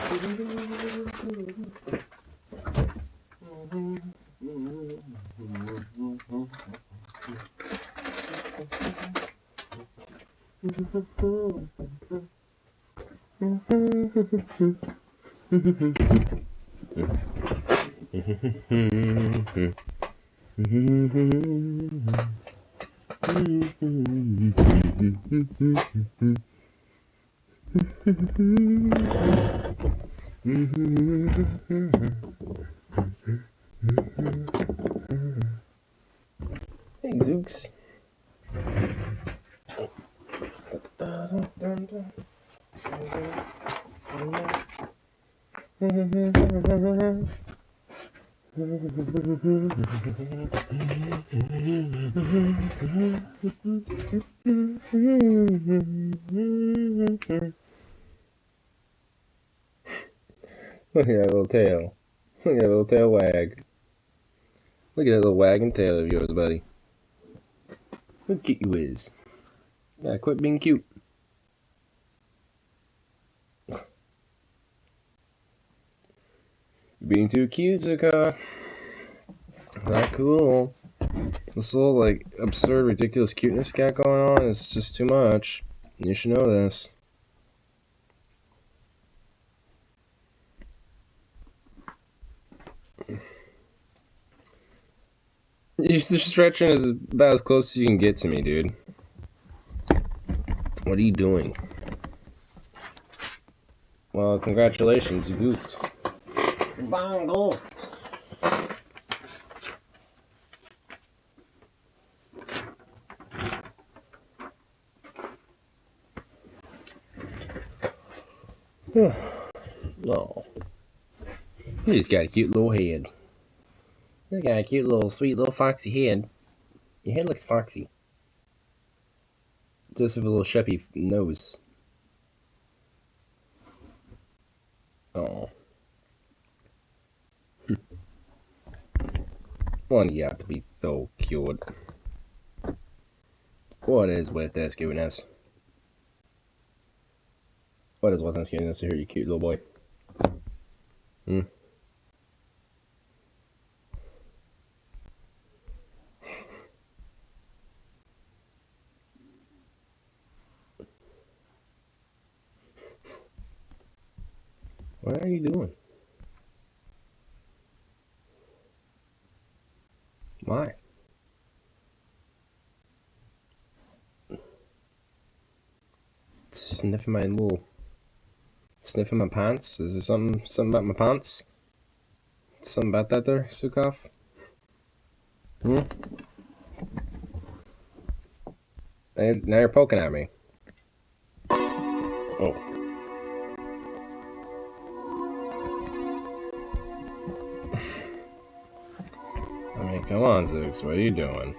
Hey, Zooks. Look at that little tail. Look at that little tail wag. Look at that little wagging tail of yours, buddy. Look cute you is. Yeah, quit being cute. Being too cute, Zuka. Not cool. This little, like, absurd, ridiculous cuteness you got going on is just too much. You should know this. You're stretching is about as close as you can get to me, dude. What are you doing? Well, congratulations, you goofed. Bang goofed. No. You just got a cute little head. You got a cute little, sweet little foxy head. Your head looks foxy. Just have a little sheppy nose. Oh. One, you have to be so cute. What is with this cuteness? What is with this cuteness here, you cute little boy? What are you doing? Why? Sniffing my pants? Is there something about my pants? Something about that there, Sukov? Now you're poking at me. Oh. I mean, come on, Zooks, what are you doing?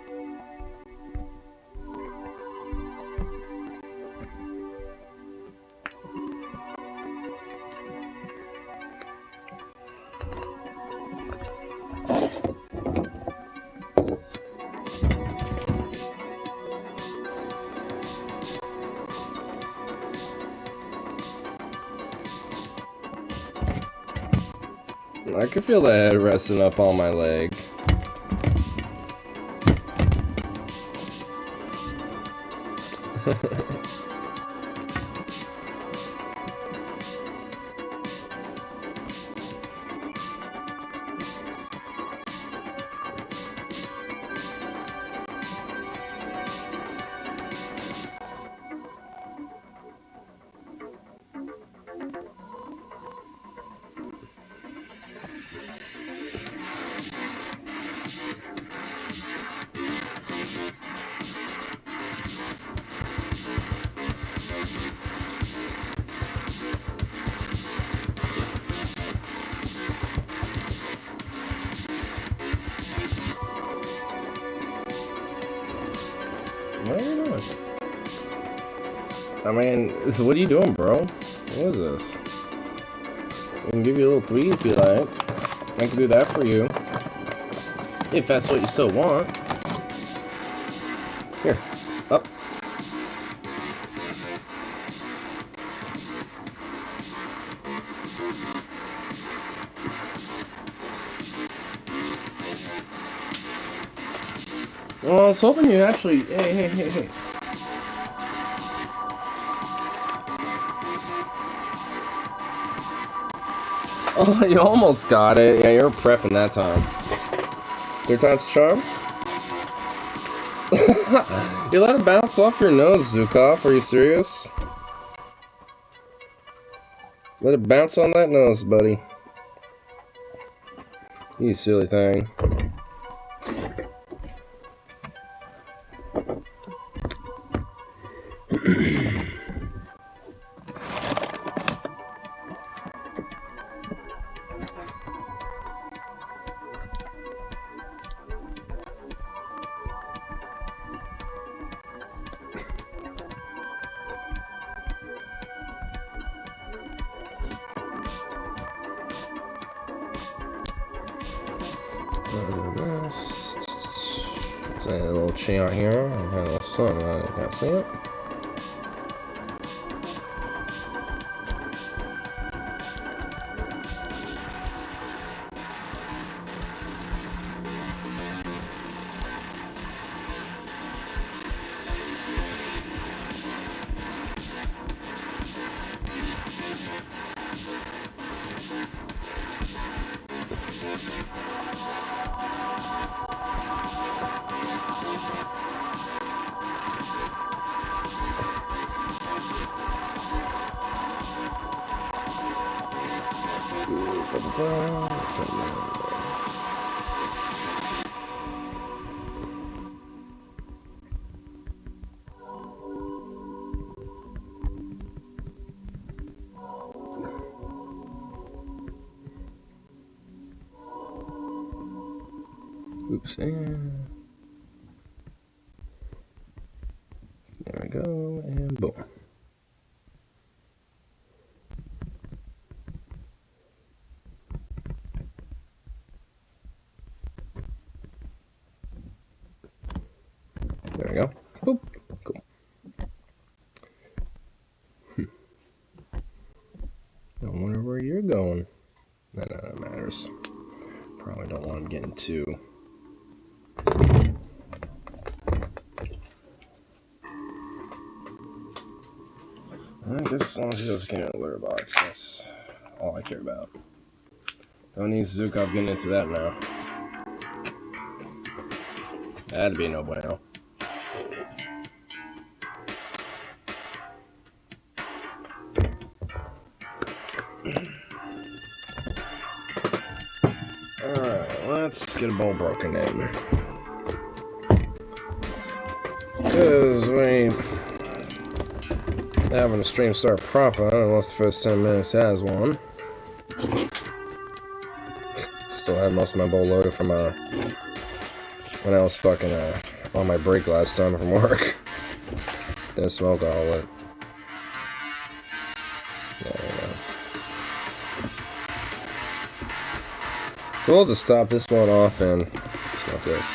I can feel the head resting up on my leg. What are you doing? I mean, what are you doing, bro? What is this? I can give you a little tweet if you like. I can do that for you. If that's what you so want. Here. Up. Well, I was hoping you'd actually... Hey. Oh, you almost got it. Yeah, you were prepping that time. Third time's a charm? You let it bounce off your nose, Zukov. Are you serious? Let it bounce on that nose, buddy. You silly thing. Say a little chant here. I got a little sun. I can't see it. Oops, and there we go, and boom. There we go. Boop. Cool. I wonder where you're going. None of that matters. Probably don't want to get into. I guess as long as he doesn't get in a litter box, that's all I care about. Don't need Zukov getting into that now. That'd be no bueno. Alright, let's get a ball broken in. Because we having a stream start proper unless the first 10 minutes has one. Still have most of my bowl loaded from when I was fucking on my break last time from work. Didn't smoke all of it. Yeah. So we'll just stop this one off and smoke this.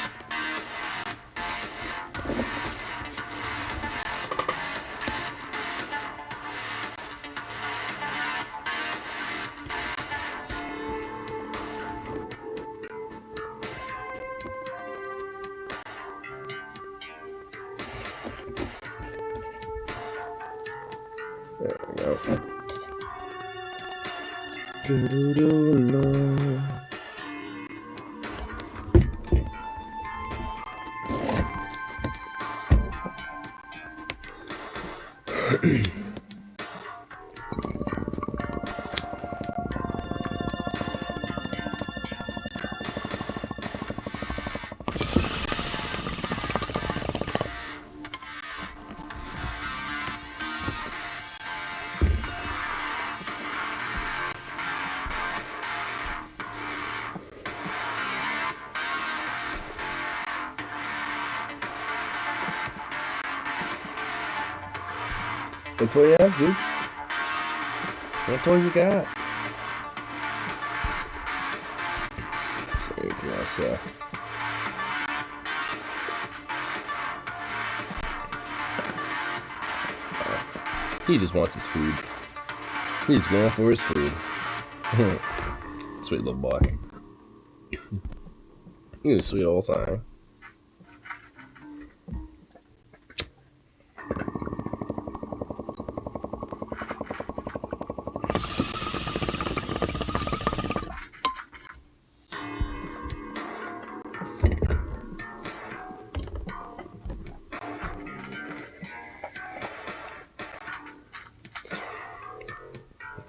There we go. Do-do-do-no. That's what you have, Zooks. That's all you got. Save us, he just wants his food. He's going for his food. Sweet little boy. He's a sweet old thing.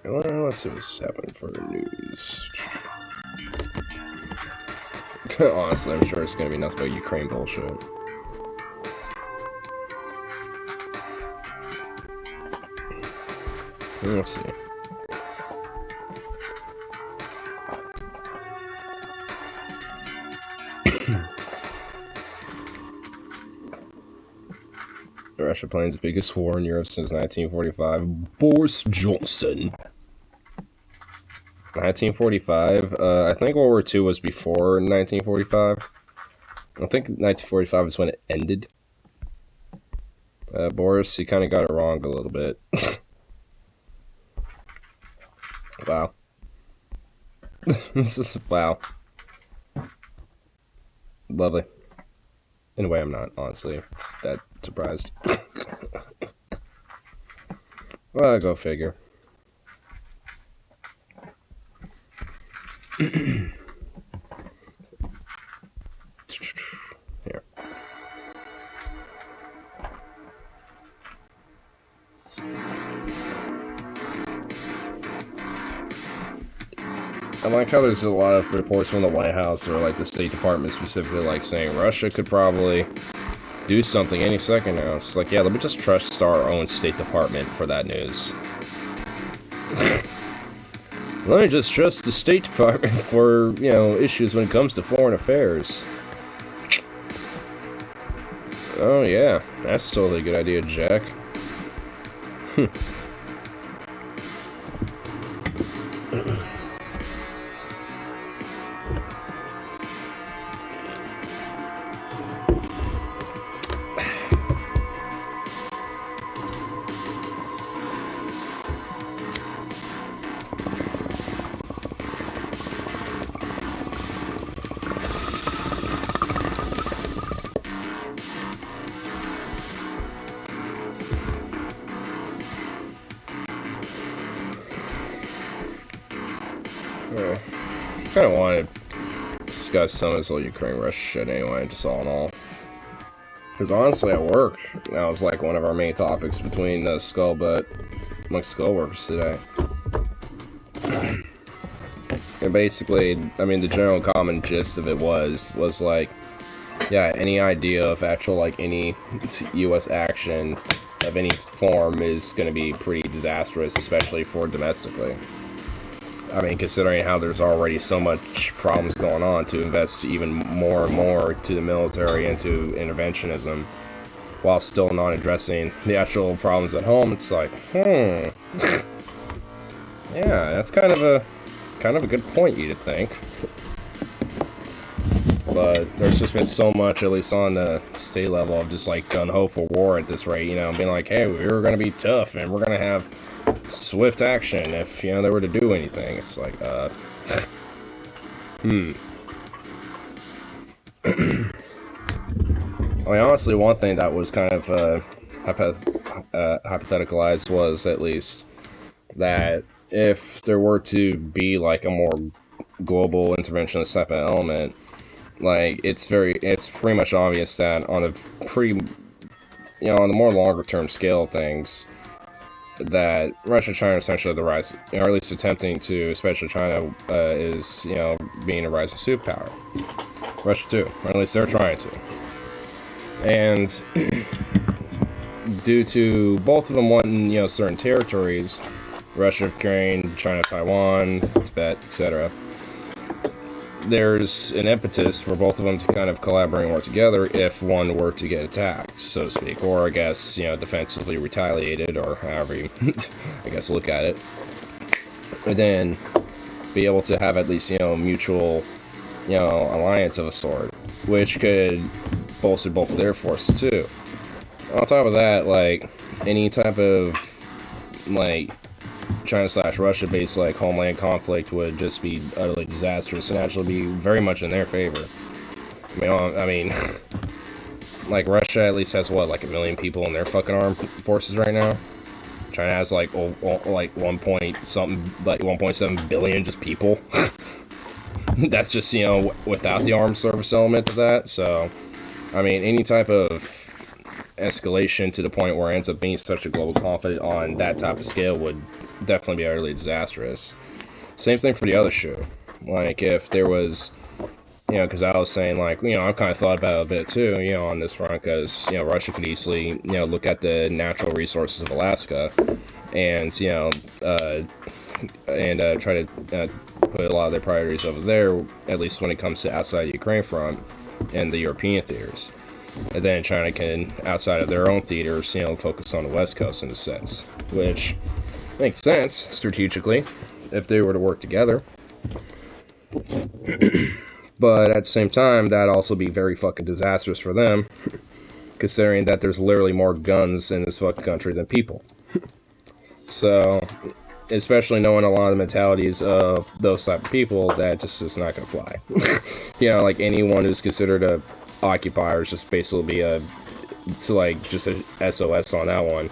Well, let's see what's happening for the news. Honestly, I'm sure it's gonna be nothing but Ukraine bullshit. Let's see. Russia plans the biggest war in Europe since 1945. Boris Johnson. 1945. I think World War II was before 1945. I think 1945 is when it ended. Boris, you kind of got it wrong a little bit. Wow. Wow. Lovely. In a way, I'm not, honestly, that surprised. Well, go figure. Here. I like how there's a lot of reports from the White House or like the State Department specifically like saying Russia could probably do something any second now. It's like, yeah, let me just trust our own State Department for that news. Let me just trust the State Department for, you know, issues when it comes to foreign affairs. Oh yeah, that's totally a good idea, Jack. I kind of want to discuss some of this whole Ukraine-Russia shit anyway, just all in all. Because honestly, at work, that was like one of our main topics between Skullbutt amongst skull workers today. And basically, I mean, the general common gist of it was like, yeah, any idea of actual, like, any U.S. action of any form is going to be pretty disastrous, especially for domestically. I mean, considering how there's already so much problems going on, to invest even more and more to the military and to interventionism, while still not addressing the actual problems at home, it's like, yeah, that's kind of a good point, you'd think. But there's just been so much, at least on the state level, of just like gung-ho for war at this rate, you know, being like, hey, we're gonna be tough and we're gonna have swift action if, you know, they were to do anything. It's like, I mean, honestly, one thing that was kind of hypotheticalized was, at least, that if there were to be like a more global interventionist type of element, like, it's pretty much obvious that on a pretty, you know, on the more longer term scale of things, that Russia and China essentially the rise, or at least attempting to, especially China, is, you know, being a rising superpower. Russia too, or at least they're trying to. And due to both of them wanting, you know, certain territories, Russia, Ukraine, China, Taiwan, Tibet, etc., there's an impetus for both of them to kind of collaborate and work together if one were to get attacked, so to speak, or I guess, you know, defensively retaliated, or however you, I guess, look at it, and then be able to have at least, you know, mutual, you know, alliance of a sort, which could bolster both of their forces too. On top of that, like, any type of, like, China/Russia based, like, homeland conflict would just be utterly disastrous and actually be very much in their favor. I mean, like, Russia at least has, what, like 1 million people in their fucking armed forces right now? China has like like 1.7 billion just people. That's just, you know, without the armed service element of that. So, I mean, any type of escalation to the point where it ends up being such a global conflict on that type of scale would definitely be utterly disastrous. Same thing for the other shoe. Like, if there was, you know, because I was saying, like, you know, I've kind of thought about it a bit too, you know, on this front, because, you know, Russia could easily, you know, look at the natural resources of Alaska and, you know, try to put a lot of their priorities over there, at least when it comes to outside the Ukraine front and the European theaters. And then China can, outside of their own theaters, you know, focus on the West Coast in a sense, which makes sense strategically if they were to work together. But at the same time, that'd also be very fucking disastrous for them, considering that there's literally more guns in this fucking country than people. So, especially knowing a lot of the mentalities of those type of people, that just is not gonna fly. You know, like anyone who's considered a occupier is just basically be just a SOS on that one,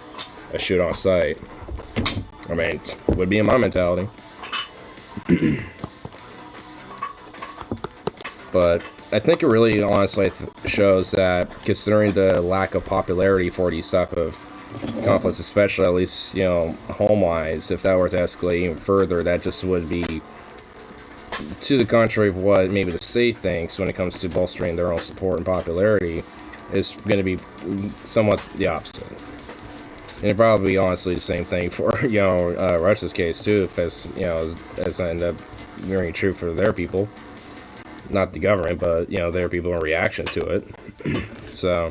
a shoot on sight. I mean, would be in my mentality. But I think it really honestly shows that, considering the lack of popularity for these type of conflicts, especially at least, you know, home-wise, if that were to escalate even further, that just would be to the contrary of what maybe the state thinks when it comes to bolstering their own support and popularity. Is going to be somewhat the opposite. And it'd probably be honestly the same thing for, you know, Russia's case too, if as, you know, as I end up ringing true for their people. Not the government, but, you know, their people in reaction to it. So,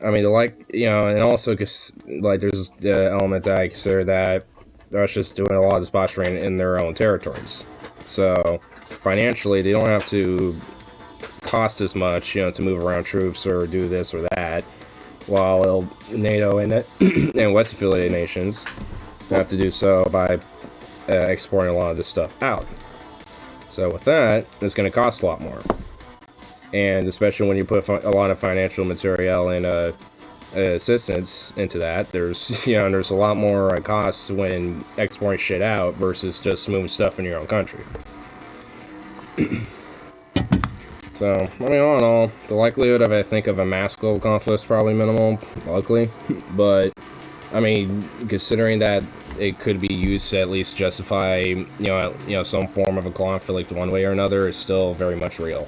I mean, like, you know, and also, cause, like, there's the element that I consider that Russia's doing a lot of this posturing in their own territories. So, financially, they don't have to cost as much, you know, to move around troops or do this or that, while NATO and and West affiliated nations have to do so by exporting a lot of this stuff out. So with that, it's going to cost a lot more. And especially when you put a lot of financial material and assistance into that, there's, you know, there's a lot more costs when exporting shit out versus just moving stuff in your own country. So, I mean, all in all, the likelihood of, I think, of a mass global conflict is probably minimal, luckily. But, I mean, considering that it could be used to at least justify, you know, some form of a conflict one way or another, is still very much real.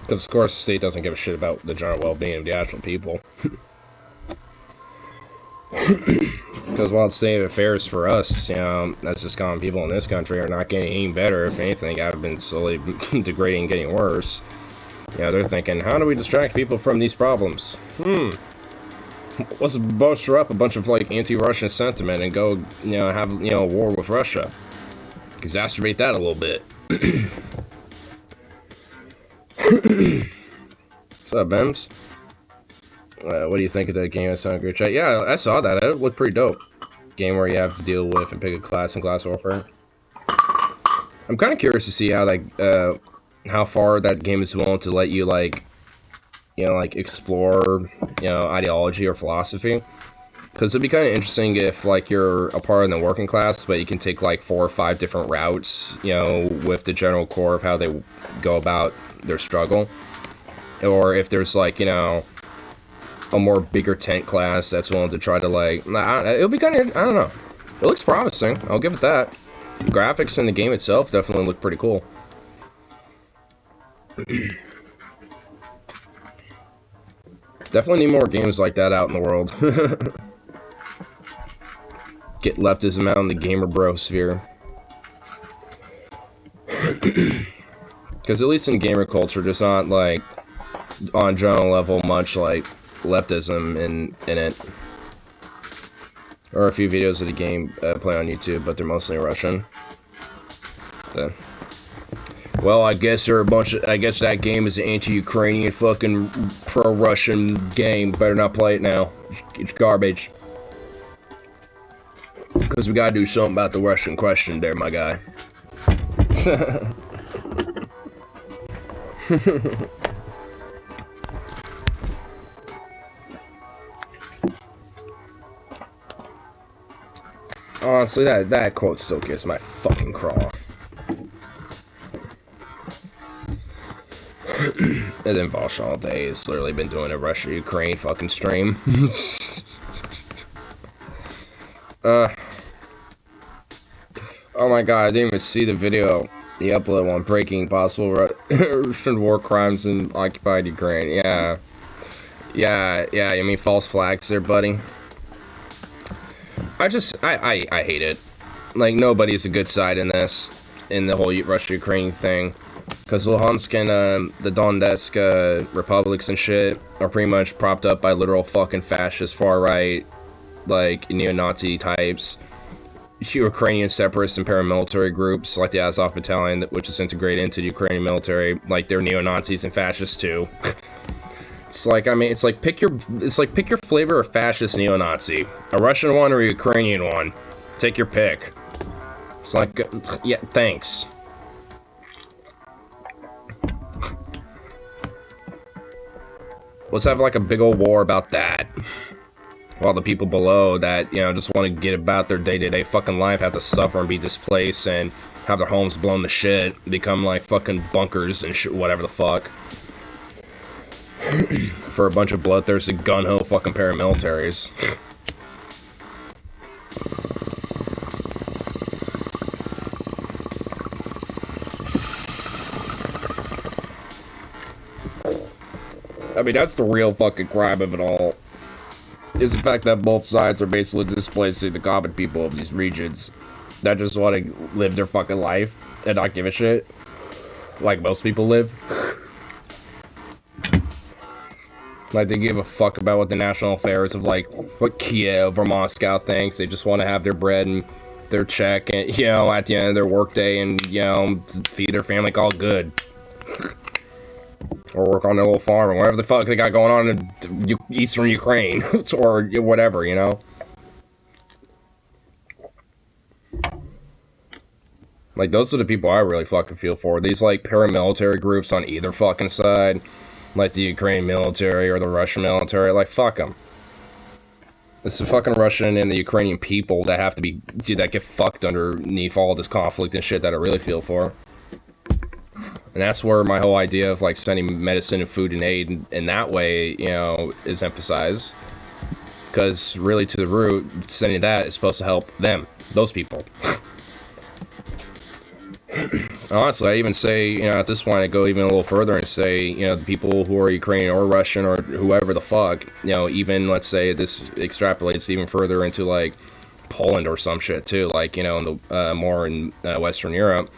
Because, of course, the state doesn't give a shit about the general well-being of the actual people. Because while the state of affairs for us, you know, that's just common people in this country, are not getting any better. If anything, have been slowly degrading and getting worse. You know, they're thinking, how do we distract people from these problems? Let's bolster up a bunch of, like, anti-Russian sentiment and go, you know, have, you know, a war with Russia. Exacerbate that a little bit. What's up, Bems? What do you think of that game? It sounded great. Chat. Yeah, I saw that. It looked pretty dope. Game where you have to deal with and pick a class in Class Warfare. I'm kind of curious to see how, like, how far that game is willing to let you, like, you know, like, explore, you know, ideology or philosophy. Because it'd be kind of interesting if, like, you're a part of the working class, but you can take, like, 4 or 5 different routes, you know, with the general core of how they go about their struggle. Or if there's, like, you know, a more bigger tent class that's willing to try to, like, it'll be kind of, I don't know. It looks promising. I'll give it that. The graphics in the game itself definitely look pretty cool. Definitely need more games like that out in the world. Get leftism out in the gamer bro sphere. Because at least in gamer culture, there's not, like, on general level much, like, leftism in it. Or a few videos of the game play on YouTube, but they're mostly Russian. So. Well, I guess that game is an anti-Ukrainian fucking pro-Russian game. Better not play it now. It's garbage. Because we gotta do something about the Russian question there, my guy. Honestly, that quote still gives my fucking craw. And then Vosh all day has literally been doing a Russia-Ukraine fucking stream. Oh my god, I didn't even see the video he uploaded on breaking possible Russian war crimes in occupied Ukraine. Yeah, you mean false flags there, buddy? I hate it. Like, nobody's a good side in this, in the whole Russia-Ukraine thing. Because Luhansk and the Donetsk republics and shit are pretty much propped up by literal fucking fascist far-right, like, neo-Nazi types. Ukrainian separatist and paramilitary groups, like the Azov Battalion, which is integrated into the Ukrainian military, like, they're neo-Nazis and fascists too. It's like, I mean, it's like pick your flavor of fascist neo-Nazi. A Russian one or a Ukrainian one. Take your pick. It's like, yeah, thanks. Let's have like a big old war about that. While the people below that, you know, just want to get about their day-to-day fucking life have to suffer and be displaced and have their homes blown to shit, become like fucking bunkers and shit, whatever the fuck. For a bunch of bloodthirsty gun-ho fucking paramilitaries. I mean, that's the real fucking crime of it all. Is the fact that both sides are basically displacing the common people of these regions that just want to live their fucking life and not give a shit. Like most people live. Like, they give a fuck about what the national affairs of, like, what Kiev or Moscow thinks. They just want to have their bread and their check, and, you know, at the end of their workday and, you know, feed their family, all good. Or work on their little farm or whatever the fuck they got going on in eastern Ukraine. Or whatever, you know? Like, those are the people I really fucking feel for. These, like, paramilitary groups on either fucking side. Like the Ukrainian military or the Russian military, like, fuck them. It's the fucking Russian and the Ukrainian people that have to be, dude, that get fucked underneath all this conflict and shit that I really feel for. And that's where my whole idea of, like, sending medicine and food and aid in that way, you know, is emphasized. Because, really, to the root, sending that is supposed to help them, those people. Honestly, I even say, you know, at this point, I go even a little further and say, you know, the people who are Ukrainian or Russian or whoever the fuck, you know, even, let's say, this extrapolates even further into, like, Poland or some shit, too, like, you know, in the, more in Western Europe,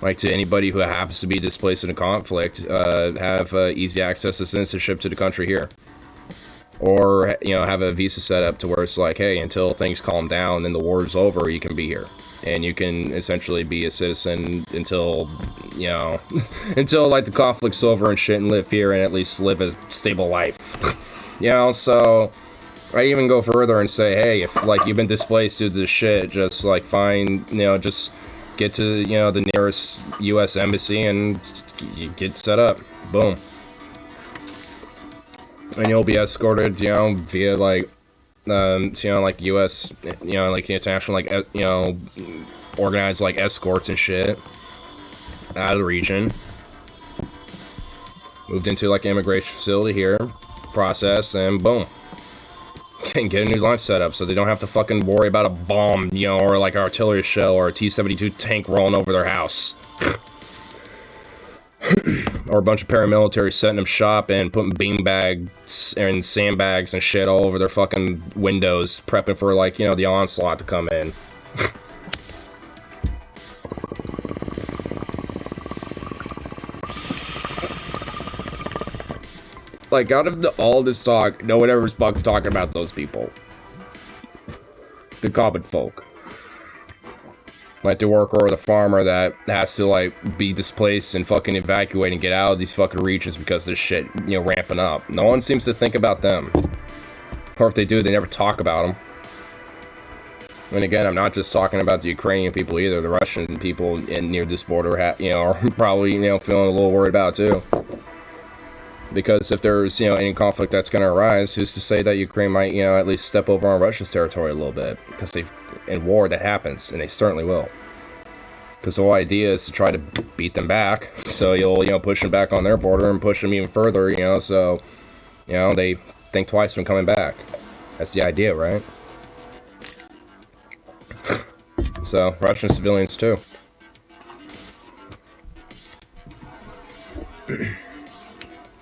like, to anybody who happens to be displaced in a conflict, have easy access to citizenship to the country here. Or, you know, have a visa set up to where it's like, hey, until things calm down and the war's over, you can be here. And you can essentially be a citizen until, you know, until, like, the conflict's over and shit and live here and at least live a stable life. You know, so I even go further and say, hey, if, like, you've been displaced due to this shit, just, like, find, you know, just get to, you know, the nearest U.S. embassy and you get set up. Boom. And you'll be escorted, you know, via, like, you know, like, U.S., you know, like, international, like, you know, organized, like, escorts and shit out of the region. Moved into, like, an immigration facility here, process, and boom. And get a new launch setup so they don't have to fucking worry about a bomb, you know, or, like, an artillery shell or a T-72 tank rolling over their house. Or a bunch of paramilitaries setting up shop and putting beanbags and sandbags and shit all over their fucking windows, prepping for, like, you know, the onslaught to come in. Like, out of all this talk, no one ever fucking talking about those people. The common folk. Like the worker or the farmer that has to, like, be displaced and fucking evacuate and get out of these fucking regions because this shit, you know, ramping up. No one seems to think about them. Or if they do, they never talk about them. And again, I'm not just talking about the Ukrainian people either. The Russian people near this border, you know, are probably, you know, feeling a little worried about it too. Because if there's, you know, any conflict that's going to arise, who's to say that Ukraine might, you know, at least step over on Russia's territory a little bit? Because they, in war that happens, and they certainly will. Because the whole idea is to try to beat them back, so you'll, push them back on their border and push them even further, so, they think twice when coming back. That's the idea, right? So, Russian civilians too.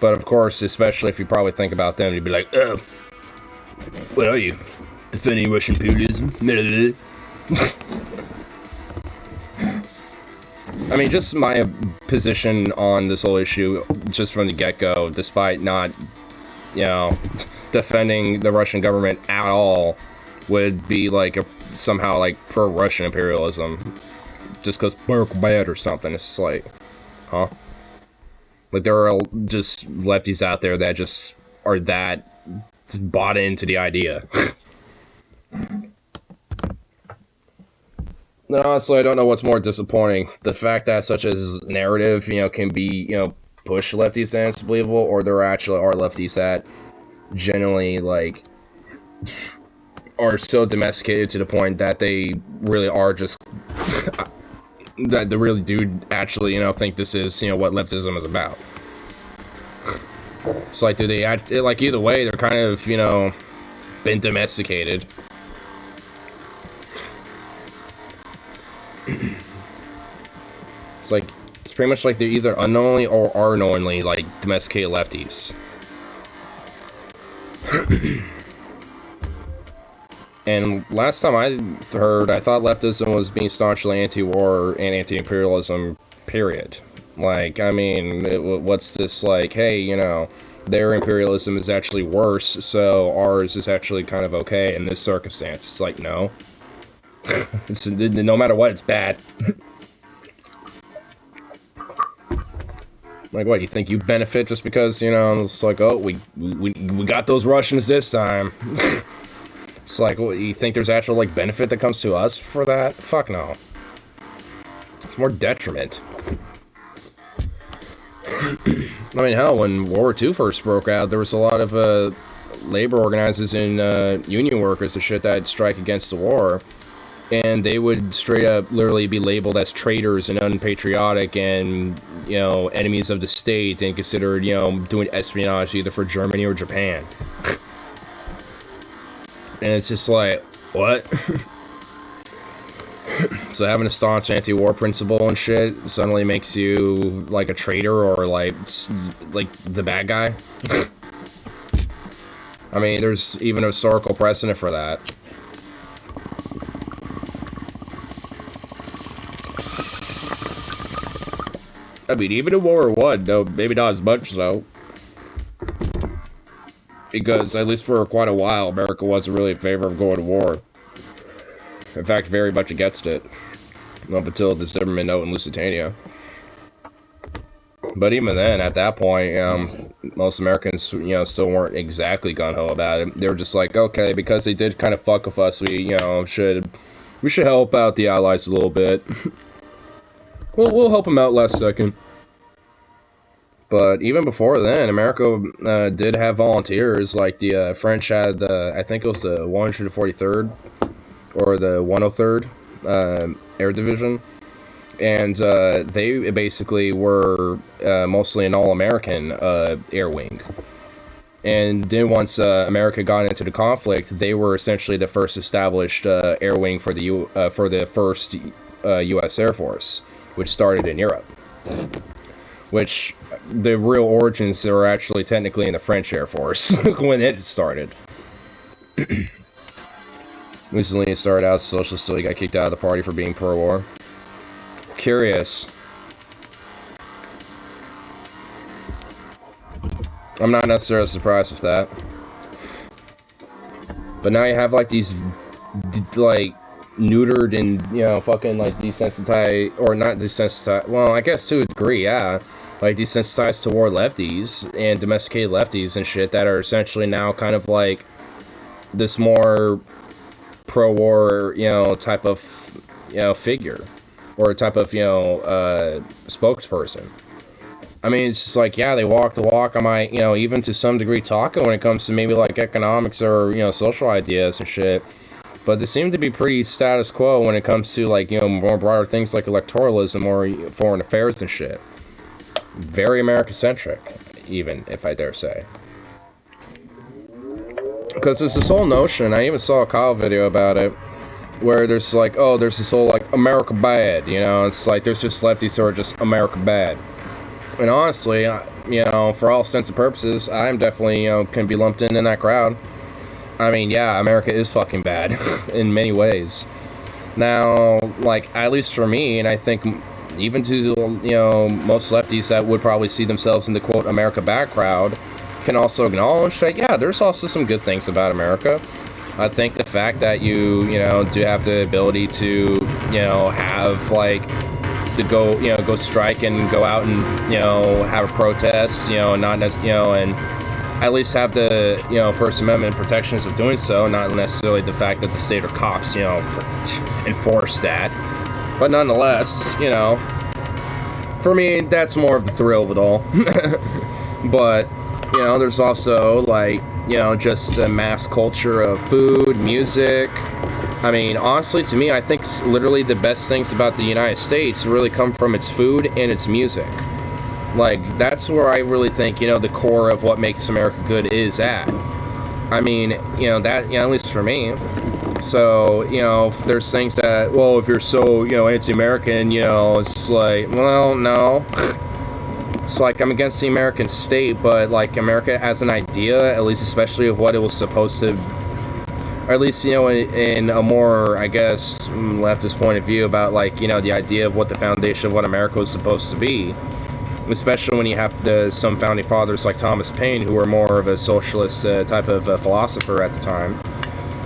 But of course, especially if you probably think about them, you'd be like, oh, what are you? Defending Russian imperialism? I mean, just my position on this whole issue, just from the get-go, despite not, defending the Russian government at all, would be like somehow like pro-Russian imperialism, just because they're bad or something. It's like, huh? Like, there are just lefties out there that just are that bought into the idea. No, honestly, I don't know what's more disappointing. The fact that such a narrative, can be, push lefties and it's believable, or there actually are lefties that genuinely, like, are so domesticated to the point that they really are just, that they really do actually, think this is, what leftism is about. It's like, do they, like, either way, they're kind of, been domesticated. It's like, it's pretty much like they're either unknowingly or are knowingly, like, domesticated lefties. And last time I heard, I thought leftism was being staunchly anti-war and anti-imperialism, period. Like, I mean, what's this, like, hey, their imperialism is actually worse, so ours is actually kind of okay in this circumstance. It's like, no. No matter what, it's bad. Like, what, you think you benefit just because, it's like, oh, we got those Russians this time. It's like, what, you think there's actual, like, benefit that comes to us for that? Fuck no. It's more detriment. I mean, hell, when World War II first broke out, there was a lot of, labor organizers and, union workers and shit that'd strike against the war. And they would straight up literally be labeled as traitors and unpatriotic and, enemies of the state and considered, doing espionage either for Germany or Japan. And it's just like, what? So having a staunch anti-war principle and shit suddenly makes you, like, a traitor or, like the bad guy? I mean, there's even a historical precedent for that. I mean, even in World War I, though, maybe not as much so. Because, at least for quite a while, America wasn't really in favor of going to war. In fact, very much against it. Up until the Zimmerman note in Lusitania. But even then, at that point, most Americans, still weren't exactly gung-ho about it. They were just like, okay, because they did kind of fuck with us, we should help out the Allies a little bit. We'll help them out last second. But even before then, America did have volunteers. Like the French had I think it was the 143rd or the 103rd Air Division, and they basically were mostly an all-American air wing. And then once America got into the conflict, they were essentially the first established air wing for the first U.S. Air Force, which started in Europe. Which, the real origins were actually technically in the French Air Force when it started. Mussolini started out as a socialist until he got kicked out of the party for being pro-war. Curious. I'm not necessarily surprised with that. But now you have, like, these, like, neutered and, fucking, like, desensitized, or not desensitized, well, I guess to a degree, yeah, like, desensitized to war lefties and domesticated lefties and shit that are essentially now kind of, like, this more pro-war, type of, figure, or type of, spokesperson. I mean, it's just like, yeah, they walk the walk. I might, even to some degree talk when it comes to maybe, like, economics or, social ideas and shit. But they seem to be pretty status quo when it comes to, like, you know, more broader things like electoralism or foreign affairs and shit. Very America-centric, even, if I dare say. Because there's this whole notion, I even saw a Kyle video about it, where there's like, oh, there's this whole, like, America bad, you know? It's like, there's just lefties who are just America bad. And honestly, you know, for all intents and purposes, I'm definitely, you know, can be lumped in that crowd. I mean, yeah, America is fucking bad in many ways. Now, like, at least for me, and I think even to, you know, most lefties that would probably see themselves in the, quote, America bad crowd, can also acknowledge that, yeah, there's also some good things about America. I think the fact that you know, do have the ability to, you know, have, like, to go, you know, go strike and go out and, you know, have a protest, you know, not necessarily, you know, and at least have the, you know, First Amendment protections of doing so, not necessarily the fact that the state or cops, you know, enforce that. But nonetheless, you know, for me, that's more of the thrill of it all. But, you know, there's also, like, you know, just a mass culture of food, music. I mean, honestly, to me, I think literally the best things about the United States really come from its food and its music. Like, that's where I really think, you know, the core of what makes America good is at. I mean, you know, that, you know, at least for me. So, you know, if there's things that, well, if you're so, you know, anti-American, you know, it's like, well, no. It's like, I'm against the American state, but, like, America as an idea, at least especially of what it was supposed to, or at least, you know, in a more, I guess, leftist point of view about, like, you know, the idea of what the foundation of what America was supposed to be. Especially when you have some founding fathers like Thomas Paine, who were more of a socialist type of philosopher at the time.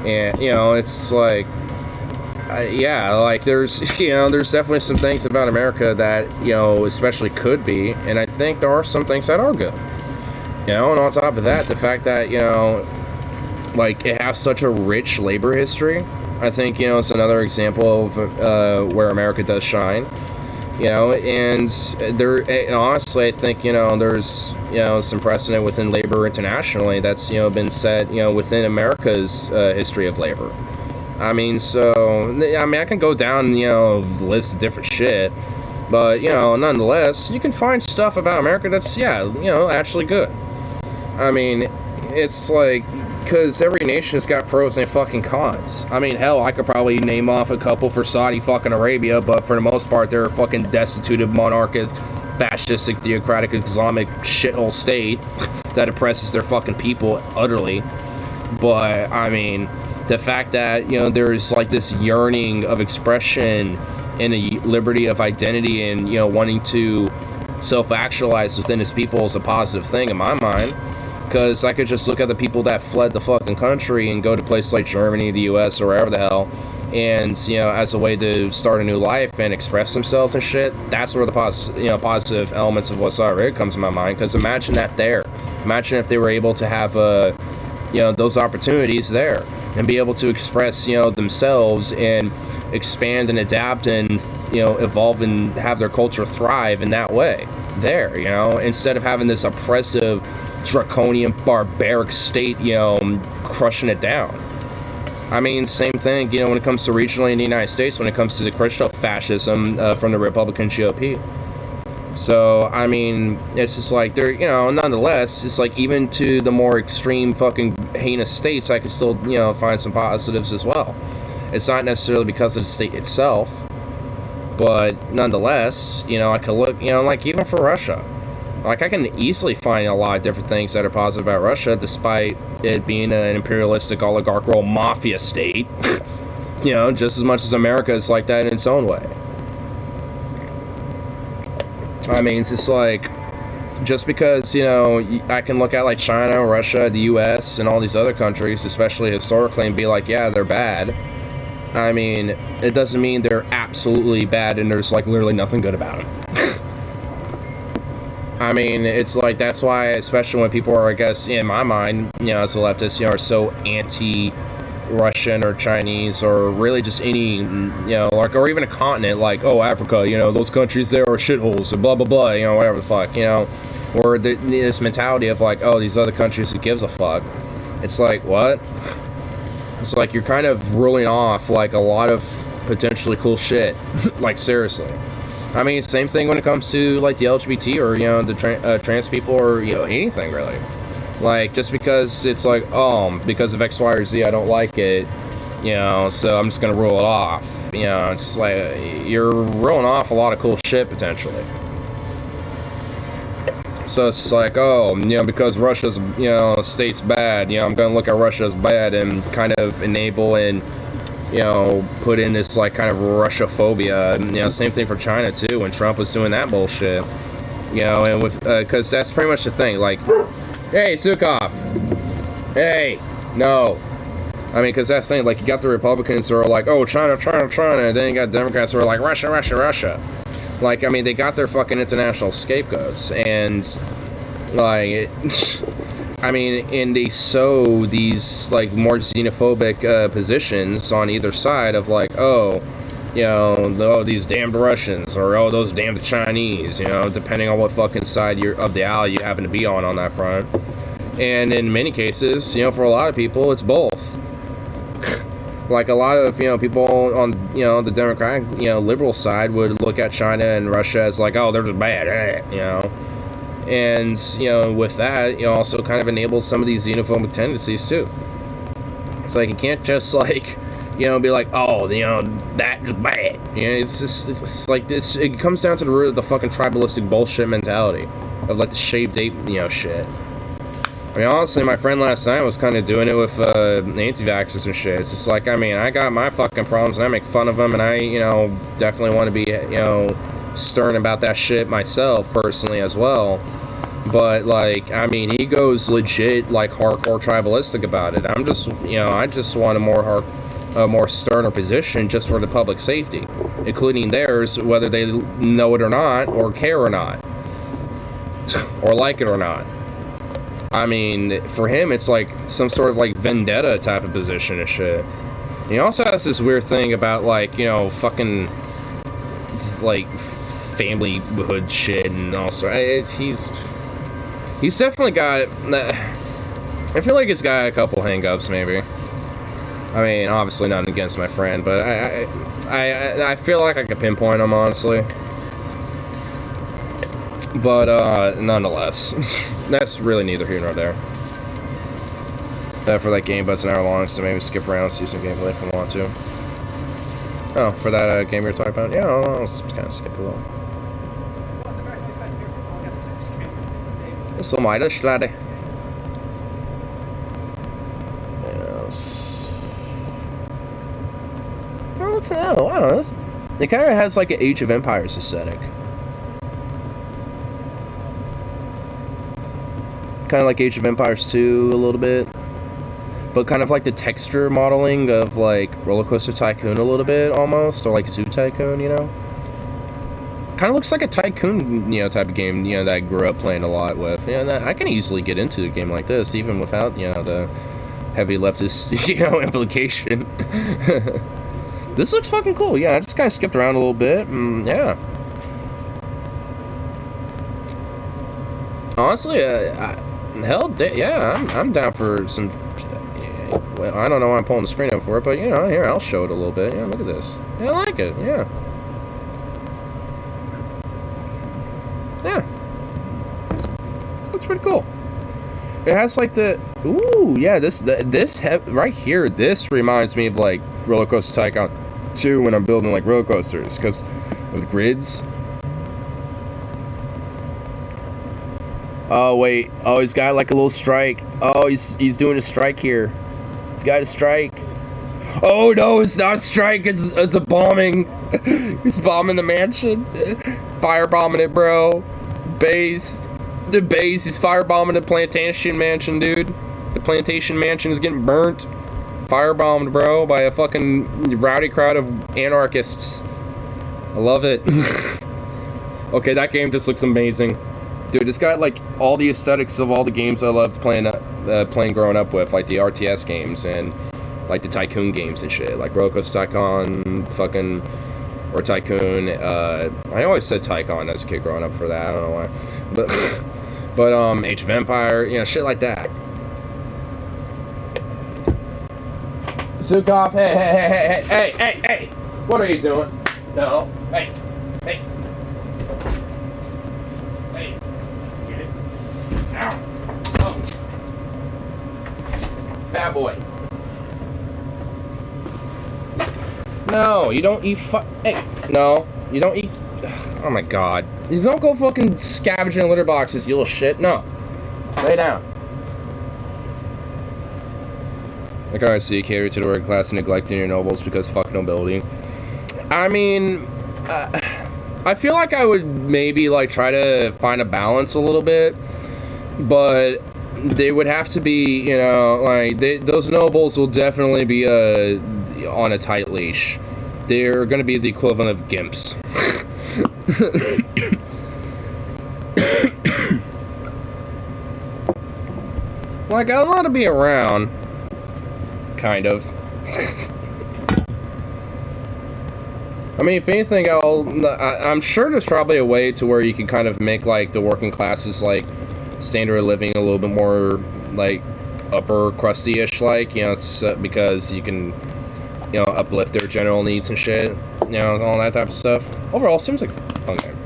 And, you know, it's like, yeah, like, there's, you know, there's definitely some things about America that, you know, especially could be, and I think there are some things that are good. You know, and on top of that, the fact that, you know, like, it has such a rich labor history, I think, you know, it's another example of where America does shine. You know, and honestly, I think, you know, there's, you know, some precedent within labor internationally that's, you know, been set, you know, within America's history of labor. I mean, so, I mean, I can go down, you know, a list of different shit, but, you know, nonetheless, you can find stuff about America that's, yeah, you know, actually good. I mean, it's like, because every nation's got pros and fucking cons. I mean, hell, I could probably name off a couple for Saudi fucking Arabia, but for the most part, they're a fucking destitute, monarchist, fascistic, theocratic, Islamic shithole state that oppresses their fucking people utterly. But, I mean, the fact that, you know, there's, like, this yearning of expression and a liberty of identity and, you know, wanting to self-actualize within its people is a positive thing in my mind. Because I could just look at the people that fled the fucking country and go to places like Germany, the US, or wherever the hell, and, you know, as a way to start a new life and express themselves and shit. That's where the positive elements of what's already comes to my mind. Because imagine that there. Imagine if they were able to have, you know, those opportunities there and be able to express, you know, themselves and expand and adapt and, you know, evolve and have their culture thrive in that way. There, you know, instead of having this oppressive, draconian, barbaric state, you know, crushing it down. I mean, same thing, you know, when it comes to regionally in the United States, when it comes to the Christian fascism from the Republican GOP. So, I mean, it's just like, they're, you know, nonetheless, it's like, even to the more extreme fucking heinous states, I can still, you know, find some positives as well. It's not necessarily because of the state itself, but nonetheless, you know, I could look, you know, like, even for Russia. Like, I can easily find a lot of different things that are positive about Russia, despite it being an imperialistic, oligarchical mafia state. You know, just as much as America is like that in its own way. I mean, it's just like, just because, you know, I can look at, like, China, Russia, the US, and all these other countries, especially historically, and be like, yeah, they're bad. I mean, it doesn't mean they're absolutely bad and there's, like, literally nothing good about them. I mean, it's like, that's why, especially when people are, I guess, in my mind, you know, as a leftist, you know, are so anti-Russian or Chinese or really just any, you know, like, or even a continent, like, oh, Africa, you know, those countries there are shitholes, or blah, blah, blah, you know, whatever the fuck, you know, or this mentality of, like, oh, these other countries, who gives a fuck? It's like, what? It's like you're kind of ruling off like a lot of potentially cool shit. Like seriously. I mean, same thing when it comes to like the LGBT or the trans people or anything really. Like just because it's like because of X, Y, or Z I don't like it, so I'm just gonna rule it off. It's like you're ruling off a lot of cool shit potentially. So it's just like, because Russia's, state's bad, I'm gonna look at Russia as bad and kind of enable and, put in this, like, kind of Russia-phobia. Same thing for China, too, when Trump was doing that bullshit. And with, because that's pretty much the thing, like, hey, Sukov! Hey! No! I mean, because that's the thing, like, you got the Republicans who are like, oh, China, China, China, and then you got Democrats who are like, Russia, Russia, Russia. Like, I mean, they got their fucking international scapegoats, and, like, I mean, and they sow these, like, more xenophobic positions on either side of, like, these damned Russians, or, those damned Chinese, depending on what fucking side of the aisle you happen to be on that front. And in many cases, for a lot of people, it's both. Like a lot of people on the Democratic liberal side would look at China and Russia as like, oh, they're just bad, and with that also kind of enables some of these xenophobic tendencies too. It's like you can't just like be like, oh, that just bad. It's like this. It comes down to the root of the fucking tribalistic bullshit mentality of like the shaved ape shit. I mean, honestly, my friend last night was kind of doing it with anti-vaxxers and shit. It's just like, I mean, I got my fucking problems, and I make fun of them, and I, definitely want to be, stern about that shit myself, personally, as well. But, like, I mean, he goes legit, like, hardcore tribalistic about it. I'm just, I just want a more sterner position just for the public safety, including theirs, whether they know it or not, or care or not, or like it or not. I mean, for him, it's like some sort of like vendetta type of position and shit. And he also has this weird thing about like, fucking like familyhood shit and also he's definitely got. I feel like he's got a couple hang-ups maybe. I mean, obviously not against my friend, but I feel like I could pinpoint him honestly. But, nonetheless, that's really neither here nor there. For that game, but it's an hour long, so maybe skip around and see some gameplay if I want to. Oh, for that game you were talking about? Yeah, I'll just kind of skip a little. Så meget slade. Yes. Oh, looks wow, it kind of has like an Age of Empires aesthetic. Kind of like Age of Empires 2 a little bit, but kind of like the texture modeling of like Roller Coaster Tycoon a little bit almost, or like Zoo Tycoon, kind of looks like a Tycoon, type of game, that I grew up playing a lot with. I can easily get into a game like this even without, the heavy leftist, implication. This looks fucking cool. Yeah, I just kind of skipped around a little bit, and yeah. Honestly, I'm down for some. Well, I don't know why I'm pulling the screen up for it, but here I'll show it a little bit. Yeah, look at this. Yeah, I like it. Yeah. Yeah. Looks pretty cool. It has like the this right here. This reminds me of like Roller Coaster Tycoon 2 when I'm building like roller coasters because of the grids. Oh wait, he's got like a little strike. Oh, he's doing a strike here. He's got a strike. Oh no, it's not a strike, it's a bombing. He's bombing the mansion. Firebombing it, bro. The base, he's firebombing the plantation mansion, dude. The plantation mansion is getting burnt. Firebombed, bro, by a fucking rowdy crowd of anarchists. I love it. Okay, that game just looks amazing. Dude, it's got like all the aesthetics of all the games I loved playing growing up with, like the RTS games and like the Tycoon games and shit, like Roller Coaster Tycoon, or Tycoon. I always said Tycoon as a kid growing up for that. I don't know why, but Age of Empire, shit like that. Zukov, hey, what are you doing? No, hey. Get it. Ow. Oh. Bad boy. No, you don't eat hey, no, you don't eat, oh my god. You don't go fucking scavenging in litter boxes, you little shit, no. Lay down. I can already see you cater to the working class and neglecting your nobles because fuck nobility. I mean, I feel like I would maybe like try to find a balance a little bit, but they would have to be, you know, like those nobles will definitely be on a tight leash. They're gonna be the equivalent of gimps. Like, I want to be around, kind of. I mean, if anything, I'm sure there's probably a way to where you can kind of make, like, the working classes, like, standard of living a little bit more, like, upper crusty-ish, like, you know, because you can, you know, uplift their general needs and shit, you know, all that type of stuff. Overall, seems like a fun game.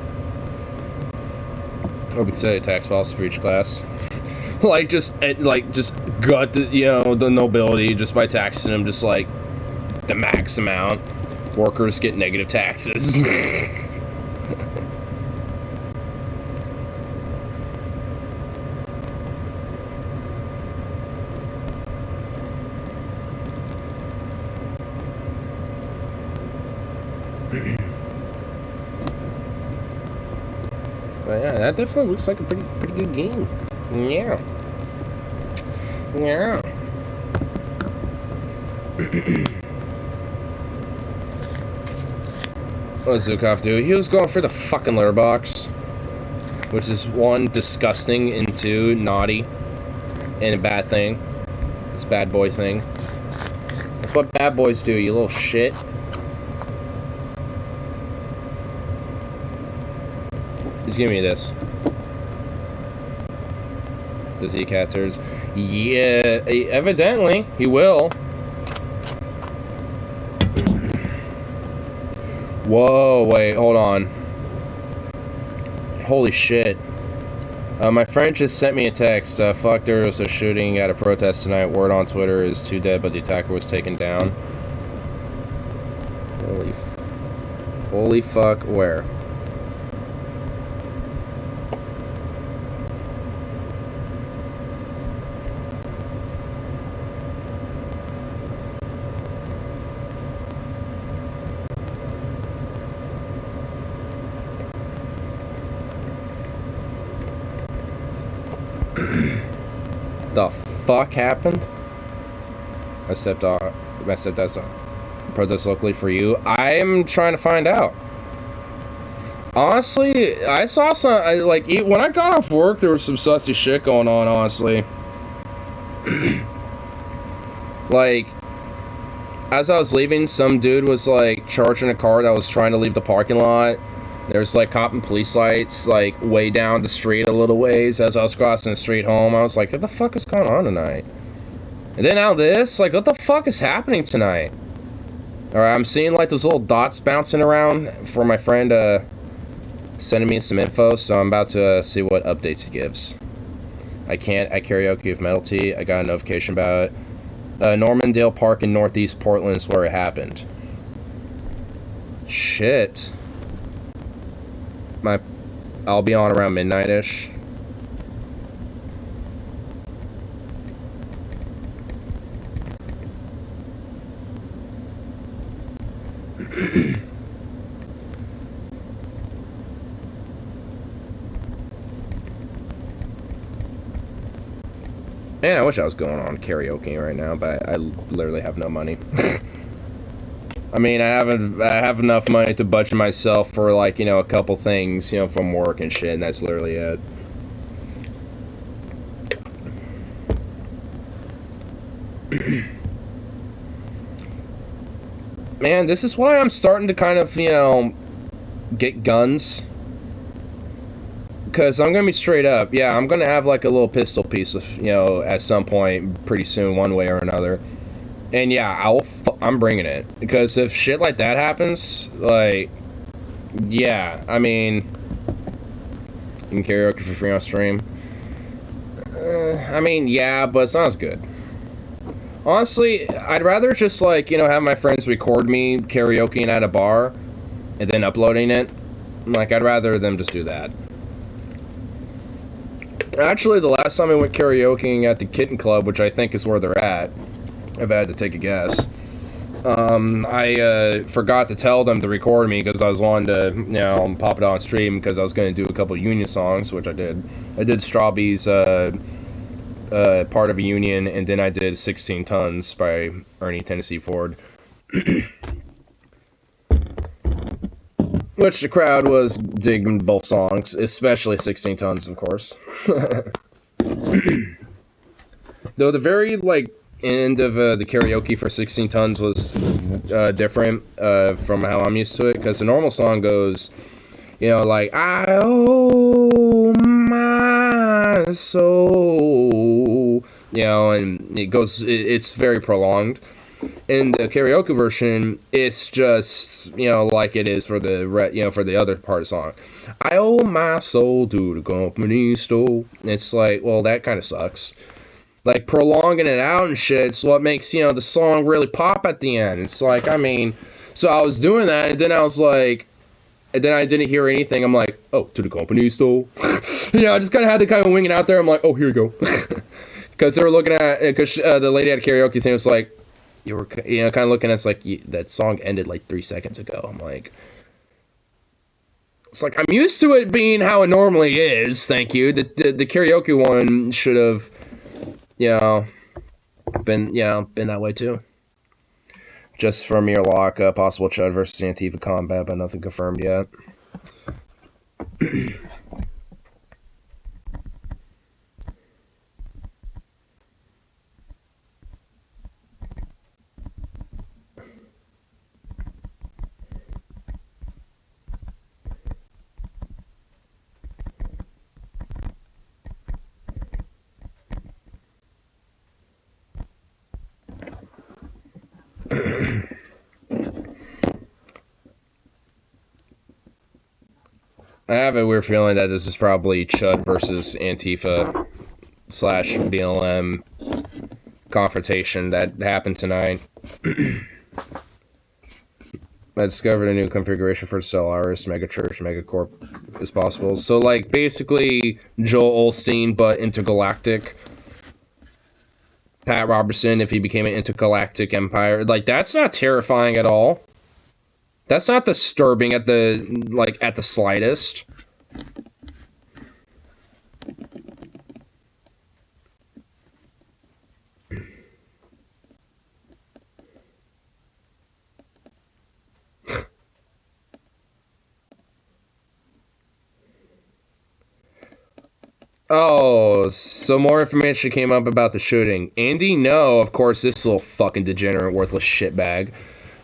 Or we could set a tax policy for each class. Like, just gut the, you know, the nobility just by taxing them just, like, the max amount. Workers get negative taxes. But yeah, that definitely looks like a pretty good game. Yeah. Yeah. What does Zukov do? He was going for the fucking litter box, which is one, disgusting, and two, naughty, and a bad thing. It's a bad boy thing. That's what bad boys do, you little shit. He's giving me this. Does he cat turds? Yeah, evidently he will. Whoa, wait, hold on. Holy shit. My friend just sent me a text. Fuck, there was a shooting at a protest tonight. Word on Twitter is 2 dead, but the attacker was taken down. Holy fuck, where? The fuck happened? My stepdad's protest locally for you. I'm trying to find out. Honestly, I saw some, when I got off work, there was some sussy shit going on, honestly. Like, as I was leaving, some dude was, like, charging a car that was trying to leave the parking lot. There's, like, cop and police lights, like, way down the street a little ways. As I was crossing the street home, I was like, what the fuck is going on tonight? And then now this, like, what the fuck is happening tonight? Alright, I'm seeing, like, those little dots bouncing around for my friend, sending me some info, so I'm about to see what updates he gives. I karaoke with Metal Tea. I got a notification about it. Normandale Park in Northeast Portland is where it happened. Shit. I'll be on around midnight-ish. Man, I wish I was going on karaoke right now, but I literally have no money. I mean, I have enough money to budget myself for, like, you know, a couple things, you know, from work and shit, and that's literally it. Man, this is why I'm starting to kind of, you know, get guns. Because I'm going to be straight up. Yeah, I'm going to have, like, a little pistol piece, of, you know, at some point pretty soon, one way or another. And yeah, I'll I'm bringing it. Because if shit like that happens, like, yeah, I mean, you can karaoke for free on stream. I mean, yeah, but it's not as good. Honestly, I'd rather just, like, you know, have my friends record me karaokeing at a bar and then uploading it. Like, I'd rather them just do that. Actually, the last time I went karaokeing at the Kitten Club, which I think is where they're at, if I had to take a guess, I forgot to tell them to record me because I was wanting to, you know, pop it on stream because I was going to do a couple Union songs, which I did. I did Strawbee's Part of a Union, and then I did 16 Tons by Ernie Tennessee Ford. Which the crowd was digging both songs, especially 16 Tons, of course. Though the very, like, end of the karaoke for 16 Tons was different from how I'm used to it, because the normal song goes, you know, like, I owe my soul, you know, and it goes, it's very prolonged. In the karaoke version, it's just, you know, like it is for the you know, for the other part of the song. I owe my soul to the company store. It's like, well, that kind of sucks. Like, prolonging it out and shit, it's what makes, you know, the song really pop at the end. It's like, I mean, so I was doing that, and then I was like, and then I didn't hear anything. I'm like, oh, to the company store. You know, I just kind of had to kind of wing it out there. I'm like, oh, here you go. Because they were looking at, because the lady at karaoke thing was like, you were, you know, kind of looking at us like, that song ended like 3 seconds ago. I'm like, it's like, I'm used to it being how it normally is, thank you. The karaoke one should have, you know, been that way too. Just from your lock, possible Chud versus Antifa combat, but nothing confirmed yet. I have a weird feeling that this is probably Chud versus Antifa / BLM confrontation that happened tonight. I discovered a new configuration for Stellaris, Megachurch, Megacorp is possible. So, like, basically Joel Osteen, but intergalactic. Pat Robertson, if he became an intergalactic empire. Like, that's not terrifying at all. That's not disturbing at the, like, at the slightest. Oh, so more information came up about the shooting. Andy No, of course, this little fucking degenerate, worthless shitbag,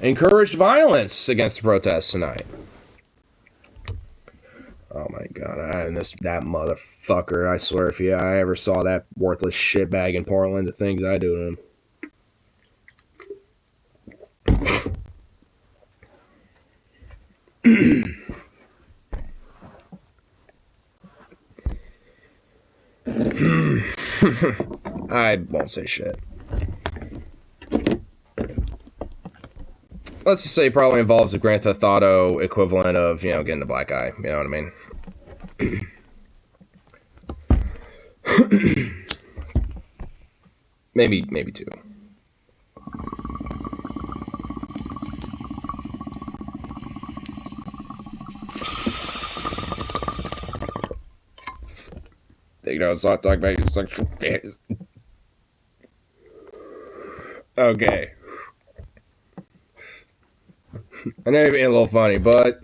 encouraged violence against the protests tonight. Oh my god, that motherfucker, I swear if I ever saw that worthless shitbag in Portland, the things I do to him. I won't say shit. Let's just say it probably involves a Grand Theft Auto equivalent of, you know, getting a black eye. You know what I mean? maybe 2. You know, it's not talking about your sexual fantasy. Okay. I know you're being a little funny, but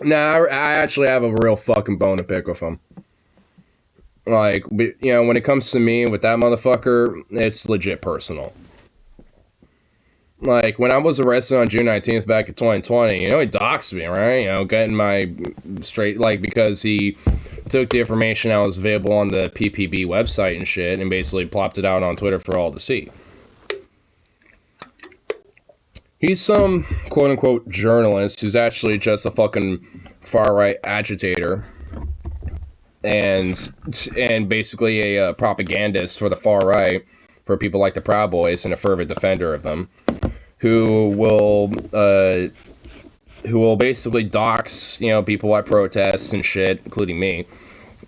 nah, I actually have a real fucking bone to pick with him. Like, you know, when it comes to me with that motherfucker, it's legit personal. Like, when I was arrested on June 19th back in 2020, you know, he doxed me, right? You know, getting my straight, like, because he took the information that was available on the PPB website and shit and basically plopped it out on Twitter for all to see. He's some quote-unquote journalist who's actually just a fucking far-right agitator and basically a propagandist for the far right, for people like the Proud Boys, and a fervent defender of them, who will basically dox, you know, people at protests and shit, including me,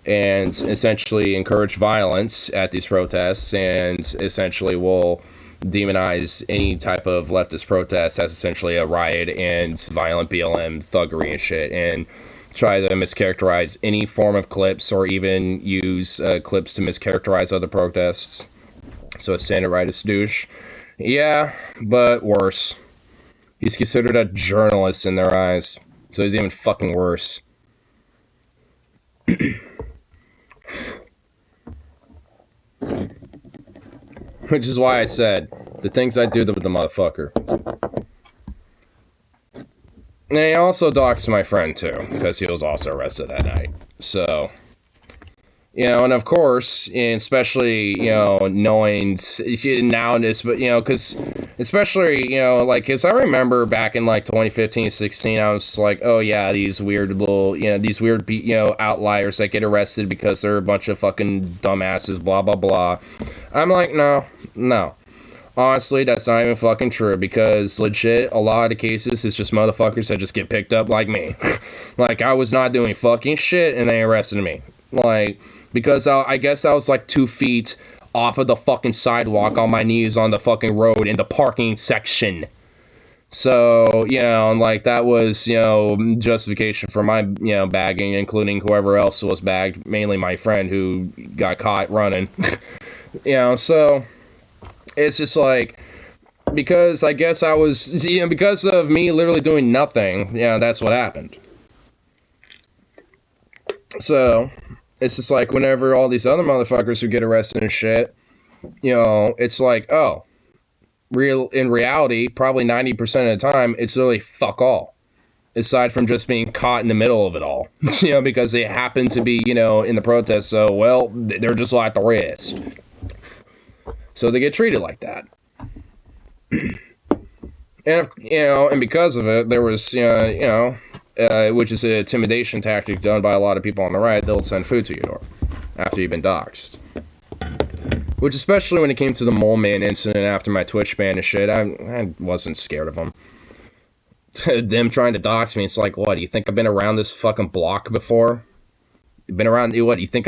and essentially encourage violence at these protests, and essentially will demonize any type of leftist protest as essentially a riot and violent BLM thuggery and shit, and try to mischaracterize any form of clips, or even use clips to mischaracterize other protests. So a center rightist douche. Yeah, but worse. He's considered a journalist in their eyes, so he's even fucking worse. Which is why I said, the things I do to the motherfucker. And he also doxed my friend too, because he was also arrested that night. So, you know, and of course, and especially, you know, knowing nowadays, but, you know, because, especially, you know, like, because I remember back in, like, 2015, 16, I was like, oh, yeah, these weird little, you know, these weird, you know, outliers that get arrested because they're a bunch of fucking dumbasses, blah, blah, blah. I'm like, no. Honestly, that's not even fucking true, because legit, a lot of the cases, it's just motherfuckers that just get picked up like me. Like, I was not doing fucking shit, and they arrested me. Like, because I guess I was like 2 feet off of the fucking sidewalk on my knees on the fucking road in the parking section. So, you know, like, that was, you know, justification for my, you know, bagging, including whoever else was bagged, mainly my friend who got caught running. You know, so it's just like, because I guess I was, you know, because of me literally doing nothing, you know, that's what happened. So, it's just like, whenever all these other motherfuckers who get arrested and shit, you know, it's like, oh, in reality, probably 90% of the time, it's really fuck all. Aside from just being caught in the middle of it all. You know, because they happen to be, you know, in the protest, so, well, they're just like the rest. So they get treated like that. And, you know, and because of it, there was, you know, which is an intimidation tactic done by a lot of people on the right, they'll send food to your door after you've been doxxed. Which, especially when it came to the Mole Man incident after my Twitch ban and shit, I wasn't scared of them. Them trying to dox me, it's like, what, do you think I've been around this fucking block before? You've been around, what, do you think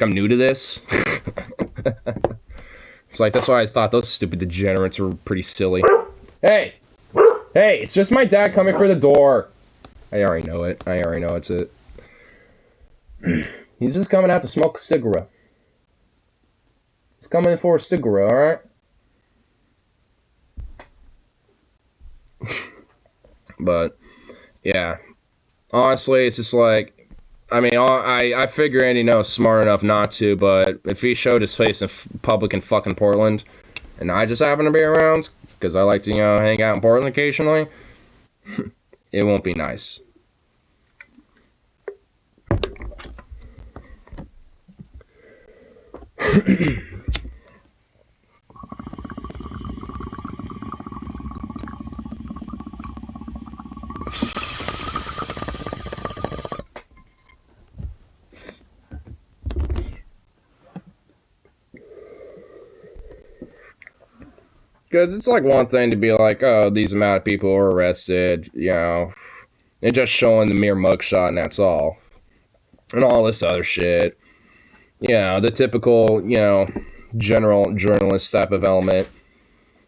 I'm new to this? It's like, that's why I thought those stupid degenerates were pretty silly. Hey! Hey, it's just my dad coming for the door. I already know it. It's it. He's just coming out to smoke a cigarette. He's coming for a cigarette, alright? But, yeah. Honestly, it's just like, I mean, I figure Andy knows smart enough not to, but if he showed his face in public in fucking Portland, and I just happen to be around, because I like to, you know, hang out in Portland occasionally, it won't be nice. Because it's like one thing to be like, oh, these amount of people are arrested, you know, and just showing the mere mugshot and that's all. And all this other shit. You know, the typical, you know, general journalist type of element.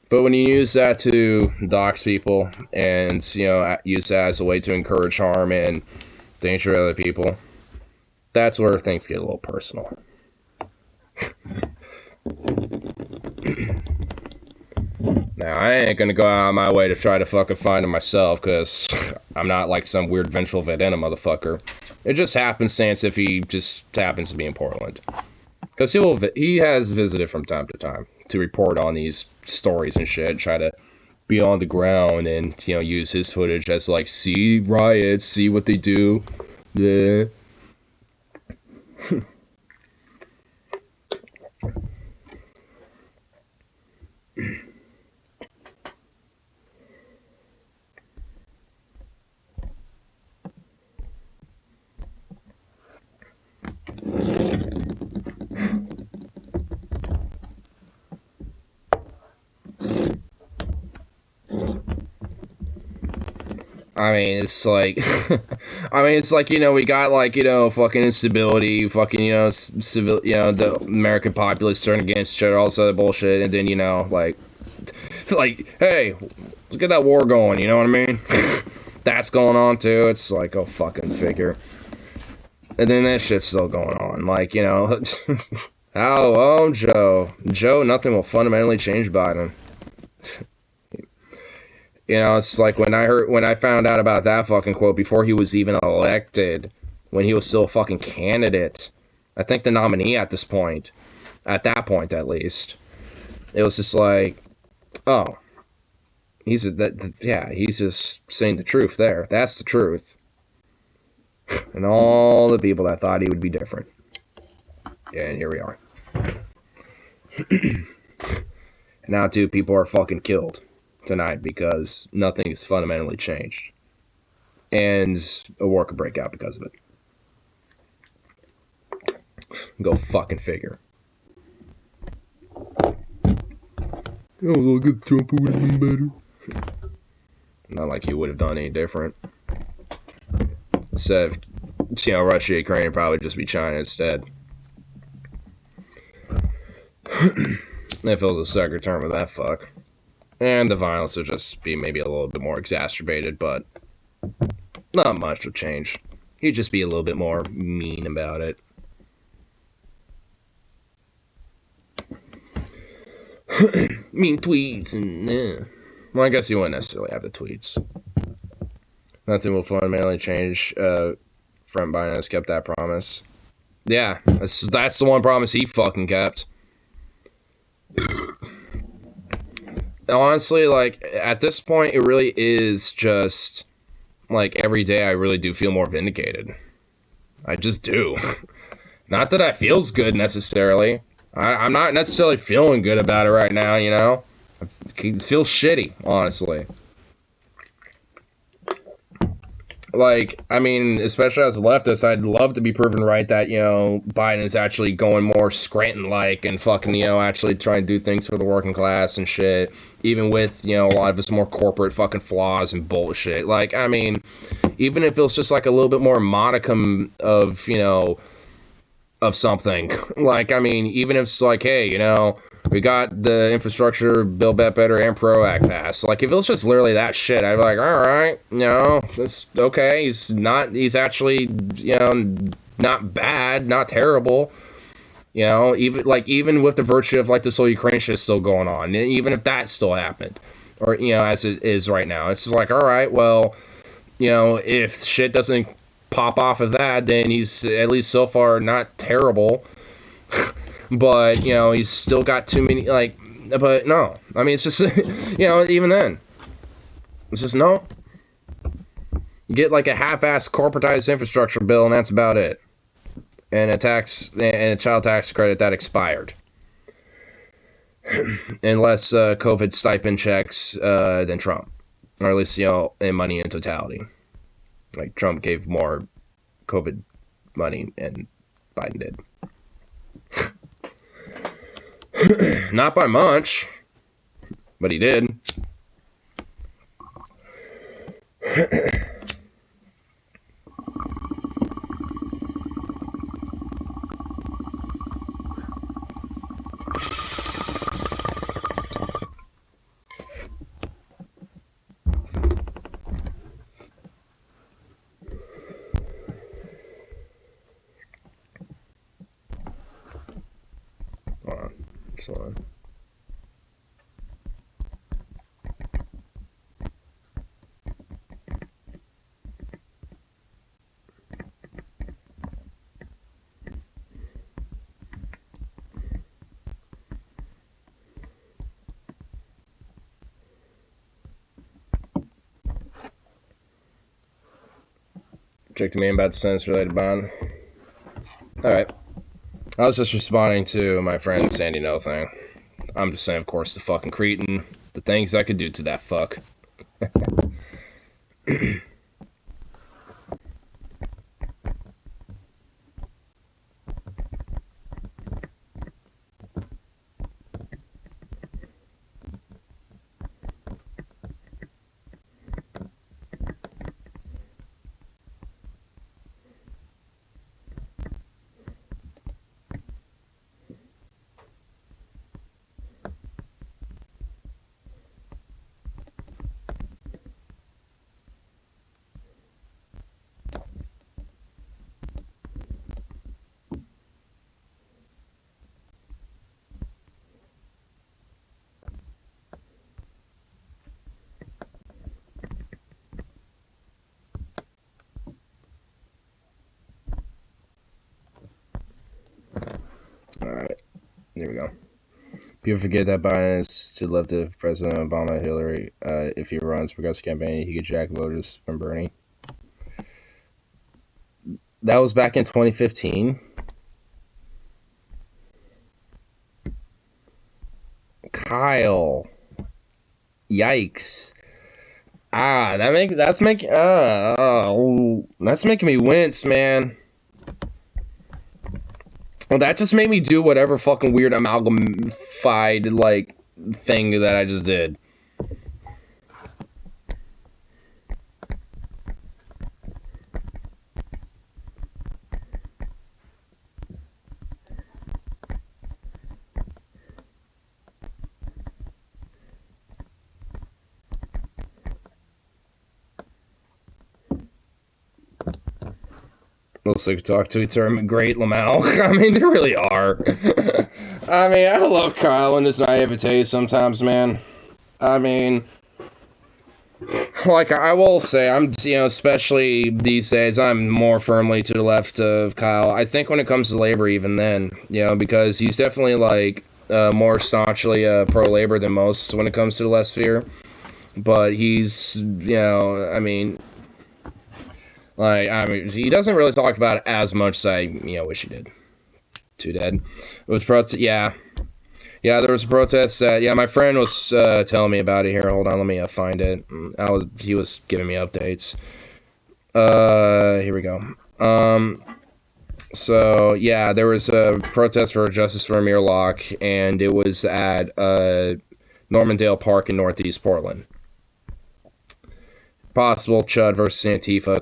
But when you use that to dox people and, you know, use that as a way to encourage harm and danger to other people, that's where things get a little personal. Now, I ain't gonna go out of my way to try to fucking find him myself, because I'm not like some weird vengeful vendetta motherfucker. It just happenstance if he just happens to be in Portland. Because he has visited from time to time to report on these stories and shit, try to be on the ground and, you know, use his footage as like, see riots, see what they do. Yeah. I mean, it's like, I mean, it's like, you know, we got like, you know, fucking instability, fucking, you know, civil, you know, the American populace turning against each other, all this other bullshit, and then, you know, like, hey, let's get that war going, you know what I mean? That's going on too. It's like, oh, fucking figure. And then that shit's still going on. Like, you know, oh, Joe, nothing will fundamentally change Biden. You know, it's like when I found out about that fucking quote before he was even elected, when he was still a fucking candidate. I think the nominee at this point, at that point at least, it was just like, oh, he's just saying the truth there. That's the truth. And all the people that thought he would be different. Yeah, and here we are. Now, too, people are fucking killed tonight because nothing has fundamentally changed. And a war could break out because of it. Go fucking figure. Oh, look at Trump would have been better. Not like he would have done any different. Instead of, you know, Russia, Ukraine, probably just be China instead. If it was a second term of that fuck. And the violence would just be maybe a little bit more exacerbated, but not much would change. He'd just be a little bit more mean about it. Mean tweets and well, I guess he wouldn't necessarily have the tweets. Nothing will fundamentally change. Front Biden has kept that promise. Yeah, that's the one promise he fucking kept. Honestly, like, at this point, it really is just, like, every day I really do feel more vindicated. I just do. Not that that feels good, necessarily. I'm not necessarily feeling good about it right now, you know? It feels shitty, honestly. Like, I mean, especially as a leftist, I'd love to be proven right that, you know, Biden is actually going more Scranton-like and fucking, you know, actually trying to do things for the working class and shit. Even with, you know, a lot of his more corporate fucking flaws and bullshit. Like, I mean, even if it was just like a little bit more modicum of, you know, of something. Like, I mean, even if it's like, hey, you know, we got the infrastructure Build Back Better and PRO Act passed. Like, if it was just literally that shit, I'd be like, all right, you know, that's okay. He's actually, you know, not bad, not terrible. You know, even with the virtue of, like, this whole Ukraine shit still going on, even if that still happened, or, you know, as it is right now, it's just like, all right, well, you know, if shit doesn't pop off of that, then he's, at least so far, not terrible. But, you know, he's still got too many, like, but no. I mean, it's just, you know, even then. It's just, no. You get, like, a half-assed corporatized infrastructure bill, and that's about it. And a child tax credit that expired. And less COVID stipend checks than Trump. Or at least, you know, in money in totality. Like, Trump gave more COVID money, and Biden did. Not by much, but he did. Hold on. Hold on. Check to me about the sentence related bond. Alright. I was just responding to my friend Sandy No thing. I'm just saying, of course, the fucking cretin. The things I could do to that fuck. we go. People forget that Biden is to the left of President Obama, Hillary. If he runs progressive campaign, he could jack voters from Bernie. That was back in 2015. Kyle. Yikes. That's making me wince, man. Well, that just made me do whatever fucking weird amalgamified, like, thing that I just did. Looks like talk tweets are great, Lamau. I mean, they really are. I mean, I love Kyle and his naivete sometimes, man. I mean, like, I will say, especially these days, I'm more firmly to the left of Kyle. I think when it comes to labor, even then, because he's definitely, like, more staunchly pro-labor than most when it comes to the left sphere. But he's, he doesn't really talk about it as much as I, wish he did. Too dead. It was yeah, there was a protest that, my friend was telling me about it here. Hold on, let me find it. He was giving me updates. Here we go. So, yeah, there was a protest for justice for Amir Locke, and it was at Normandale Park in Northeast Portland. Possible Chud versus Antifa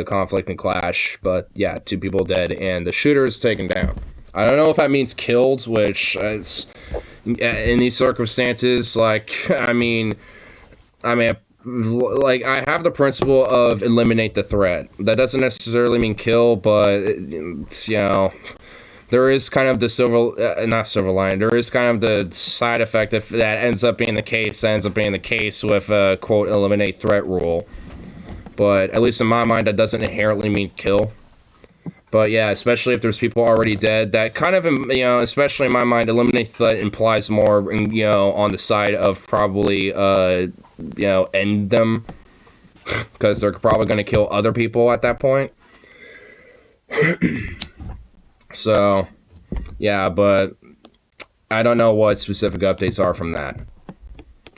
conflict and clash, but yeah, 2 people dead, and the shooter is taken down. I don't know if that means killed, which is, in these circumstances, like, I have the principle of eliminate the threat. That doesn't necessarily mean kill, but, there is kind of the not silver line, there is kind of the side effect if that ends up being the case with a, quote, eliminate threat rule. But at least in my mind, that doesn't inherently mean kill. But yeah, especially if there's people already dead, that kind of, especially in my mind, eliminate threat implies more, on the side of probably, end them. Because they're probably going to kill other people at that point. So, yeah, but I don't know what specific updates are from that.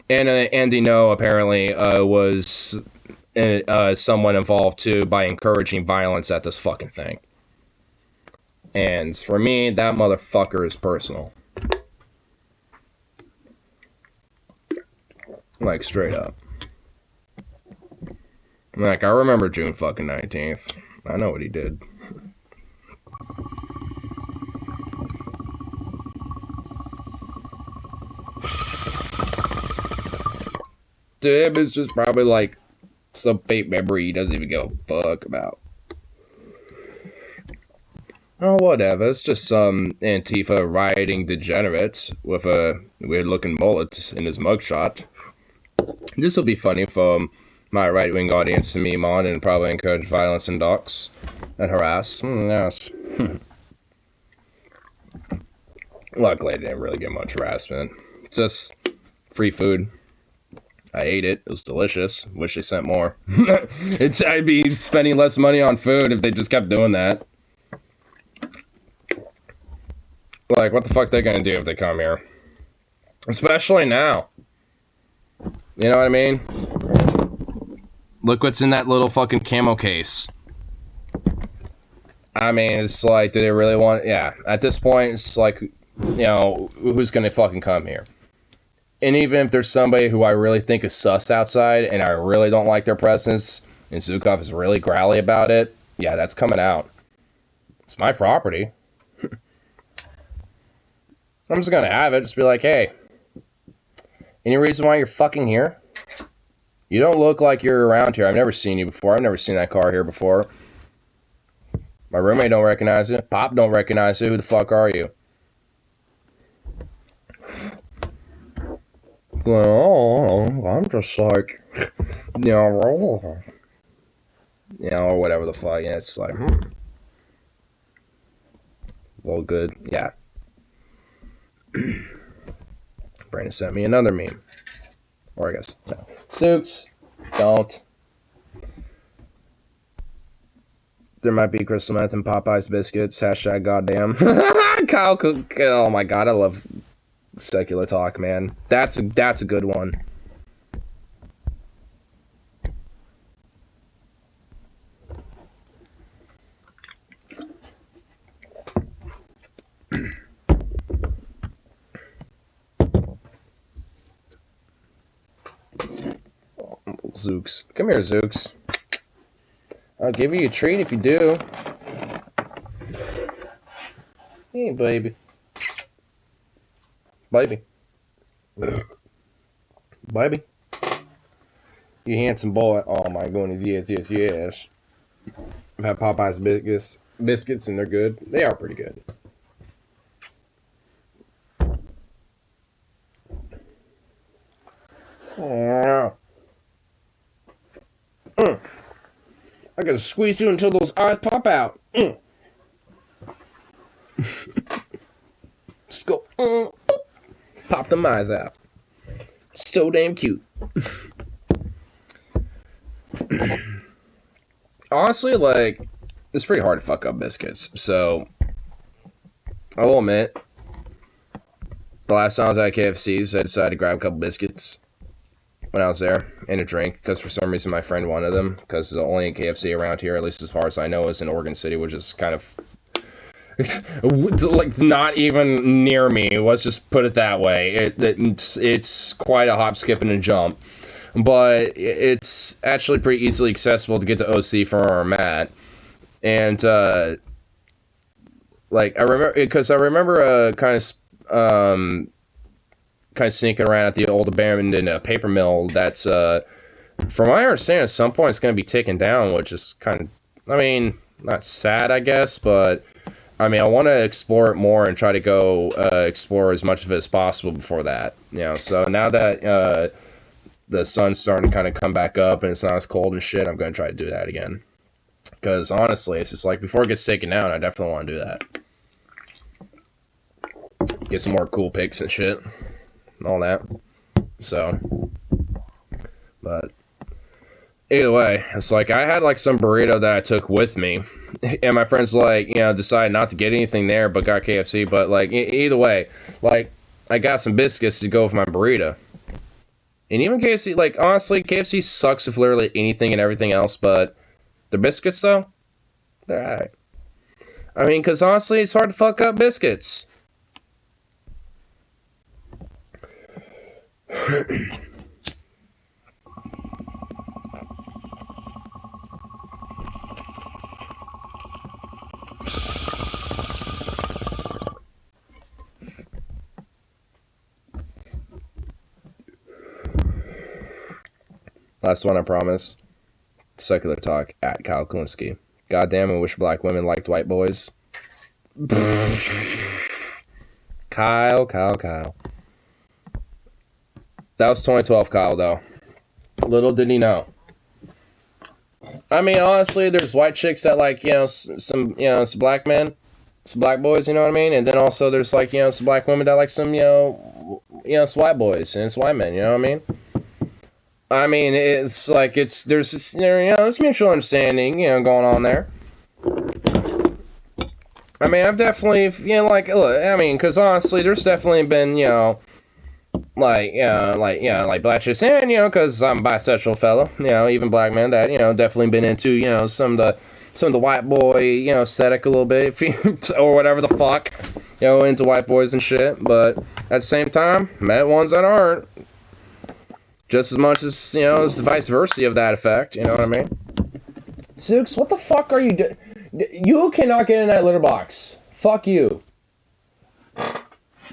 And Andy No apparently was someone involved too by encouraging violence at this fucking thing. And for me, that motherfucker is personal. Like, straight up. Like, I remember June fucking 19th. I know what he did. To him, it's just probably like some fake memory he doesn't even give a fuck about. Oh, whatever. It's just some Antifa rioting degenerate with a weird-looking mullet in his mugshot. This will be funny for my right-wing audience to meme on and probably encourage violence and dox and harass. Yes. Luckily, I didn't really get much harassment. Just free food. I ate it. It was delicious. Wish they sent more. I'd be spending less money on food if they just kept doing that. Like, what the fuck they gonna do if they come here? Especially now. You know what I mean? Look what's in that little fucking camo case. I mean, it's like, do they really want... Yeah, at this point, it's like, who's gonna fucking come here? And even if there's somebody who I really think is sus outside, and I really don't like their presence, and Zukov is really growly about it, yeah, that's coming out. It's my property. I'm just gonna have it, just be like, hey, any reason why you're fucking here? You don't look like you're around here. I've never seen you before. I've never seen that car here before. My roommate don't recognize you. Pop don't recognize you. Who the fuck are you? Well, I'm just like, or whatever the fuck. Yeah, it's like, well, good. Yeah. Brandon sent me another meme. Or I guess, no. Soups, don't. There might be crystal meth and Popeye's biscuits. Hashtag goddamn. Kyle Cook. Oh my god, I love secular talk, man. That's a good one. Zooks. Come here, Zooks. I'll give you a treat if you do. Hey, baby. Baby. Baby. You handsome boy. Oh my goodness, yes. I've had Popeye's biscuits and they're good. They are pretty good. I gotta squeeze you until those eyes pop out. Just go. Pop them eyes out. So damn cute. Honestly, like, it's pretty hard to fuck up biscuits. So, I will admit, the last time I was at KFC's, I decided to grab a couple biscuits when I was there, and a drink, because for some reason my friend wanted them, because the only KFC around here, at least as far as I know, is in Oregon City, which is kind of, like, not even near me. Let's just put it that way. It's quite a hop, skip, and a jump. But it's actually pretty easily accessible to get to OC from where I'm at. And, like, I remember kind of sneaking around at the old abandoned paper mill that's, from my understanding, at some point it's going to be taken down, which is kind of, I mean, not sad, I guess, but, I mean, I want to explore it more and try to go explore as much of it as possible before that, you know, so now that the sun's starting to kind of come back up and it's not as cold and shit, I'm going to try to do that again, because honestly, it's just like, before it gets taken down, I definitely want to do that, get some more cool pics and shit. All that. So, but either way, it's like I had like some burrito that I took with me, and my friends like, you know, decided not to get anything there but got KFC. But like either way, like I got some biscuits to go with my burrito, and even KFC, like honestly, KFC sucks with literally anything and everything else, but the biscuits though, they're alright. I mean, because honestly, it's hard to fuck up biscuits. Last one, I promise. Secular talk at Kyle Kulinski. Goddamn, I wish black women liked white boys. Kyle. That was 2012 Kyle, though. Little did he know. I mean, honestly, there's white chicks that like, you know, some black men, some black boys, you know what I mean? And then also there's like, you know, some black women that like some, you know, some white boys and some white men, you know what I mean? I mean, it's like, there's this, you know, there's mutual understanding, you know, going on there. I mean, I've definitely, you know, like, look, I mean, because honestly, there's definitely been, you know, like black chicks, and, you know, because I'm a bisexual fellow, you know, even black men that, you know, definitely been into, you know, some of the white boy, you know, aesthetic a little bit, or whatever the fuck, you know, into white boys and shit, but at the same time, met ones that aren't, just as much as, you know, as the vice versa of that effect, you know what I mean? Zooks, what the fuck are you doing? You cannot get in that litter box. Fuck you.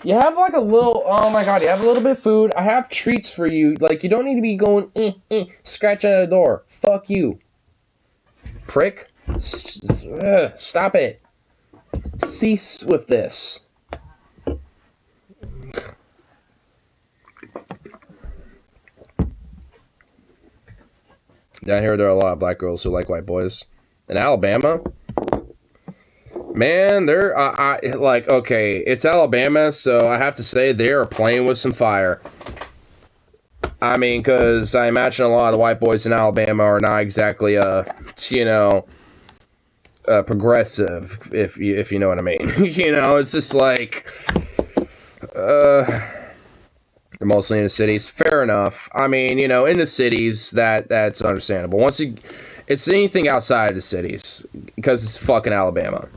You have like a little, oh my god, you have a little bit of food. I have treats for you. Like, you don't need to be going, scratching at the door. Fuck you. Prick. Stop it. Cease with this. Down here, there are a lot of black girls who like white boys. In Alabama, Man, they're like, okay, it's Alabama, so I have to say they are playing with some fire. I mean, because I imagine a lot of the white boys in Alabama are not exactly, progressive, if you know what I mean. It's just like, they're mostly in the cities. Fair enough. I mean, in the cities, that's understandable. It's anything outside of the cities, because it's fucking Alabama.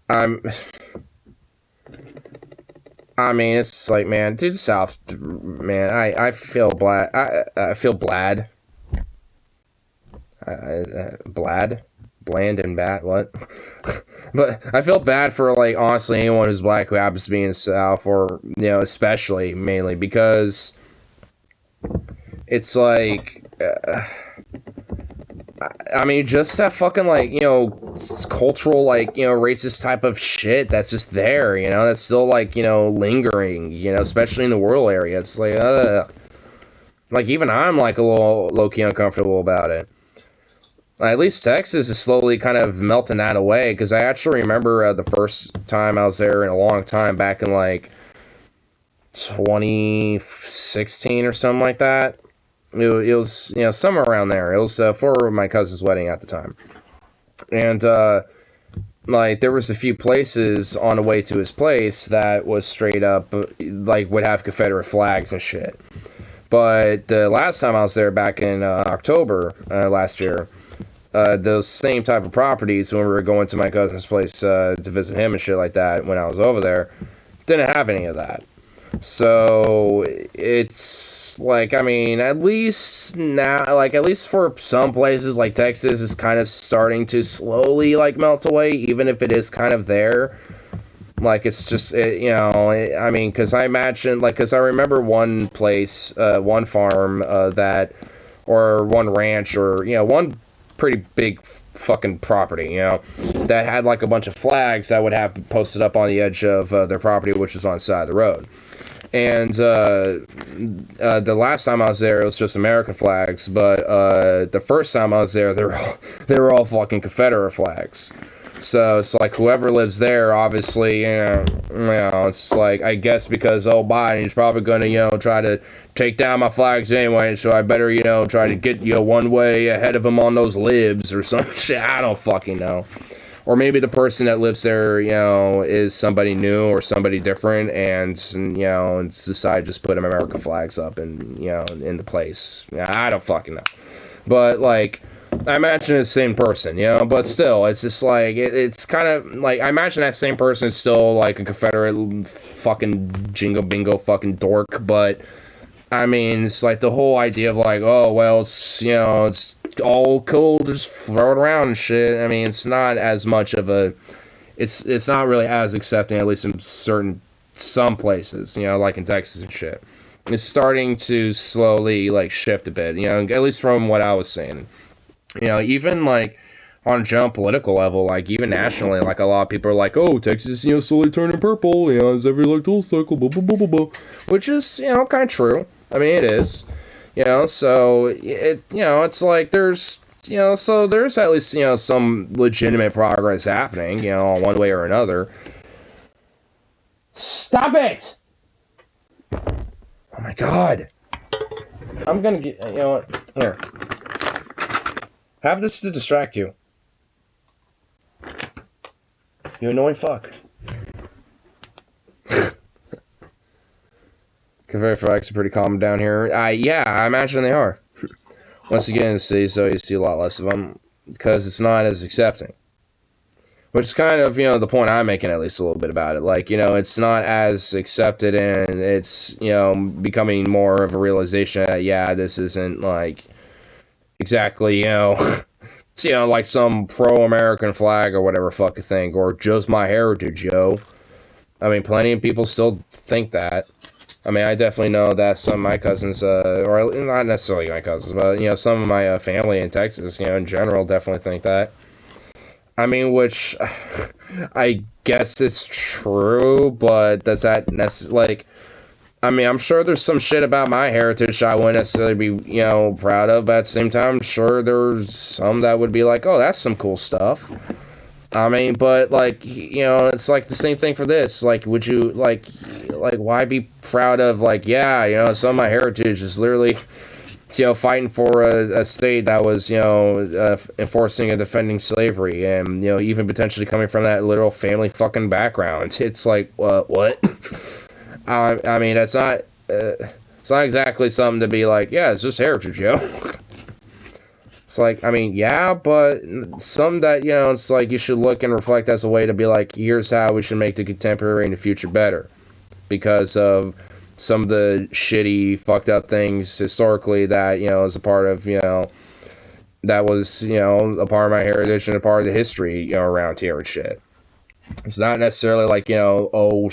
I mean, it's like, man, dude, South, man, I feel bad. I feel bland. Bland and bad, what? But I feel bad for, like, honestly, anyone who's black who happens to be in the South, or, especially, mainly, because it's like, I mean, just that fucking, like, cultural, like, racist type of shit that's just there, that's still, like, lingering, especially in the rural area. It's like, like, even I'm, like, a little low-key uncomfortable about it. At least Texas is slowly kind of melting that away, because I actually remember the first time I was there in a long time, back in, like, 2016 or something like that. It was, somewhere around there. It was for my cousin's wedding at the time. And, like, there was a few places on the way to his place that was straight up, like, would have Confederate flags and shit. But the last time I was there, back in October last year, those same type of properties, when we were going to my cousin's place to visit him and shit like that, when I was over there, didn't have any of that. So it's like, I mean, at least now, like, at least for some places like Texas, is kind of starting to slowly, like, melt away, even if it is kind of there. Like, it's just, I mean, because I imagine, like, because I remember one place, one farm or one ranch, or, one pretty big fucking property, that had, like, a bunch of flags that would have posted up on the edge of their property, which is on the side of the road. And the last time I was there, it was just American flags, but the first time I was there, they were all fucking Confederate flags. So it's like, whoever lives there, obviously, it's like, I guess because Biden is probably going to, try to take down my flags anyway, so I better, try to get, one way ahead of him on those libs or some shit. I don't fucking know. Or maybe the person that lives there, is somebody new or somebody different, and decide to just put American flags up and, in the place. I don't fucking know. But, like, I imagine it's the same person, but still, it's just like, it's kind of, like, I imagine that same person is still, like, a Confederate fucking jingo bingo fucking dork, but, I mean, it's like the whole idea of, like, oh, well, it's all cool, just throw it around and shit. I mean, it's not as much of a, it's not really as accepting, at least in some places, like in Texas and shit. It's starting to slowly, like, shift a bit, at least from what I was saying. Even, like, on a general political level, like, even nationally, like, a lot of people are like, oh, Texas, slowly turning purple, as every electoral cycle, blah, blah, blah, blah, blah. Which is, kind of true. I mean, it is. So, it's like, there's, so there's at least, some legitimate progress happening, one way or another. Stop it! Oh my god. I'm gonna get, what, here. Have this to distract you. You annoying fuck. Confederate flags are pretty common down here. Yeah, I imagine they are. Once you get in the city, so you see a lot less of them, because it's not as accepting. Which is kind of, the point I'm making, at least a little bit about it. Like, it's not as accepted, and it's, becoming more of a realization that, yeah, this isn't, like, exactly, like some pro-American flag or whatever fucking thing, or just my heritage, yo. I mean, plenty of people still think that. I mean, I definitely know that some of my cousins, or not necessarily my cousins, but, some of my family in Texas, in general, definitely think that. I mean, which, I guess it's true, but does that necessarily, like, I mean, I'm sure there's some shit about my heritage I wouldn't necessarily be, proud of, but at the same time, I'm sure there's some that would be like, oh, that's some cool stuff. I mean, but, like, it's like the same thing for this. Like, would you, like, why be proud of, like, yeah, some of my heritage is literally, fighting for a state that was, enforcing and defending slavery, and, even potentially coming from that literal family fucking background. It's like, what? I mean, it's not exactly something to be like, yeah, it's just heritage, yo. It's like, I mean, yeah, but some that, it's like you should look and reflect as a way to be like, here's how we should make the contemporary and the future better. Because of some of the shitty, fucked up things historically that, is a part of, that was, a part of my heritage and a part of the history, around here and shit. It's not necessarily like,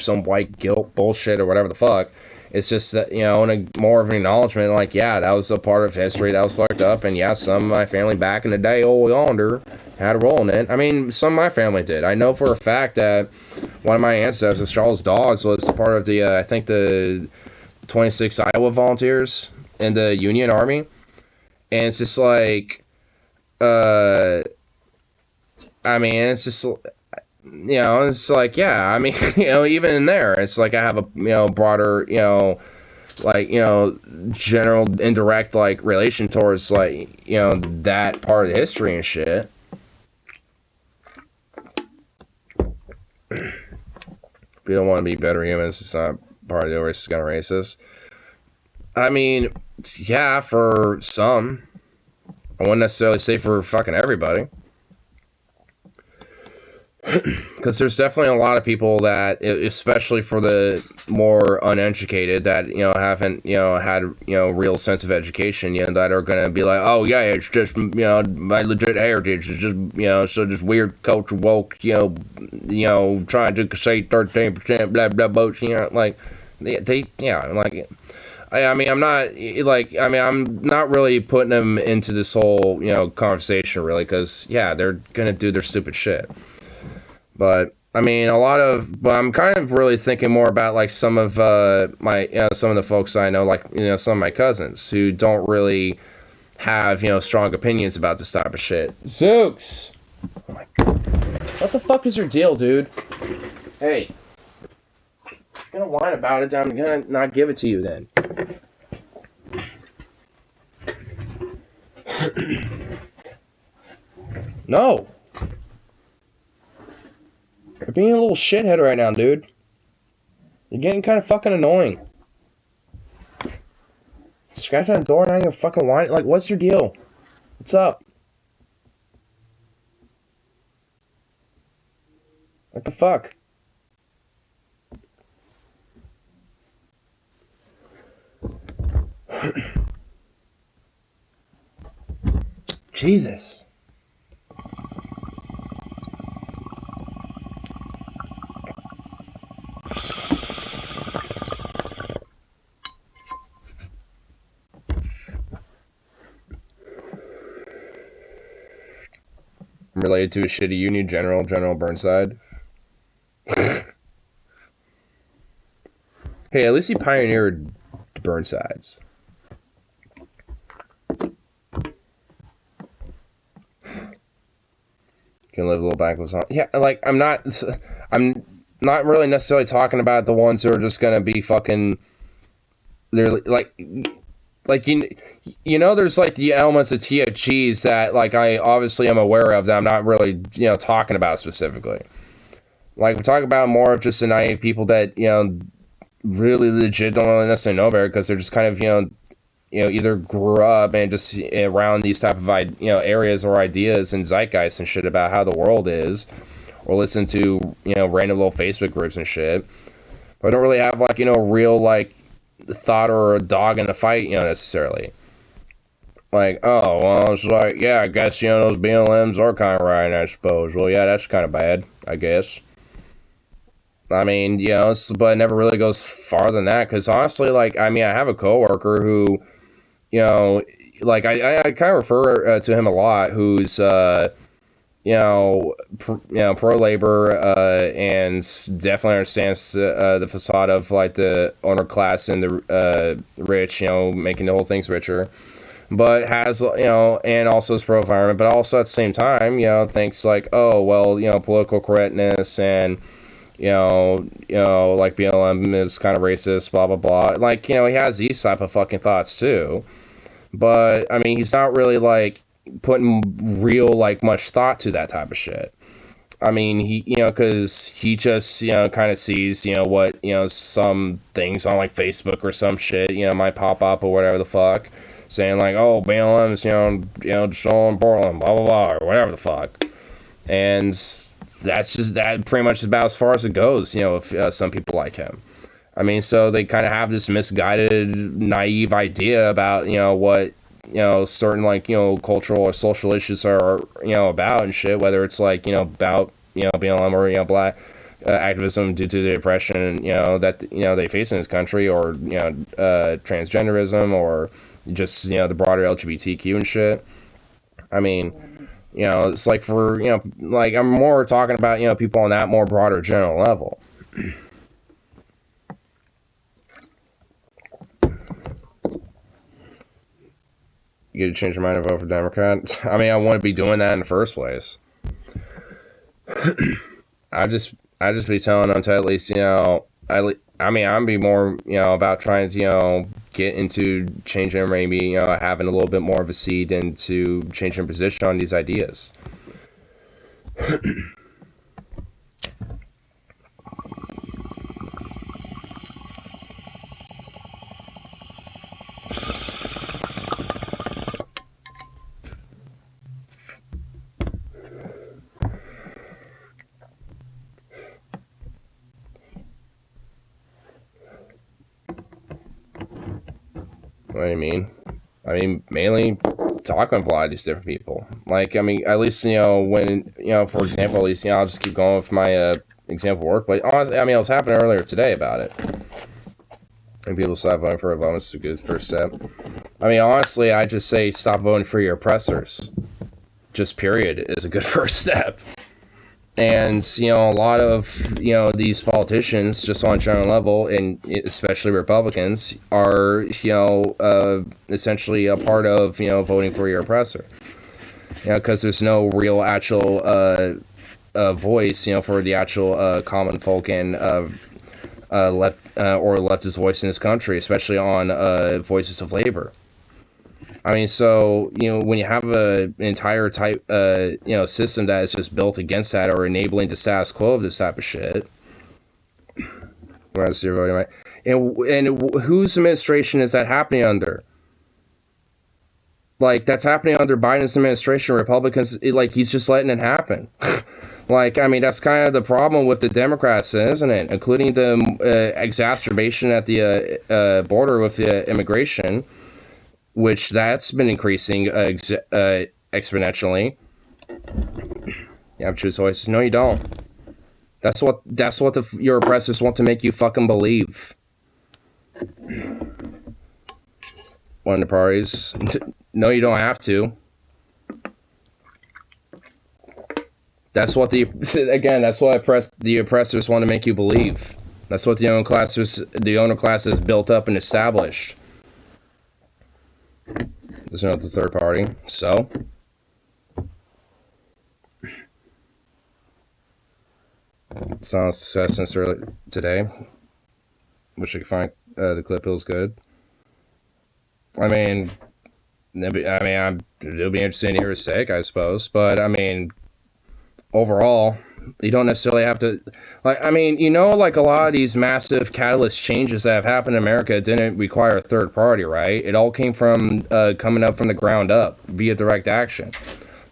some white guilt bullshit or whatever the fuck. It's just that, more of an acknowledgement, like, yeah, that was a part of history that was fucked up, and yeah, some of my family back in the day, old yonder, had a role in it. I mean, some of my family did. I know for a fact that one of my ancestors, Charles Dawes, was a part of the, I think the 26 Iowa Volunteers in the Union Army, and it's just like, I mean, it's just... it's like, yeah, I mean, even in there, it's like I have a, broader, like, general indirect, like, relation towards, like, that part of the history and shit. If you don't want to be better humans, it's not part of the race, it's kind of racist. I mean, yeah, for some. I wouldn't necessarily say for fucking everybody. Because there's definitely a lot of people that, especially for the more uneducated, that, haven't, had, real sense of education, that are going to be like, oh, yeah, it's just, my legit heritage is just, so just weird culture woke, trying to say 13%, blah, blah, blah, like, they like... I mean, I'm not, like, I'm not really putting them into this whole, conversation, really, because, yeah, they're gonna do their stupid shit. But, I mean, but I'm kind of really thinking more about, like, some of, some of the folks I know, like, some of my cousins, who don't really have, strong opinions about this type of shit. Zooks! Oh my God. What the fuck is your deal, dude? Hey. You're gonna whine about it, I'm gonna not give it to you then. No! You're being a little shithead right now, dude. You're getting kind of fucking annoying. Scratching on the door, now you're fucking whining. Like, what's your deal? What's up? What the fuck? Jesus. I'm related to a shitty Union General, General Burnside. Hey, at least he pioneered Burnsides. Can live a little backwards on. Yeah, like, I'm not really necessarily talking about the ones who are just gonna be fucking literally like there's like the elements of TFGs that, like, I obviously am aware of that I'm not really talking about specifically. Like, we're talking about more of just the naive people that really legit don't really necessarily know better, because they're just kind of either grew up and just around these type of areas or ideas and zeitgeist and shit about how the world is, or listen to random little Facebook groups and shit, but don't really have like real like thought or a dog in the fight necessarily. Like, oh well, it's like, yeah, I guess those BLMs are kind of right, I suppose. Well, yeah, that's kind of bad, I guess. I mean, but it never really goes farther than that, because honestly, like, I mean, I have a coworker who, like, I kind of refer to him a lot, who's, pro labor, and definitely understands the facade of like the owner class and the rich, making the whole things richer. But has, and also is pro environment, but also at the same time, thinks like, oh well, political correctness and like BLM is kind of racist, blah blah blah. Like, he has these type of fucking thoughts too. But I mean, he's not really like putting real like much thought to that type of shit. I mean, he, because he just, kind of sees, what, some things on like Facebook or some shit, might pop up or whatever the fuck, saying like, oh, BLM's, destroying Portland, blah blah blah, or whatever the fuck, and that pretty much about as far as it goes, if some people like him. I mean, so they kind of have this misguided, naive idea about, what, certain, like, cultural or social issues are, about and shit, whether it's, like, about, BLM or, black activism due to the oppression, that, they face in this country, or, transgenderism, or just, the broader LGBTQ and shit. I mean, it's like for, like, I'm more talking about, people on that more broader general level. You get to change your mind and vote for Democrat. I mean, I wouldn't be doing that in the first place. I just be telling them to at least, I mean, I'm be more, about trying to, get into changing, maybe, having a little bit more of a seed into changing position on these ideas. What do you mean? I mean, mainly talking with a lot of these different people. Like, I mean, at least, when, for example, at least, I'll just keep going with my example work. But honestly, I mean, it was happening earlier today about it. And people stop voting for Obama is a good first step. I mean, honestly, I just say stop voting for your oppressors. Just period is a good first step. And, a lot of, these politicians, just on a general level, and especially Republicans, are, essentially a part of, voting for your oppressor. Because there's no real actual voice, for the actual common folk and left or leftist voice in this country, especially on voices of labor. I mean, so, when you have an entire type, system that is just built against that or enabling the status quo of this type of shit, and whose administration is that happening under? Like, that's happening under Biden's administration. Republicans, he's just letting it happen. Like, I mean, that's kind of the problem with the Democrats, isn't it? Including the exacerbation at the border with immigration, which that's been increasing exponentially. You have choose choices. No, you don't. That's what your oppressors want to make you fucking believe. One of the parties. No, you don't have to. That's what the oppressors want to make you believe. That's what the owner class has built up and established. There's no third party, so it's on success since early today. Wish I could find the clip. It was good. I mean, it'll be interesting to hear his take, I suppose. But I mean, overall, you don't necessarily have to, like, I mean, like a lot of these massive catalyst changes that have happened in America didn't require a third party, right? It all came from coming up from the ground up via direct action.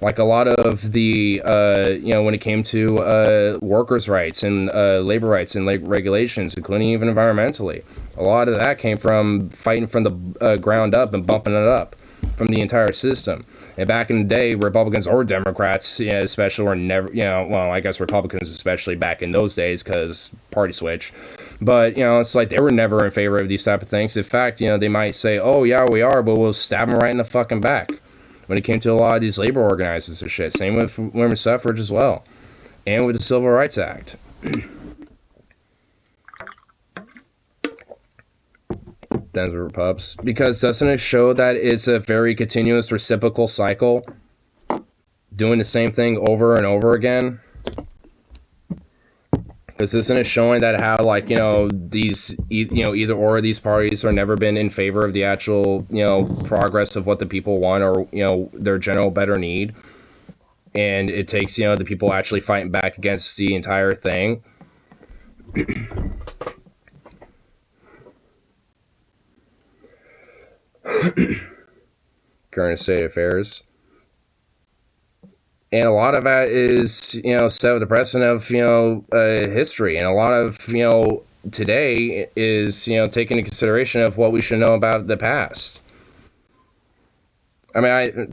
Like a lot of the, when it came to workers' rights and labor rights and regulations, including even environmentally, a lot of that came from fighting from the ground up and bumping it up from the entire system. And back in the day, Republicans or Democrats, especially, were never, well, I guess Republicans especially back in those days because party switch. But, it's like they were never in favor of these type of things. In fact, they might say, oh, yeah, we are, but we'll stab them right in the fucking back. when it came to a lot of these labor organizers and shit. Same with women's suffrage as well, and with the Civil Rights Act. Denver Pups, because doesn't it show that it's a very continuous reciprocal cycle, doing the same thing over and over again? Because isn't it showing that how, like, these, either or of these parties are never been in favor of the actual, progress of what the people want, or, their general better need, and it takes, the people actually fighting back against the entire thing. Current state affairs. And a lot of that is, set with the precedent of, history. And a lot of, today is, taking into consideration of what we should know about the past. I mean,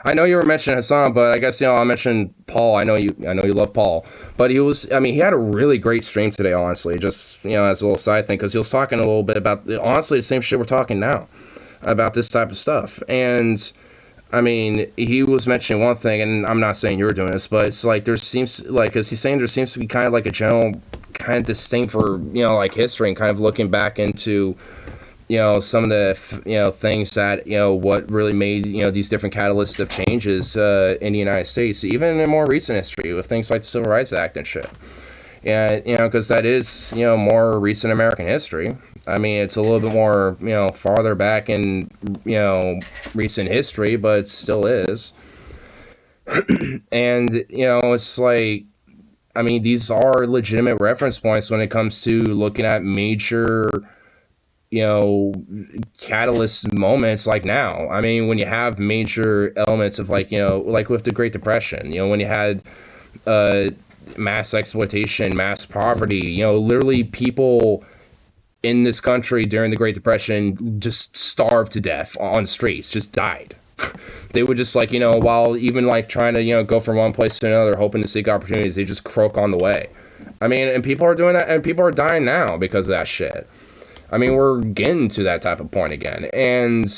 I know you were mentioning Hassan, but I guess, I'll mention Paul. I know you love Paul. But he had a really great stream today, honestly, just, as a little side thing, because he was talking a little bit about, honestly, the same shit we're talking now, about this type of stuff. And I mean, he was mentioning one thing, and I'm not saying you're doing this, but it's like because he's saying there seems to be kind of like a general kind of disdain for, like history, and kind of looking back into, some of the, things that, what really made, these different catalysts of changes in the United States, even in more recent history, with things like the Civil Rights Act and shit. And, because that is, more recent American history. I mean, it's a little bit more, farther back in, recent history, but it still is. And, it's like, I mean, these are legitimate reference points when it comes to looking at major, catalyst moments like now. I mean, when you have major elements of, like, like with the Great Depression, when you had mass exploitation, mass poverty, literally people in this country during the Great Depression just starved to death on streets, just died. They would just, like, while even, like, trying to, go from one place to another, hoping to seek opportunities, they just croak on the way. I mean, and people are doing that, and people are dying now because of that shit. I mean, we're getting to that type of point again. And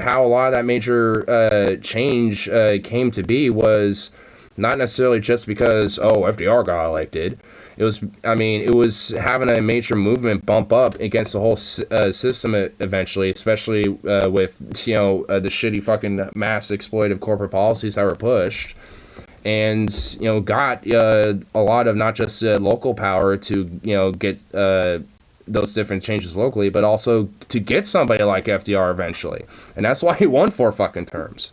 how a lot of that major change came to be was not necessarily just because, FDR got elected. It was having a major movement bump up against the whole system eventually, especially with, the shitty fucking mass exploitive corporate policies that were pushed. And, got a lot of not just local power to, get those different changes locally, but also to get somebody like FDR eventually. And that's why he won 4 fucking terms.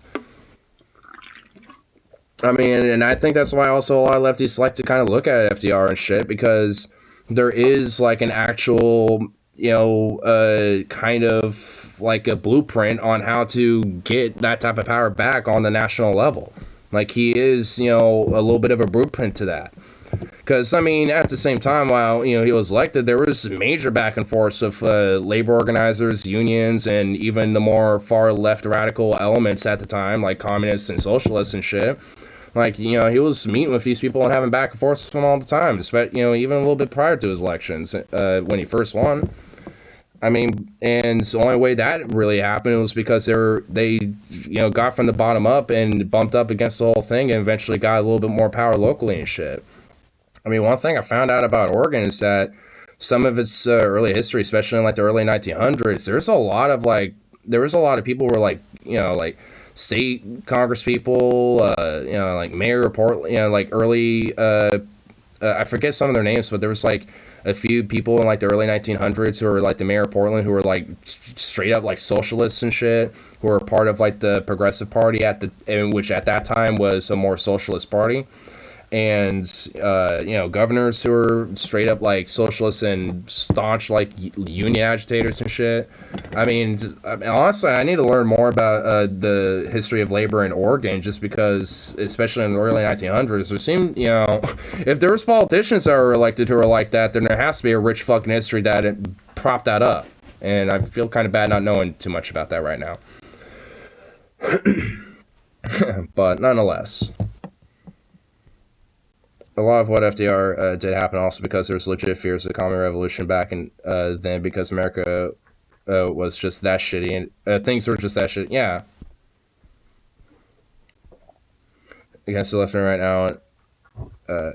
I mean, and I think that's why also a lot of lefties like to kind of look at FDR and shit, because there is, like, an actual, kind of like a blueprint on how to get that type of power back on the national level. Like, he is, a little bit of a blueprint to that. Because, I mean, at the same time, while, he was elected, there was major back and forth of labor organizers, unions, and even the more far left radical elements at the time, like communists and socialists and shit. Like, he was meeting with these people and having back and forth with them all the time, despite, even a little bit prior to his elections, when he first won. I mean, and the only way that really happened was because they got from the bottom up and bumped up against the whole thing, and eventually got a little bit more power locally and shit. I mean, one thing I found out about Oregon is that some of its early history, especially in, like, the early 1900s, there was a lot of people who were, like, like state congress people, like Mayor of Portland, like early, I forget some of their names, but there was, like, a few people in, like, the early 1900s who were, like, the Mayor of Portland, who were, like, straight up, like, socialists and shit, who were part of, like, the Progressive Party which at that time was a more socialist party. And, governors who are straight up, like, socialists and staunch, like, union agitators and shit. I mean, honestly, I need to learn more about the history of labor in Oregon, just because, especially in the early 1900s, there seemed, if there was politicians that were elected who were like that, then there has to be a rich fucking history that propped that up. And I feel kind of bad not knowing too much about that right now. But nonetheless, a lot of what FDR did happen also because there was legit fears of the Common Revolution back in then, because America was just that shitty, and things were just that shitty. Yeah. against the left wing right now.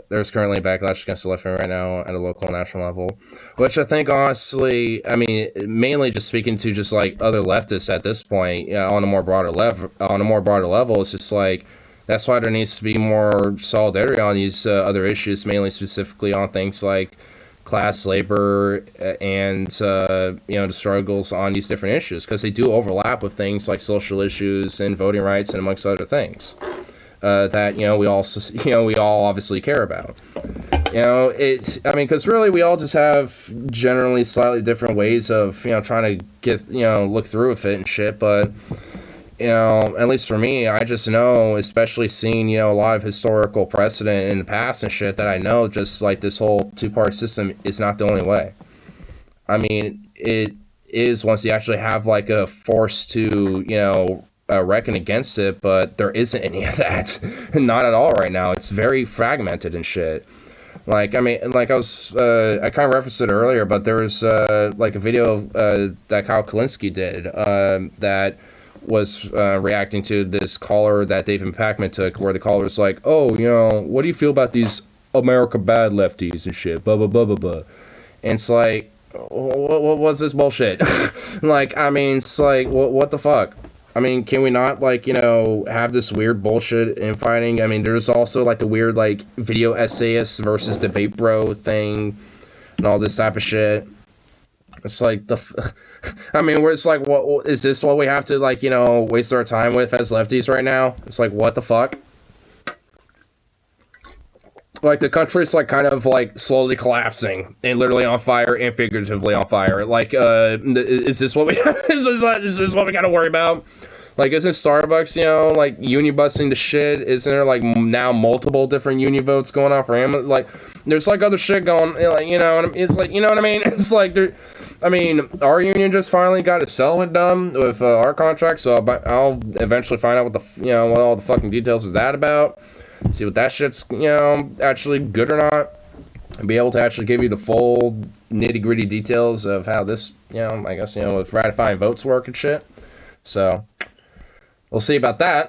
There's currently backlash against the left wing right now at a local and national level, which I think, honestly, I mean, mainly just speaking to just like other leftists at this point, on a more broader level, it's just like that's why there needs to be more solidarity on these other issues, mainly specifically on things like class, labor, and the struggles on these different issues, because they do overlap with things like social issues and voting rights and amongst other things. That we all obviously care about. Because really we all just have generally slightly different ways of trying to get look through with it and shit. But at least for me, I just know, especially seeing a lot of historical precedent in the past and shit, that I know just like this whole two-party system is not the only way. I mean, it is once you actually have like a force to reckon against it, but there isn't any of that. Not at all right now. It's very fragmented and shit. Like, I mean, like I kind of referenced it earlier, but there was like a video that Kyle Kalinske did that was reacting to this caller that David Pacman took, where the caller was like, oh, what do you feel about these America bad lefties and shit, blah, blah, blah, blah, blah. And it's like, what's this bullshit? Like, I mean, it's like, what the fuck? I mean, can we not, like, have this weird bullshit in fighting? I mean, there's also, like, the weird, like, video essayist versus debate bro thing and all this type of shit. It's like, I mean, where it's like, what is this what we have to, like, waste our time with as lefties right now? It's like, what the fuck? Like, the country's, like, kind of, like, slowly collapsing and literally on fire and figuratively on fire. Like, is this what we is this what we gotta worry about? Like, isn't Starbucks, like, union busting the shit? Isn't there, like, now multiple different union votes going on for Amazon? Like, there's, like, other shit going, like, it's like, you know what I mean? It's like, our union just finally got a settlement done with our contract, so I'll eventually find out what all the fucking details of that about. See what that shit's, actually good or not. And be able to actually give you the full nitty-gritty details of how this, I guess, with ratifying votes work and shit. So, we'll see about that.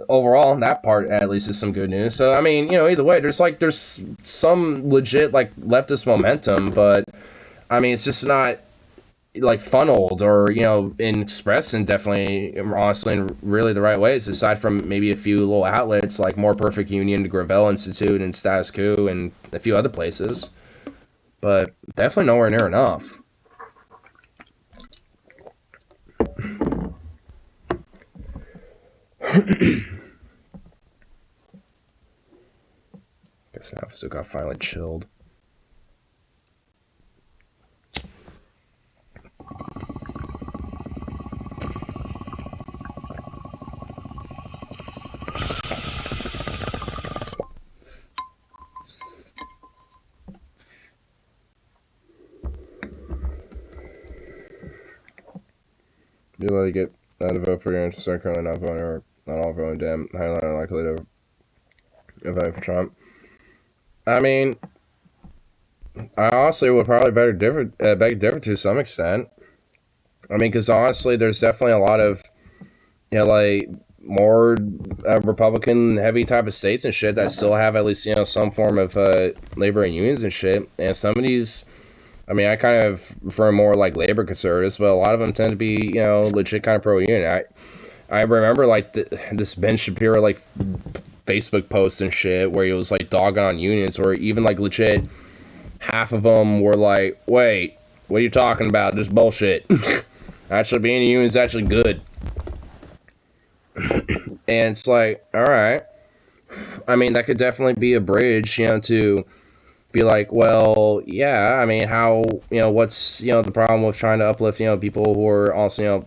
Overall, that part, at least, is some good news. So, I mean, either way, there's some legit, like, leftist momentum, but, I mean, it's just not, like, funneled or expressed in definitely, honestly, in really the right ways, aside from maybe a few little outlets like More Perfect Union, the Gravel Institute, and Status Quo, and a few other places, but definitely nowhere near enough. Guess the officer got finally chilled. You let it get to vote for your interest, are currently not voting or not all voting. Damn, highly unlikely to vote for Trump. I mean, I honestly would probably beg differ to some extent. I mean, because honestly, there's definitely a lot of, like, more Republican heavy type of states and shit that still have at least, some form of labor and unions and shit. And some of these, I mean, I kind of refer more like labor conservatives, but a lot of them tend to be, legit kind of pro-union. I remember, like, this Ben Shapiro, like, Facebook post and shit where he was, like, dogging on unions, or even, like, legit half of them were like, wait, what are you talking about? This bullshit. Actually, being a union is actually good. And it's like, alright. I mean, that could definitely be a bridge, to be like, well, yeah, I mean, how, what's, the problem with trying to uplift, people who are also,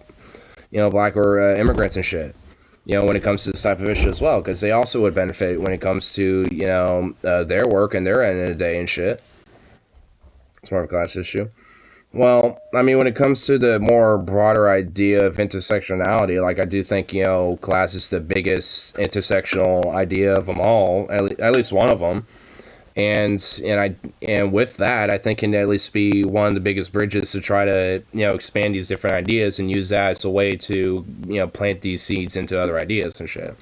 black or immigrants and shit, when it comes to this type of issue as well, because they also would benefit when it comes to, their work and their end of the day and shit. It's more of a class issue. Well, I mean, when it comes to the more broader idea of intersectionality, like, I do think, class is the biggest intersectional idea of them all, at least one of them. And with that, I think can at least be one of the biggest bridges to try to, expand these different ideas and use that as a way to, plant these seeds into other ideas and shit.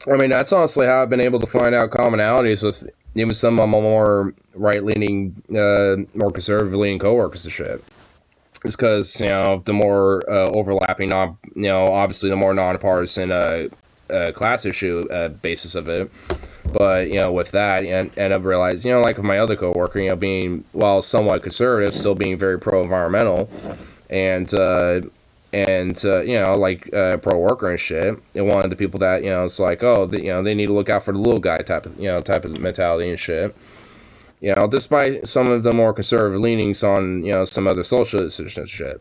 I mean, that's honestly how I've been able to find out commonalities with even some of my more right-leaning, more conservative-leaning coworkers and shit. It's because, the more overlapping, obviously the more nonpartisan class issue basis of it. But, with that, and I've realized, like with my other coworker, being, while somewhat conservative, still being very pro-environmental, and pro worker and shit. And one of the people that it's like, oh, they need to look out for the little guy type of mentality and shit. Despite some of the more conservative leanings on some other socialist and shit.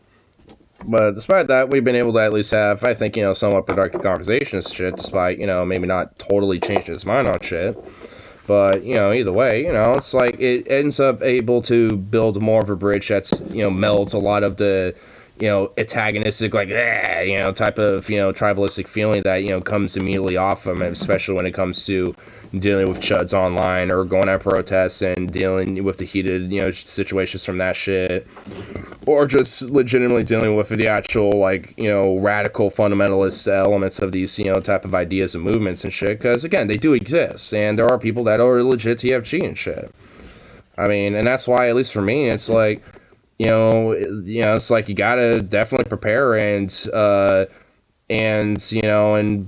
But despite that, we've been able to at least have, I think, somewhat productive conversations and shit. Despite maybe not totally changing his mind on shit. But, either way, it's like it ends up able to build more of a bridge that's, melds a lot of the, antagonistic, like, type of, tribalistic feeling that, comes immediately off of them, especially when it comes to dealing with chuds online or going at protests and dealing with the heated, situations from that shit. Or just legitimately dealing with the actual, like, radical fundamentalist elements of these, type of ideas and movements and shit. Because, again, they do exist. And there are people that are legit TFG and shit. I mean, and that's why, at least for me, it's like, it's like you gotta definitely prepare and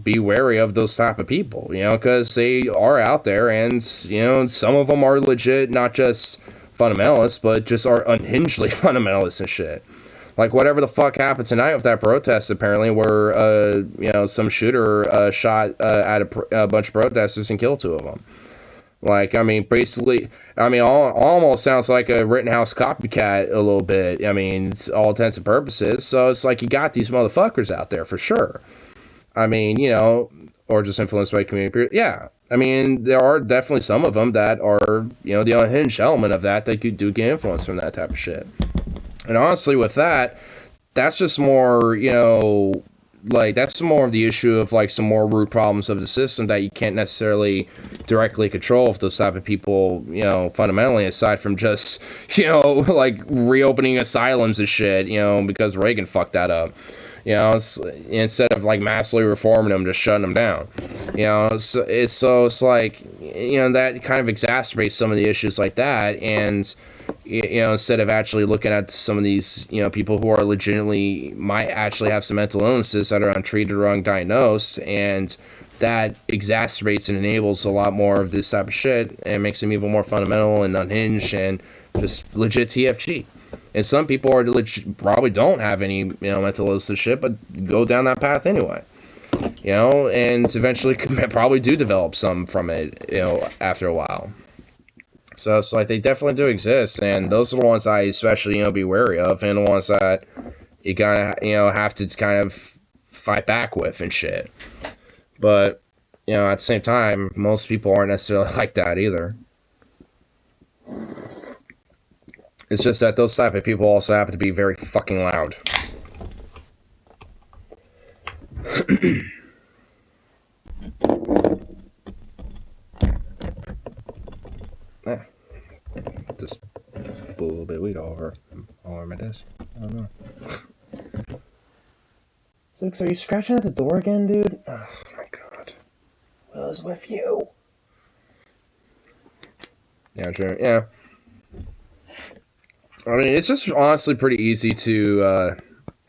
be wary of those type of people, because they are out there, and, some of them are legit, not just fundamentalists, but just are unhingedly fundamentalists and shit. Like, whatever the fuck happened tonight with that protest, apparently, where, some shooter shot at a bunch of protesters and killed 2 of them. Like, I mean, basically, almost sounds like a Rittenhouse copycat a little bit. I mean, it's all intents and purposes. So it's like you got these motherfuckers out there for sure. I mean, or just influenced by community. Yeah. I mean, there are definitely some of them that are, the unhinged element of that do get influenced from that type of shit. And honestly, with that, that's just more, like, that's more of the issue of, like, some more root problems of the system that you can't necessarily directly control with those type of people, fundamentally, aside from just, like, reopening asylums and shit, because Reagan fucked that up. Instead of, like, massively reforming them, just shutting them down. So it's like, that kind of exacerbates some of the issues like that, and instead of actually looking at some of these, people who are legitimately, might actually have some mental illnesses that are untreated or undiagnosed, and that exacerbates and enables a lot more of this type of shit, and makes them even more fundamental and unhinged, and just legit TFG. And some people are probably don't have any, mental illness shit, but go down that path anyway. And eventually probably do develop some from it, after a while. So it's like they definitely do exist, and those are the ones I especially, be wary of, and the ones that you gotta, have to kind of fight back with and shit. But, at the same time, most people aren't necessarily like that either. It's just that those type of people also happen to be very fucking loud. Just blew a little bit of weed all over my desk. I don't know. So are you scratching at the door again, dude? Oh my god. What is with you? Yeah, sure. Yeah. I mean, it's just honestly pretty easy to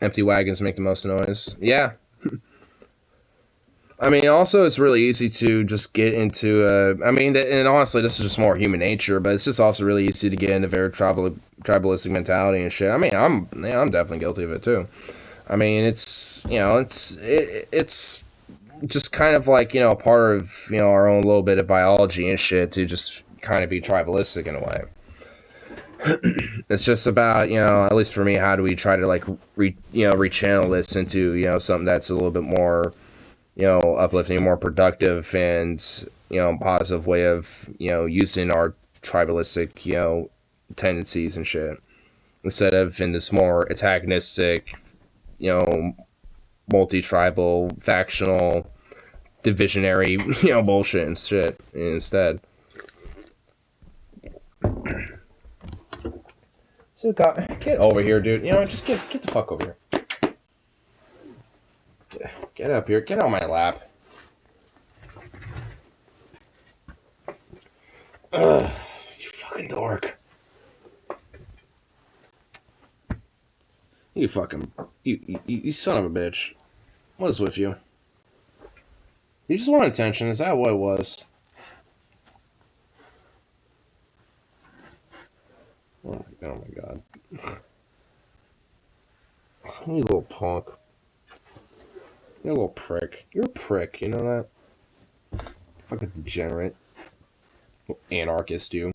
empty wagons make the most noise. Yeah. I mean, also, it's really easy to just get into, and honestly, this is just more human nature, but it's just also really easy to get into very tribalistic mentality and shit. I mean, I'm definitely guilty of it, too. I mean, it's just kind of like, part of, our own little bit of biology and shit to just kind of be tribalistic in a way. It's just about, at least for me, how do we try to, like, rechannel this into, something that's a little bit more, uplifting, more productive, and, positive way of, using our tribalistic, tendencies and shit. Instead of in this more antagonistic, multi-tribal, factional, divisionary, bullshit and shit instead. So, God, get over here, dude. Just get the fuck over here. Get up here. Get on my lap. You fucking dork. You fucking... You son of a bitch. What is with you? You just want attention. Is that what it was? Oh my god. You little punk. You're a little prick. You're a prick, you know that? Fucking degenerate. Little anarchist, you.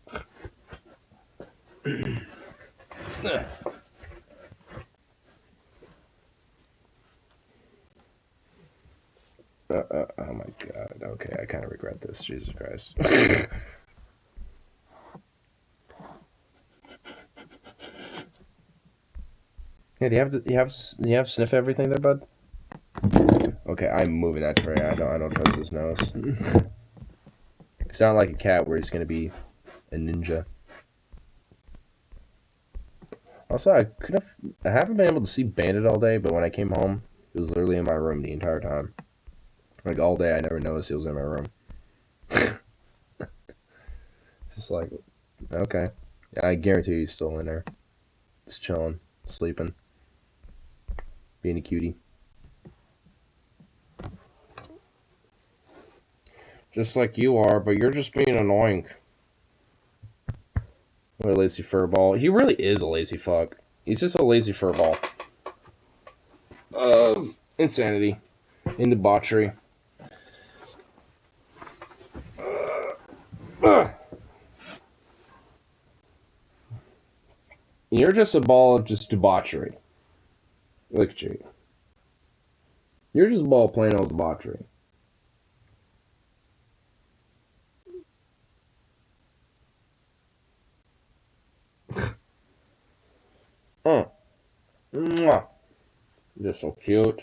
Oh my god. Okay, I kind of regret this. Jesus Christ. Yeah, do you have sniff everything there, bud? Okay, I'm moving that tray. I don't trust his nose. It's not like a cat where he's gonna be a ninja. Also, I haven't been able to see Bandit all day, but when I came home, he was literally in my room the entire time. Like all day, I never noticed he was in my room. Just like, okay, yeah, I guarantee he's still in there. Just chilling, sleeping, being a cutie. Just like you are, but you're just being annoying. What a lazy furball. He really is a lazy fuck. He's just a lazy furball. Insanity. In debauchery. You're just a ball of just debauchery. Look at you. You're just a ball of plain old debauchery. Mwah. You're so cute.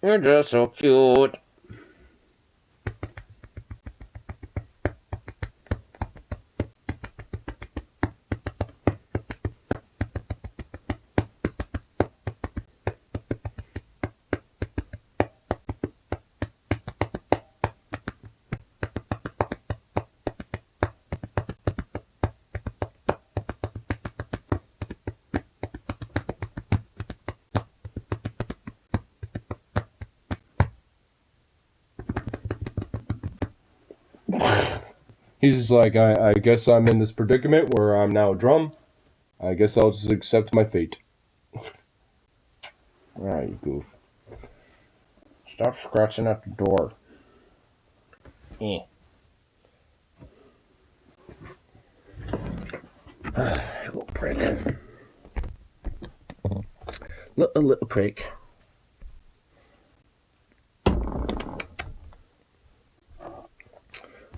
You're just so cute. He's just like, I guess I'm in this predicament where I'm now a drum. I guess I'll just accept my fate. Alright, you goof. Stop scratching at the door. Little prick. A little prick.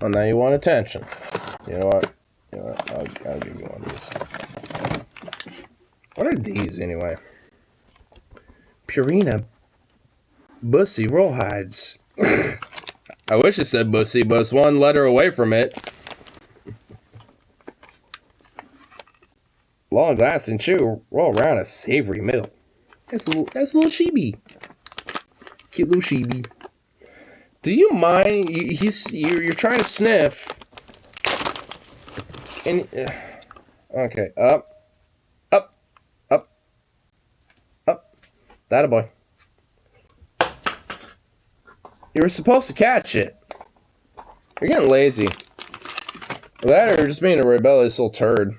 Oh, now you want attention. You know what? I'll give you one of these. What are these, anyway? Purina Bussy Rollhides. I wish it said Bussy, but it's one letter away from it. Long lasting chew, roll around a savory middle. That's a little chibi. Cute little chibi. Do you mind? You're trying to sniff. And okay, up. That a boy. You were supposed to catch it. You're getting lazy. That or just being a rebellious little turd.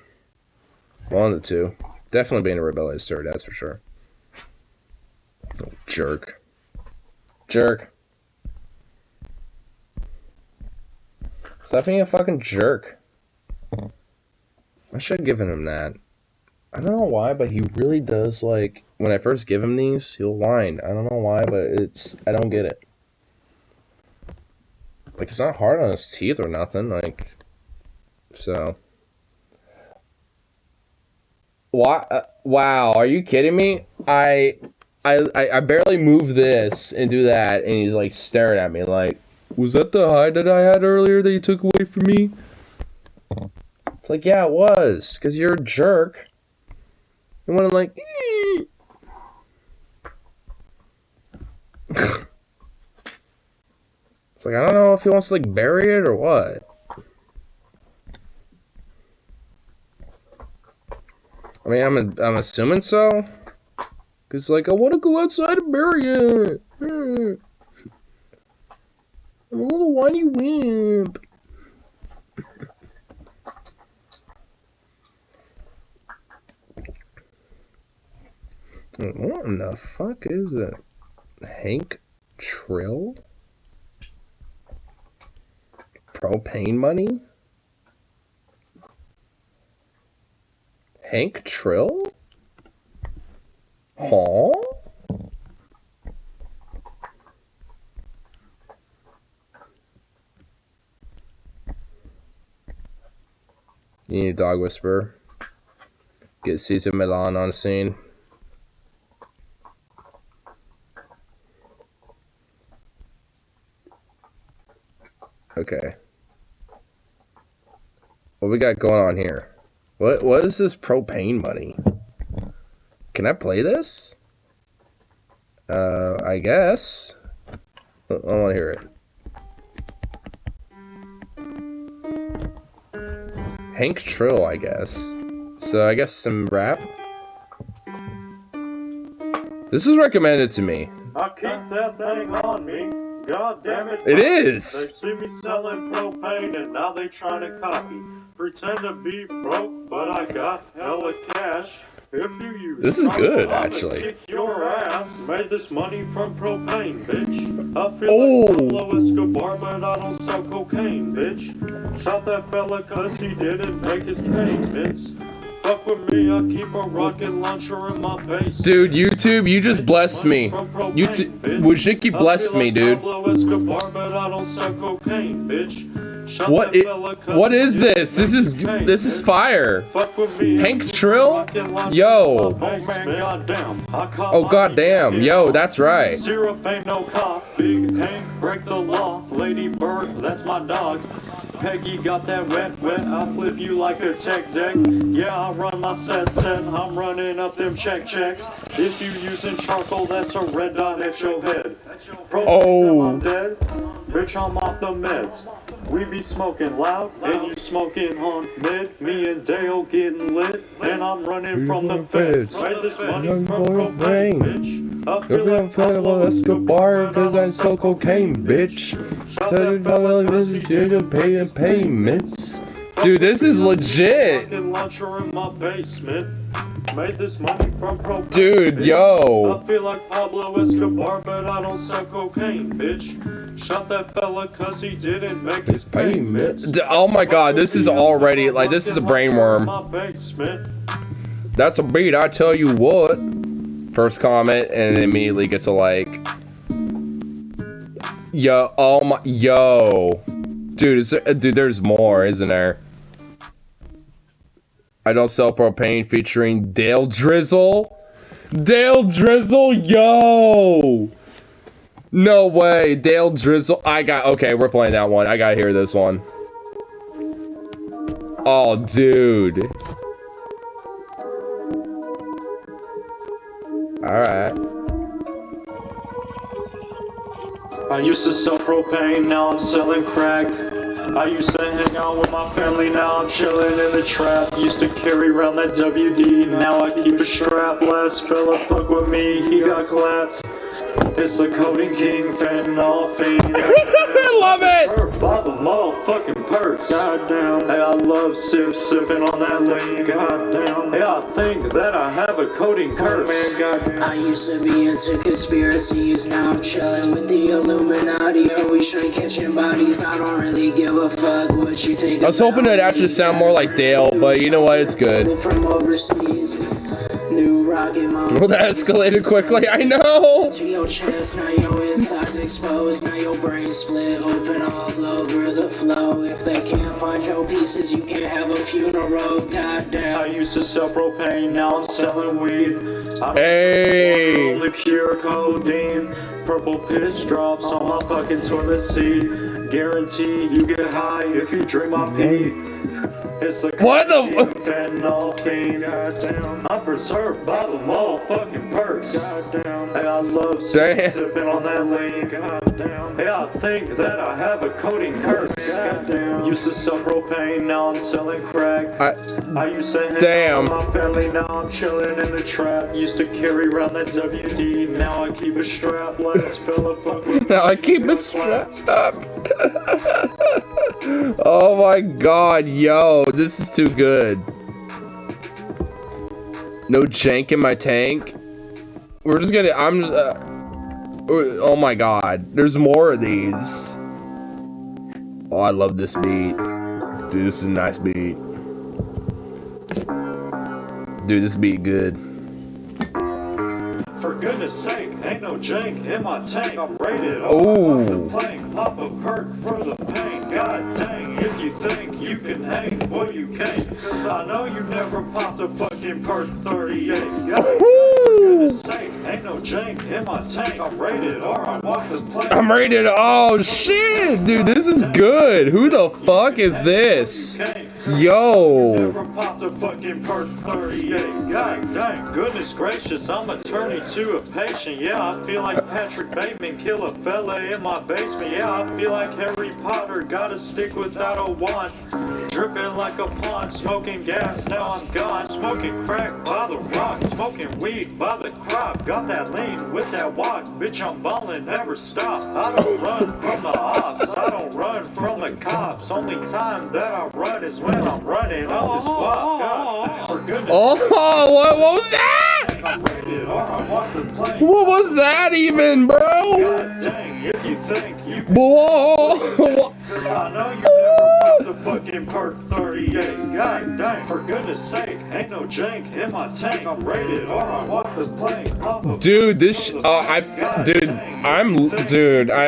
One of the two. Definitely being a rebellious turd, that's for sure. Little jerk. Jerk. Stop being a fucking jerk. I should have given him that. I don't know why, but he really does, like, when I first give him these, he'll whine. I don't know why, but I don't get it. Like, it's not hard on his teeth or nothing, like, so. What? Wow, are you kidding me? I barely move this and do that, and he's, like, staring at me, like, was that the hide that I had earlier that you took away from me? It's like, yeah, it was, because you're a jerk. You want to, like, It's like, I don't know if he wants to, like, bury it or what. I mean, I'm assuming so. Cause like, I want to go outside and bury it. I'm a little whiny wimp. What in the fuck is it? Hank Trill? Propane money? Hank Trill? Huh? You need a dog whisperer. Get Cesar Millan on scene. Okay. What we got going on here? What is this propane money? Can I play this? I guess. I want to hear it. Hank Trill, I guess. So I guess some rap. This is recommended to me. I keep that thing on me. God damn it. It is. They see me selling propane and now they trying to copy. Pretend to be broke, but I got hella cash. If you use this is good, I'ma actually. Kick your ass. Made this money from propane, bitch. I feel like Pablo Escobar, but I don't sell cocaine, bitch. Shot that fella cause he didn't make his payments. Fuck with me, I keep a rocket launcher in my base. Dude, YouTube, you just blessed me. YouTube, Wojcicki blessed me, dude. What is this? This is fire. Hank Trill? Yo. Oh goddamn. Yo, that's right. Syrup ain't no cop. Big Hank, break the law. Lady Bird, that's my dog. Peggy got that wet, I flip you like a tech deck. Yeah, I run my set, I'm running up them checks. If you using charcoal, that's a red dot at your head. Oh. I'm dead, bitch, I'm off the meds. We be smoking loud, and you smoking on mid. Me and Dale getting lit, and I'm running from the feds. Made this money from propane, bitch. I feel like Pablo Escobar, cause I sell cocaine, bitch. Tell you about this here to pay payments. Dude, this is legit. Made this money from propane. Dude, yo. I feel like Pablo Escobar, but I don't sell cocaine, bitch. Shot that fella cause he didn't make his payments. Oh my god, this is already, like, this is a brainworm. That's a beat, I tell you what. First comment, and it immediately gets a like. Yo, oh my, yo. Dude, dude, there's more, isn't there? I don't sell propane featuring Dale Drizzle. Dale Drizzle, yo. No way, Dale Drizzle. Okay, we're playing that one. I gotta hear this one. Oh, dude. Alright. I used to sell propane, now I'm selling crack. I used to hang out with my family, now I'm chilling in the trap. Used to carry around that WD, now I keep a strap. Last fella fuck with me, he got clapped. It's the Coding King, fentanyl fiend. I love it! Bob a motherfucking purse. Goddamn. Hey, I love sipping on that lean. Goddamn. Hey, I think that I have a coding curse. Man, goddamn. I used to be into conspiracies, now I'm chilling with the Illuminati. Always straight catching bodies, I don't really give a fuck what you think. I was hoping it'd actually sound more like Dale, but you know what, it's good. From overseas. New rocket mom. Well, that escalated quickly, I know! To your chest, now your insides exposed, now your brain split open all over the flow. If they can't find your pieces, you can't have a funeral, goddamn. I used to sell propane, now I'm selling weed. Hey! Only pure codeine. Purple piss drops on my fucking toilet seat. Guarantee you get high if you drink my pee. It's the What the fentanyl king. Goddamn. I'm preserved by the motherfucking purse. Goddamn. Hey, I love sipping on that lean. Goddamn. Hey, I think that I have a coding curse. Goddamn. Used to sell propane, now I'm selling crack. I used to hang out with my family, now I'm chilling in the trap. Used to carry around that WD, now I keep a strap. Let's fill a fuck with Now I keep a strap up. Oh my god, yo, this is too good. No jank in my tank. We're just gonna, oh my god, there's more of these. Oh, I love this beat. Dude, this is a nice beat. Dude, this beat good. For goodness sake, ain't no jank in my tank. I'm rated Oh. the plank. Pop a perk for the pain. God dang, if you think you can hang, boy you can't. Cause I know you never popped a fucking perk 38. God, for goodness sake, ain't no jank in my tank. I'm rated or I walk the plank. I'm rated. Oh shit, dude, this is good. Who the fuck is this? Yo. Never popped a fucking perk 38. God dang, goodness gracious, I'm a turning to a patient. Yeah, I feel like Patrick Bateman kill a fella in my basement. Yeah, I feel like Harry Potter got a stick without a wand. Dripping like a pond, smoking gas, now I'm gone. Smoking crack by the rock, smoking weed by the crop. Got that lean with that walk, bitch I'm ballin', never stop. I don't run from the ops, I don't run from the cops. Only time that I run is when I'm running on the spot. God, for goodness Oh, what was that? sake, I'm rated or I walk the plank. What was that even, bro? God dang, if you think you can, Whoa. cause I know you never popped the fucking perk 38. God dang, for goodness sake, ain't no jank in my tank. I'm rated or I walk the plank. Pop a Dude, this, perk I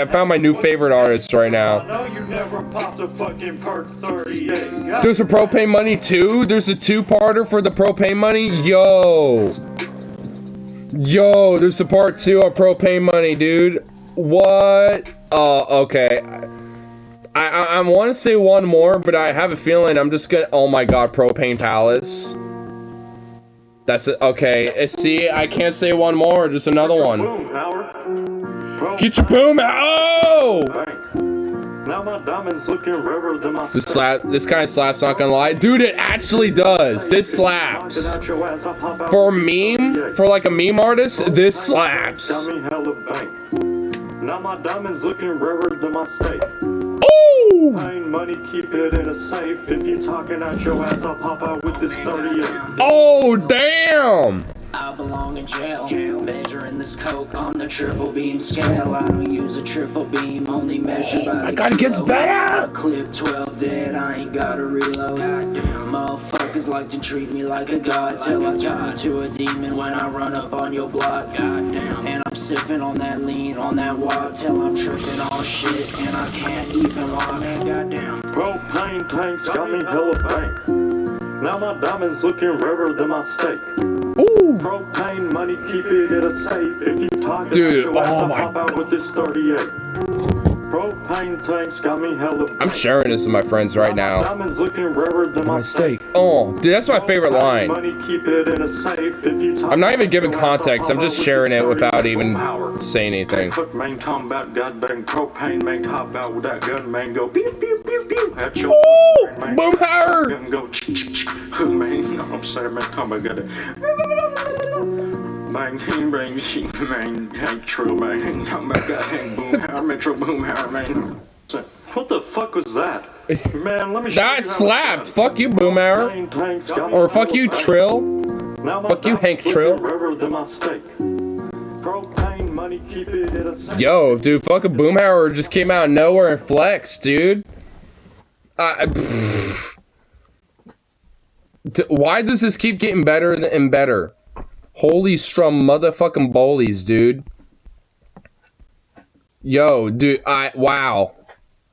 found my new favorite artist right I now. know you never popped a fucking perk 38. God There's a Propane Money 2. There's a two-parter for the Propane Money. Yo, there's a part 2 of Propane Money, dude. What? Okay. I want to say one more, but I have a feeling I'm just gonna. Oh my god, Propane Palace. That's it. Okay. See, I can't say one more. Just another one. Boom, Howard. Boom. Get your boom out. Oh! Bang. Now my diamonds looking rarer than my This kind of slaps, not gonna lie. Dude, it actually does. This slaps. For a meme, for like a meme artist, this slaps. Got me hella bank. Now my diamonds looking rarer than my steak. Ooh! Ain't money, keep it in a safe. If you talking at your ass, I'll pop out with this 38. Oh, damn! I belong in jail. Measuring this coke on the triple beam scale. I don't use a triple beam, only measure by my god, it gets better! Clip 12 dead, I ain't gotta reload. Motherfuckers like to treat me like a god till I turn into a demon when I run up on your block. Goddamn. And I'm sipping on that lean, on that walk till I'm tripping all shit and I can't even walk. Goddamn. Propane tanks got me hella bank. Now my diamonds looking rarer than my steak. Ooh! Propane money, keep it in a safe. If you talking Dude, at your ass, oh I'll my pop out with this 38. Propane tanks got me hella bank. I'm sharing this with my friends right now. Diamonds looking rarer than my steak. Oh, dude, that's my favorite line. Money, keep it in a safe. If you talking I'm not even giving at your ass, I'll context, I'm pop just out with sharing this it without 38. even Howard. saying anything. Cook man combat, goddamn propane man hop out with that gun man go pew pew pew pew at your Ooh! man. Boom power! Gun go who man, you know what I'm saying, man combat goddamn. Man, bang, sheep, man, hey, true, man, combat goddamn boom power, metro boom power, man. So, what the fuck was that? Man, let me show That you how slapped! it's Fuck you, Boom Arrow. done. Tanks got me Or fuck hella you, bank. Trill. Now my Fuck you, Hank diamonds Trill. looking rarer than my steak. Propane money, keep it in a safe. Yo, dude, fucking Boomhauer just came out of nowhere and flexed, dude. Why does this keep getting better and better? Holy strum motherfucking bolies, dude. Yo, dude, wow.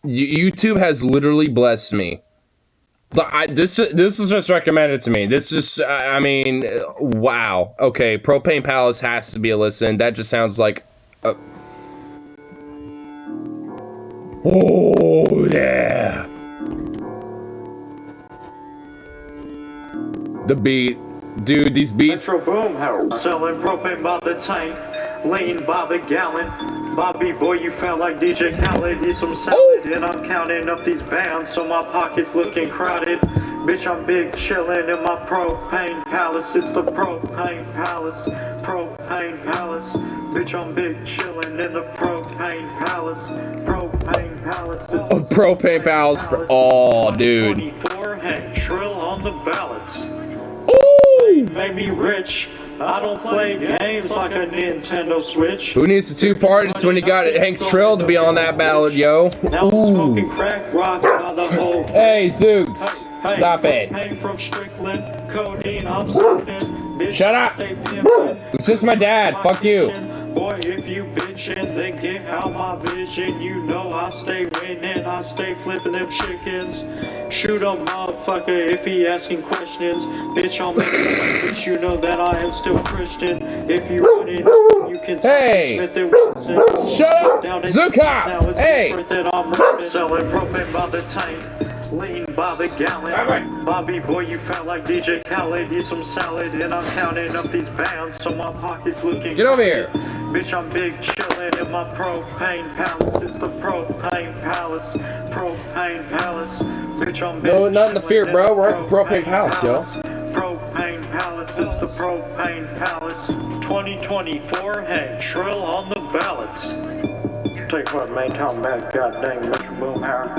YouTube has literally blessed me. This is just recommended to me. This is, I mean, wow. Okay, Propane Palace has to be a listen. That just sounds like a... Oh, yeah. The beat. Dude, these beats. Metro Boomhauer, selling propane by the tank, lean by the gallon. Bobby boy, you felt like DJ Khaled, eat some salad, and I'm counting up these bands, so my pockets looking crowded. Bitch, I'm big chillin' in my propane palace. It's the propane palace, propane palace. Bitch, I'm big chillin' in the propane palace, propane palace. It's the Propane palace. Oh, dude. 24 Hank Trill on the ballots. Ooh! Made me rich. I don't play games like a Nintendo Switch. Who needs the two parties when you got Hank Trill to be on that ballot, yo? Now I'm smoking crack rocks by the whole. Hey, Zooks. Stop it. Hey, from Strickland, codeine, I'm smoking. Bitch, Shut up. stay pimpin'. It's just my dad. Fuck you. Boy, if you bitchin', then get out my vision. You know I stay winning, I stay flipping them chickens. Shoot a motherfucker if he asking questions. Bitch, I'll make it, bitch, you know that I am still Christian. If you want it, you can Hey! Smith and Wilson. Shut up, Down in- Zuka! Now it's Hey! different that I'm ripping. Selling propane by the tank, lean by the gallon. Alright. Bobby boy, you felt like DJ Khaled, eat some salad, and I'm counting up these bands, so my pockets looking. Get over here. Bitch, I'm big chillin' in my propane palace. It's the propane palace, propane palace. Bitch, I'm big No, nothing to fear, chillin' bro. in We're at the propane palace, yo. Propane palace, it's the propane palace. 2024, Hank Trill on the ballots. Take what, man, talking about goddamn Metro Boomhauer.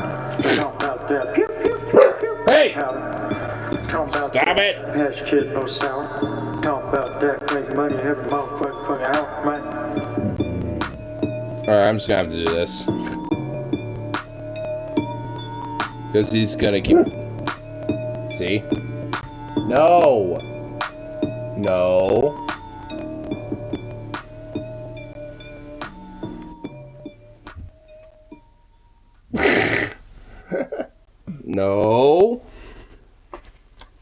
Talking about that. Pew, pew, pew, pew. Hey! Talking about Stop it. Hash kid, no sour. Talking about that fake money every motherfucking hour, man. Alright, I'm just gonna have to do this. Because he's gonna keep... See? No! No. No.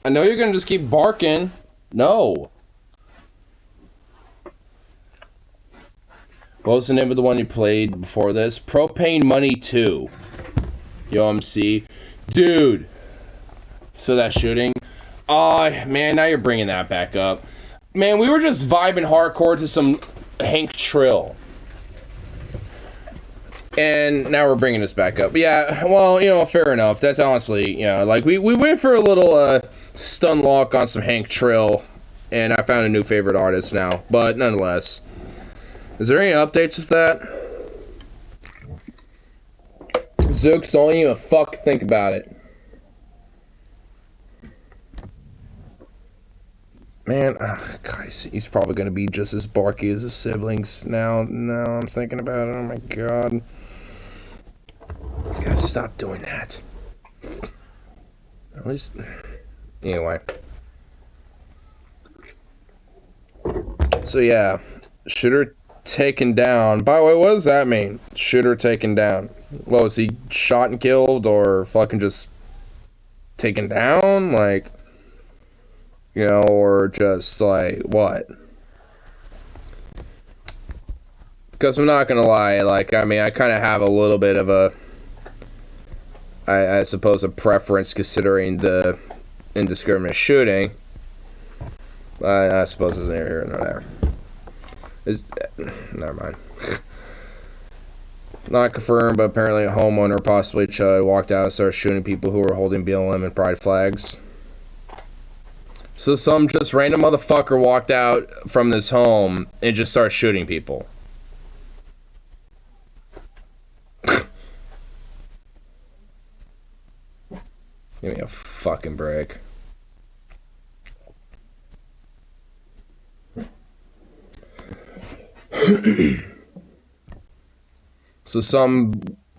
I know you're gonna just keep barking. No. What was the name of the one you played before this? Propane Money 2. Yo, MC. Dude. So that shooting. Oh, man, now you're bringing that back up. Man, we were just vibing hardcore to some Hank Trill. And now we're bringing this back up. But yeah, well, you know, fair enough. That's honestly, you know, like, we went for a little stun lock on some Hank Trill. And I found a new favorite artist now. But nonetheless. Is there any updates with that? Zooks, don't even fuck think about it. Man, God, he's probably gonna be just as barky as his siblings now. Now I'm thinking about it. Oh my God. He's gotta stop doing that. At least, anyway. So yeah, shooter taken down. By the way, what does that mean? Shooter taken down. What, was he shot and killed or fucking just taken down? Like, you know, or just like, what? Because I'm not gonna lie, like, I mean, I kind of have a little bit of a, I suppose, a preference considering the indiscriminate shooting. I suppose it's neither here nor there. Never mind. Not confirmed, but apparently a homeowner, possibly Chud, walked out and started shooting people who were holding BLM and pride flags. So some just random motherfucker walked out from this home and just started shooting people. Give me a fucking break. So some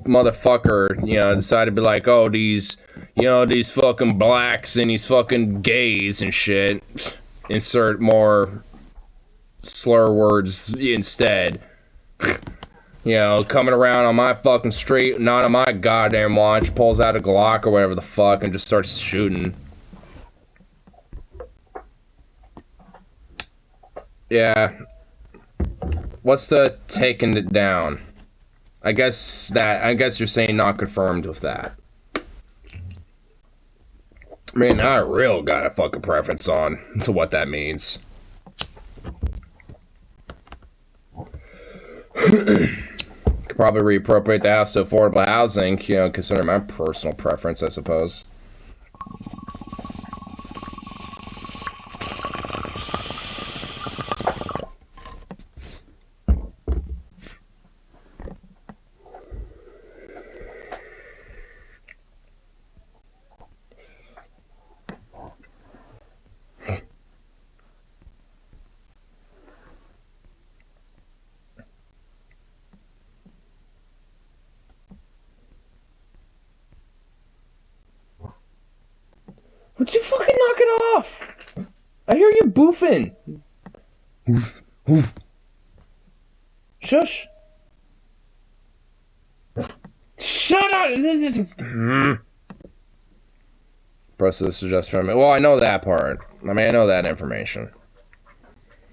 motherfucker, you know, decided to be like, oh, these, you know, these fucking blacks and these fucking gays and shit. Insert more slur words instead. You know, coming around on my fucking street, not on my goddamn watch, pulls out a Glock or whatever the fuck and just starts shooting. Yeah. What's the taking it down? I guess you're saying not confirmed with that. Man, now I real got a fucking preference on to what that means. Could probably reappropriate the house to affordable housing, you know, considering my personal preference, I suppose. Would you fucking knock it off? I hear you boofing. Oof, oof. Shush. Shut up! Press the suggest for me. Well, I know that part. I mean, I know that information.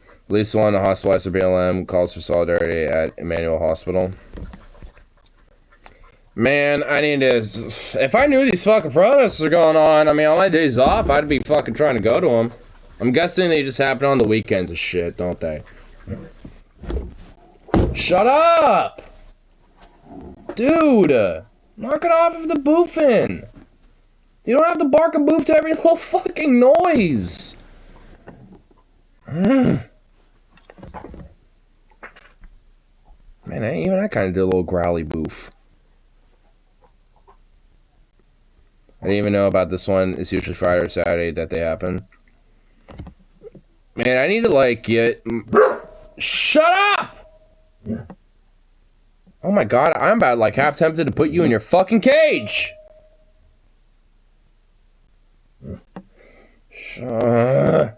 At least one, the hospitalized for BLM calls for solidarity at Emmanuel Hospital. Man, I need to... If I knew these fucking protests were going on, I mean, on my days off, I'd be fucking trying to go to them. I'm guessing they just happen on the weekends and shit, don't they? Shut up! Dude! Knock it off of the boofing! You don't have to bark and boof to every little fucking noise! Man, even I kind of did a little growly boof. I didn't even know about this one. It's usually Friday or Saturday that they happen. Man, I need to, like, get... Shut up! Oh my god, I'm about, like, half tempted to put you in your fucking cage! I'm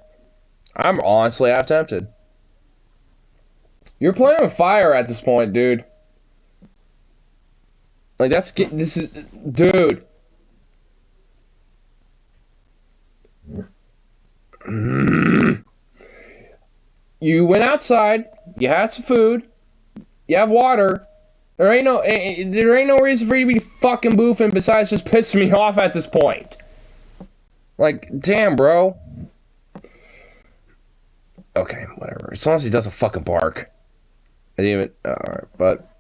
honestly half tempted. You're playing with fire at this point, dude. Like, this is... Dude. You went outside, you had some food, you have water. There ain't no reason for you to be fucking boofing besides just pissing me off at this point. Like, damn, bro. Okay, whatever. As long as he doesn't fucking bark. I didn't even... Alright, but...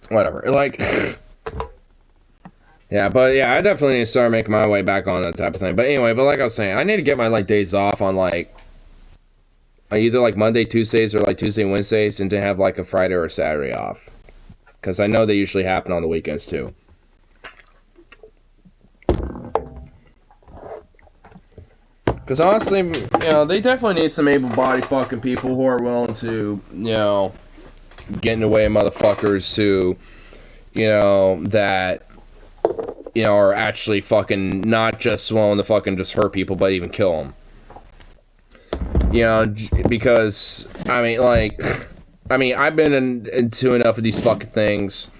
Whatever. Like... Yeah, but yeah, I definitely need to start making my way back on that type of thing. But anyway, but like I was saying, I need to get my, like, days off on, like... either, like, Monday, Tuesdays, or, like, Tuesday, Wednesdays, and to have, like, a Friday or a Saturday off. Because I know they usually happen on the weekends, too. Because honestly, you know, they definitely need some able-bodied fucking people who are willing to, you know, get in the way of motherfuckers who, you know, that, you know, are actually fucking not just willing to fucking just hurt people, but even kill them. You know, because, I mean, like, I mean, I've been into enough of these fucking things,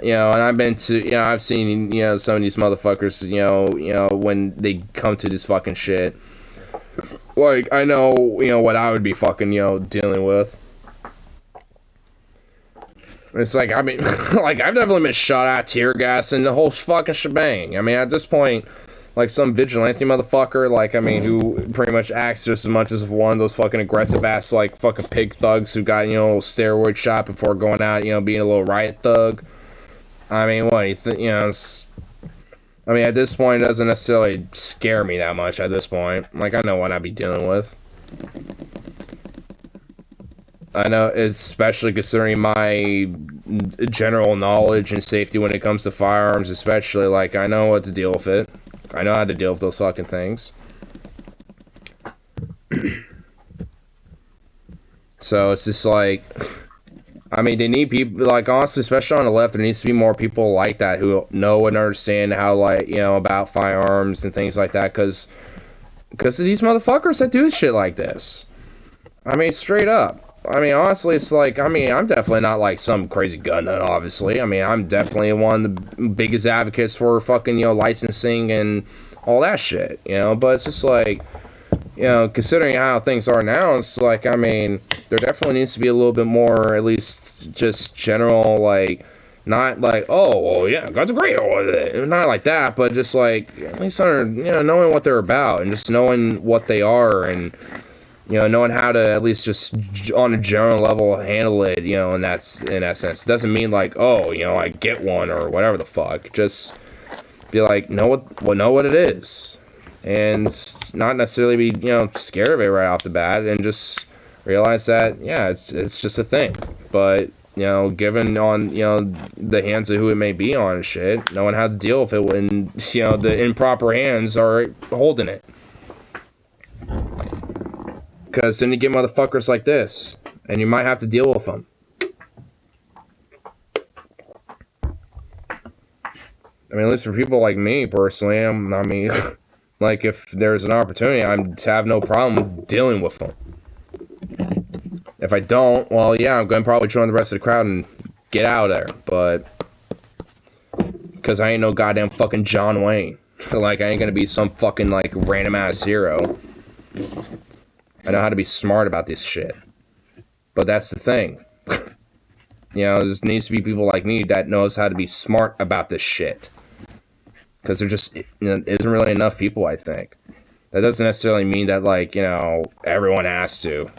you know, and I've been to, you know, I've seen, you know, some of these motherfuckers, you know, when they come to this fucking shit. Like, I know, you know, what I would be fucking, you know, dealing with. It's like, I mean, like, I've definitely been shot at, tear gas, and the whole fucking shebang. I mean, at this point, like, some vigilante motherfucker, like, I mean, who pretty much acts just as much as one of those fucking aggressive-ass, like, fucking pig thugs who got, you know, a little steroid shot before going out, you know, being a little riot thug. I mean, what, you know, I mean, at this point, it doesn't necessarily scare me that much at this point. Like, I know what I'd be dealing with. I know, especially considering my general knowledge and safety when it comes to firearms, especially, like, I know what to deal with it. I know how to deal with those fucking things. So, it's just like... I mean, they need people, like, honestly, especially on the left, there needs to be more people like that who know and understand how, like, you know, about firearms and things like that, because of these motherfuckers that do shit like this. I mean, straight up. I mean, honestly, it's like, I mean, I'm definitely not, like, some crazy gun nut, obviously. I mean, I'm definitely one of the biggest advocates for fucking, you know, licensing and all that shit, you know, but it's just like... You know, considering how things are now, it's like, I mean, there definitely needs to be a little bit more, at least just general, like, Not like, oh, well, yeah, God's great, not like that, but just like, at least knowing what they're about, and just knowing what they are, and, knowing how to at least just on a general level handle it, in that sense. It doesn't mean like, oh, I get one, or whatever the fuck. Just be like, know what it is, and not necessarily be, scared of it right off the bat, and just realize that, yeah, it's just a thing, but, given on, the hands of who it may be on and shit, knowing how to deal with it when, the improper hands are holding it. Because then you get motherfuckers like this, and you might have to deal with them. I mean, at least for people like me, personally, like, if there's an opportunity, I'm to have no problem dealing with them. If I don't, well, yeah, I'm going to probably join the rest of the crowd and get out of there, but, because I ain't no goddamn fucking John Wayne. Like, I ain't going to be some fucking, like, random-ass hero. I know how to be smart about this shit. But that's the thing. There needs to be people like me that knows how to be smart about this shit. Because there just isn't really enough people, I think. That doesn't necessarily mean that, like, everyone has to.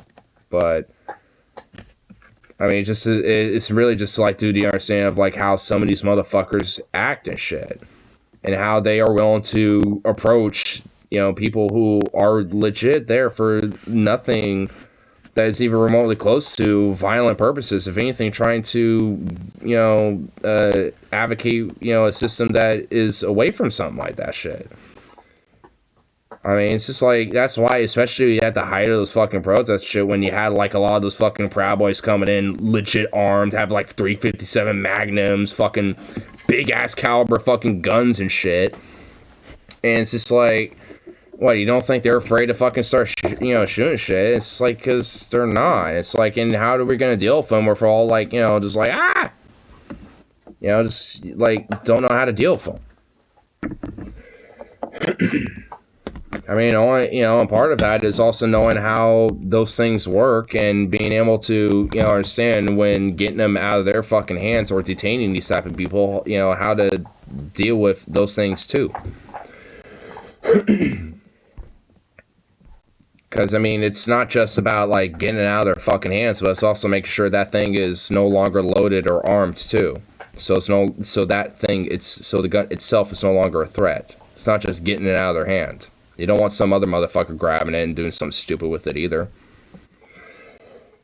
But, I mean, it's really just, like, due to the understanding of, like, how some of these motherfuckers act and shit. And how they are willing to approach, people who are legit there for nothing that is even remotely close to violent purposes. If anything, trying to, advocate, a system that is away from something like that shit. I mean, it's just like, that's why, especially at the height of those fucking protest shit, when you had, like, a lot of those fucking Proud Boys coming in legit armed, have, like, 357 Magnums, fucking big-ass caliber fucking guns and shit. And it's just like, what, you don't think they're afraid to fucking start, shooting shit? It's like, because they're not. It's like, and how are we going to deal with them if we're all, like, just like, ah! Just, like, don't know how to deal with them. I mean, and part of that is also knowing how those things work and being able to, understand when getting them out of their fucking hands or detaining these type of people, how to deal with those things too. Because, I mean, it's not just about, like, getting it out of their fucking hands, but it's also making sure that thing is no longer loaded or armed too. So the gun itself is no longer a threat. It's not just getting it out of their hand. You don't want some other motherfucker grabbing it and doing something stupid with it either.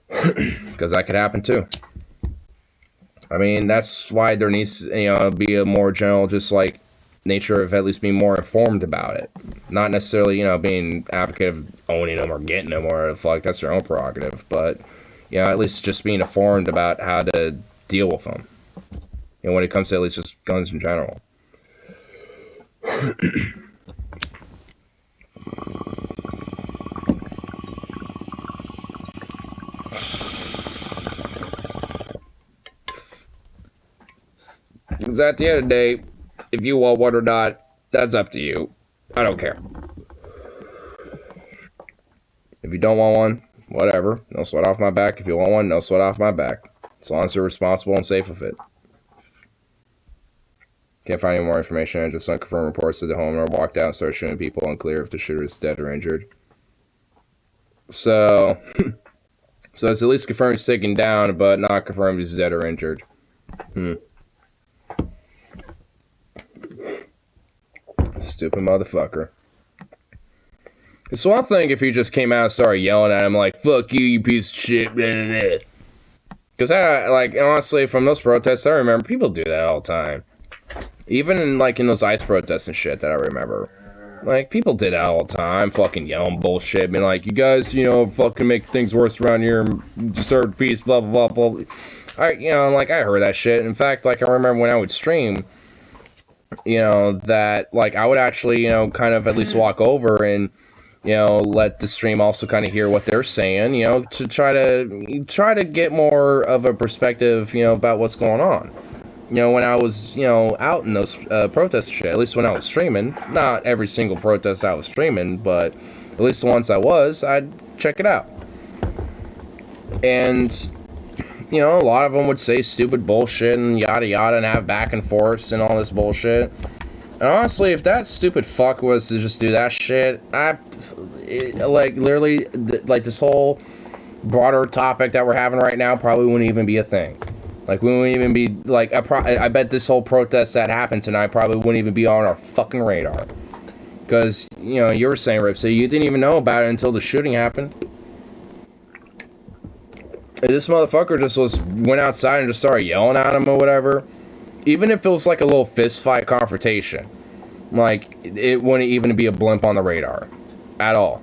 Because that could happen too. I mean, that's why there needs to, be a more general, just like, nature of at least being more informed about it. Not necessarily, being advocate of owning them or getting them or fuck, that's their own prerogative. But, at least just being informed about how to deal with them. When it comes to at least just guns in general. Because at the end of the day, if you want one or not, that's up to you. I don't care. If you don't want one, whatever. No sweat off my back. If you want one, no sweat off my back. As long as you're responsible and safe with it. Can't find any more information. I just unconfirmed reports that the homeowner walked out and started shooting people, unclear if the shooter is dead or injured. So it's at least confirmed he's taken down, but not confirmed he's dead or injured. Stupid motherfucker. It's one thing if he just came out and started yelling at him like, fuck you, you piece of shit, blah, blah, blah. Because honestly, from those protests, I remember people do that all the time. Even in, in those ICE protests and shit that I remember. Like, people did that all the time, fucking yelling bullshit, being like, you guys, fucking make things worse around here, disturb peace, blah, blah, blah, blah. I heard that shit. In fact, I remember when I would stream, that, I would actually, kind of at least walk over and, let the stream also kind of hear what they're saying, to try to get more of a perspective, about what's going on. When I was, out in those protests shit, at least when I was streaming, not every single protest I was streaming, but at least the ones I was, I'd check it out. And you know, a lot of them would say stupid bullshit and yada yada and have back and forths and all this bullshit. And honestly, if that stupid fuck was to just do that shit, like, literally, like, this whole broader topic that we're having right now probably wouldn't even be a thing. Like, we wouldn't even be, like, I bet this whole protest that happened tonight probably wouldn't even be on our fucking radar. Because, you know, you were saying, Rip, so you didn't even know about it until the shooting happened. And this motherfucker just went outside and just started yelling at him or whatever. Even if it was like a little fist fight confrontation, like, it wouldn't even be a blimp on the radar at all.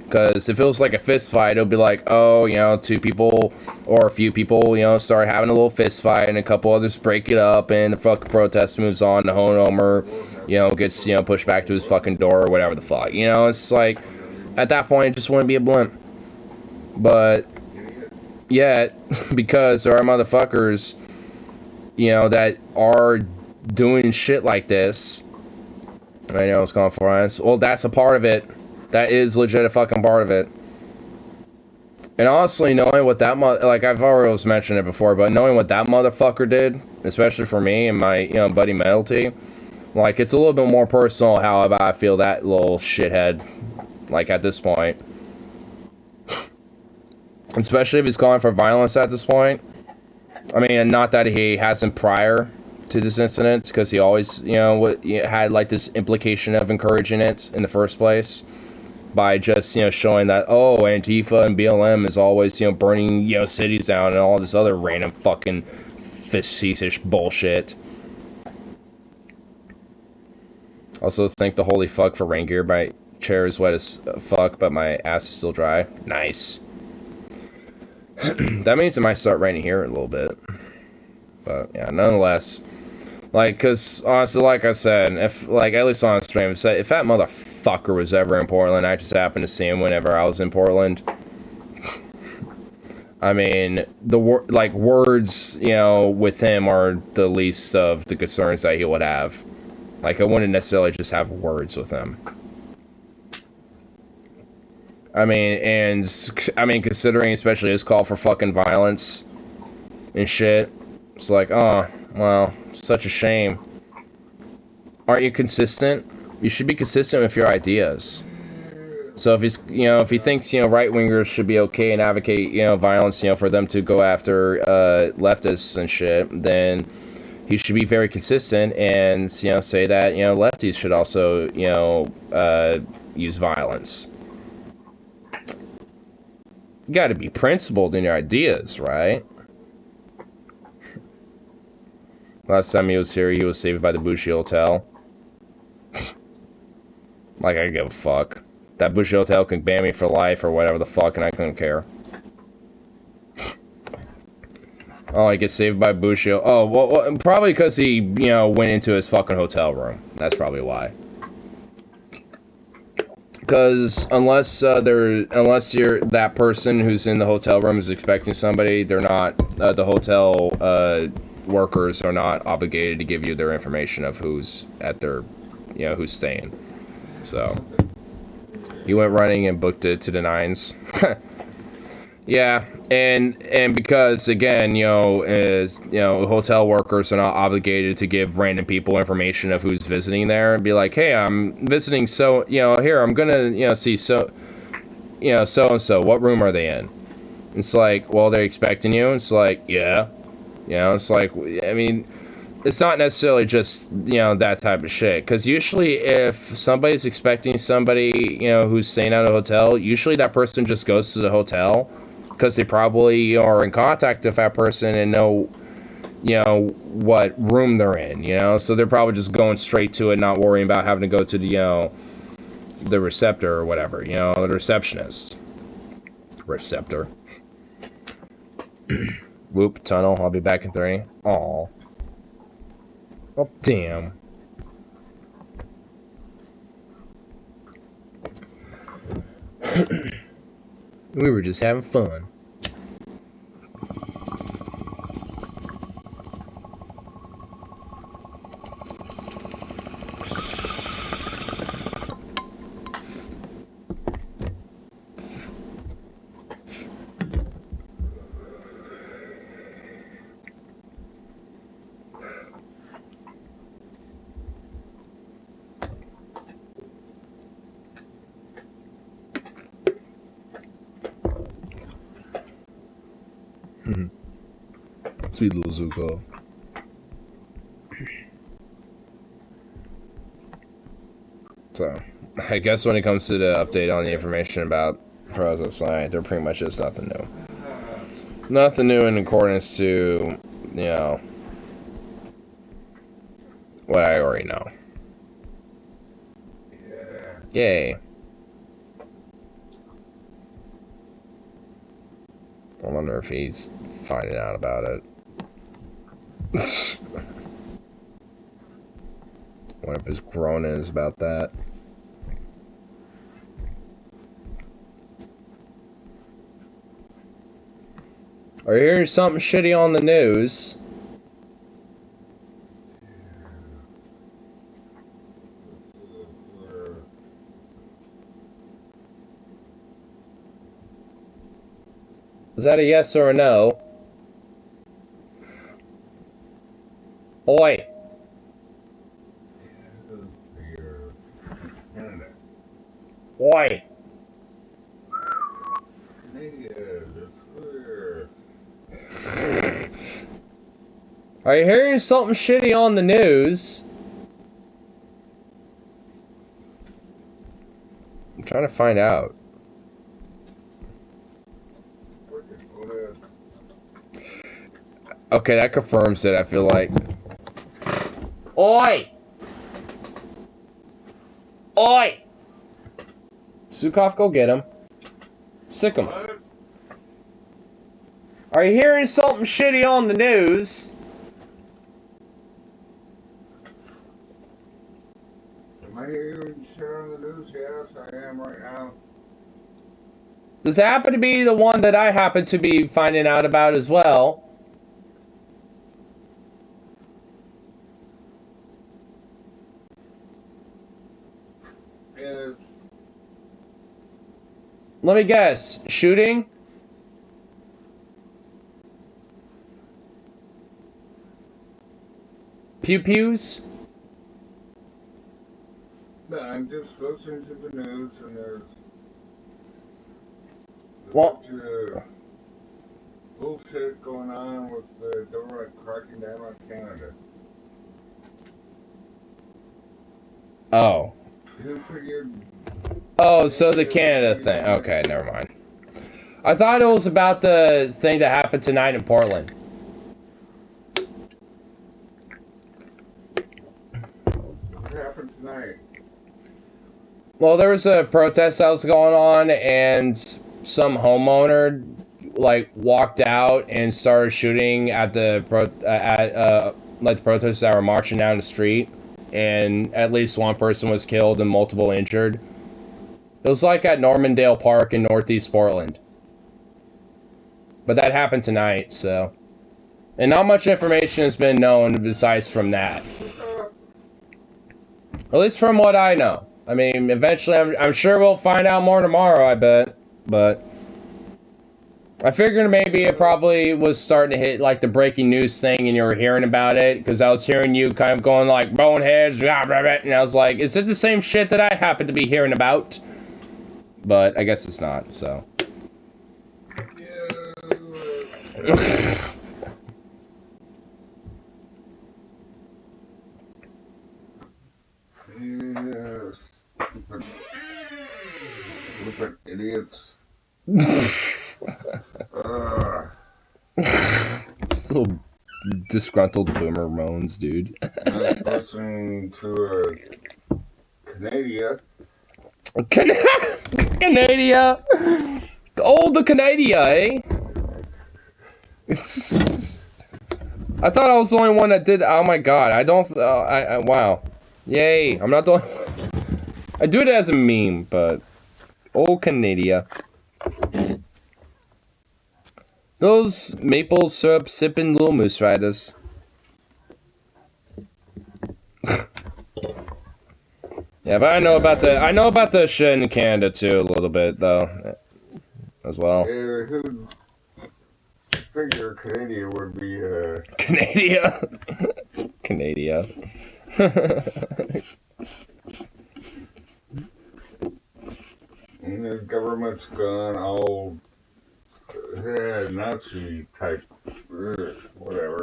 Because if it was like a fist fight, it'll be like, oh, you know, 2 people or a few people, you know, start having a little fist fight and a couple others break it up and the fucking protest moves on. The homeowner, you know, gets, you know, pushed back to his fucking door or whatever the fuck. You know, it's like, at that point, it just wouldn't be a blimp. But yet, because there are motherfuckers, you know, that are doing shit like this, I know it's going for us. Well, that's a part of it. That is legit a fucking part of it. And honestly, knowing what that like, I've already mentioned it before, but knowing what that motherfucker did, especially for me and my, you know, buddy Mentality, like, it's a little bit more personal how I feel that little shithead, like, at this point. Especially if he's calling for violence at this point. I mean, not that he hasn't prior to this incident, because he always, you know, had, like, this implication of encouraging it in the first place. By just, you know, showing that, oh, Antifa and BLM is always, you know, burning, you know, cities down and all this other random fucking facetious bullshit. Also, thank the holy fuck for rain gear. My chair is wet as fuck, but my ass is still dry. Nice. That means it might start raining here in a little bit. But, yeah, nonetheless. Like, because, honestly, like I said, if, like, at least on stream, if that motherfucker was ever in Portland, I just happened to see him whenever I was in Portland. I mean, like, words, you know, with him are the least of the concerns that he would have. Like, I wouldn't necessarily just have words with him. I mean, considering especially his call for fucking violence and shit, it's like, oh, well, such a shame. Aren't you consistent? You should be consistent with your ideas. So if he's, you know, if he thinks, you know, right-wingers should be okay and advocate, you know, violence, you know, for them to go after leftists and shit, then he should be very consistent and, you know, say that, you know, lefties should also, you know, use violence. You gotta be principled in your ideas, right? Last time he was here, he was saved by the Bushi Hotel. Like, I give a fuck. That Bushi Hotel can ban me for life or whatever the fuck, and I couldn't care. Oh, I get saved by Bushi. Oh, well, probably because he, you know, went into his fucking hotel room. That's probably why. Because unless you're that person who's in the hotel room is expecting somebody, they're not, the hotel workers are not obligated to give you their information of who's at their, you know, who's staying. So he went running and booked it to the nines. Yeah, and because again, you know, hotel workers are not obligated to give random people information of who's visiting there and be like, hey, I'm visiting, so, you know, here, I'm gonna, you know, see so and so, what room are they in? It's like, well, they're expecting you. It's like, yeah, you know, it's like, I mean, it's not necessarily just, you know, that type of shit. Because usually if somebody's expecting somebody, you know, who's staying at a hotel, usually that person just goes to the hotel because they probably are in contact with that person and know, you know, what room they're in, you know? So they're probably just going straight to it, not worrying about having to go to the, you know, the receptor or whatever, you know, the receptionist. Receptor. Whoop, tunnel, I'll be back in 3. Aw. Oh, damn. We were just having fun. Sweet little Zuko. So, I guess when it comes to the update on the information about President Slide, there pretty much is nothing new. Nothing new in accordance to, you know, what I already know. Yay. I wonder if he's finding out about it. I wonder if his groaning is about that. Are you hearing something shitty on the news? Is that a yes or a no? Oi! Oi! Are you hearing something shitty on the news? I'm trying to find out. Okay, that confirms it, I feel like. Oi! Oi! Sukov, go get him. Sick him. Are you hearing something shitty on the news? Am I hearing shit on the news? Yes, I am right now. Does it happen to be the one that I happen to be finding out about as well? Yes. Let me guess. Shooting? Pew-pews? No, I'm just listening to the news and there's Well, bullshit going on with the government cracking down on Canada. oh. You figured... Oh, so the Canada thing. Okay, never mind. I thought it was about the thing that happened tonight in Portland. What happened tonight? Well, there was a protest that was going on, and some homeowner like walked out and started shooting at the like the protesters that were marching down the street, and at least one person was killed and multiple injured. It was like at Normandale Park in Northeast Portland. But that happened tonight, so. And not much information has been known besides from that. At least from what I know. I mean, eventually, I'm sure we'll find out more tomorrow, I bet. But I figured maybe it probably was starting to hit like the breaking news thing and you were hearing about it. Because I was hearing you kind of going like, boneheads, blah, blah, blah. And I was like, is it the same shit that I happen to be hearing about? But I guess it's not, so. Yes. Stupid idiots. So disgruntled boomer moans, dude. I was listening to Canada. Canada! Oh, the Canada, eh? I thought I was the only one that did. Oh my god, I don't. Wow. Yay, I'm not the only. I do it as a meme, but. Oh, Canada. Those maple syrup sipping little moose riders. Yeah, but I know about the shit in Canada too a little bit though, as well. Who'd figure Canada would be Canada. Canada. and the government's gone all Nazi type, whatever.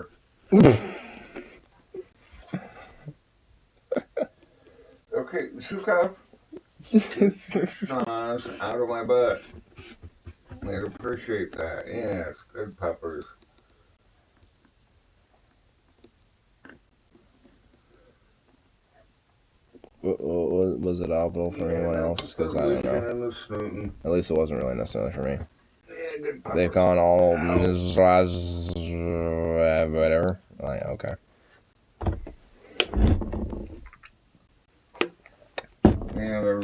cup? No, that's out of my butt. I'd appreciate that. Yes, good peppers. Was it audible for anyone else? Because I don't know. At least it wasn't really necessarily for me. Yeah, good peppers. They've gone all whatever. Like, okay. Yeah, they're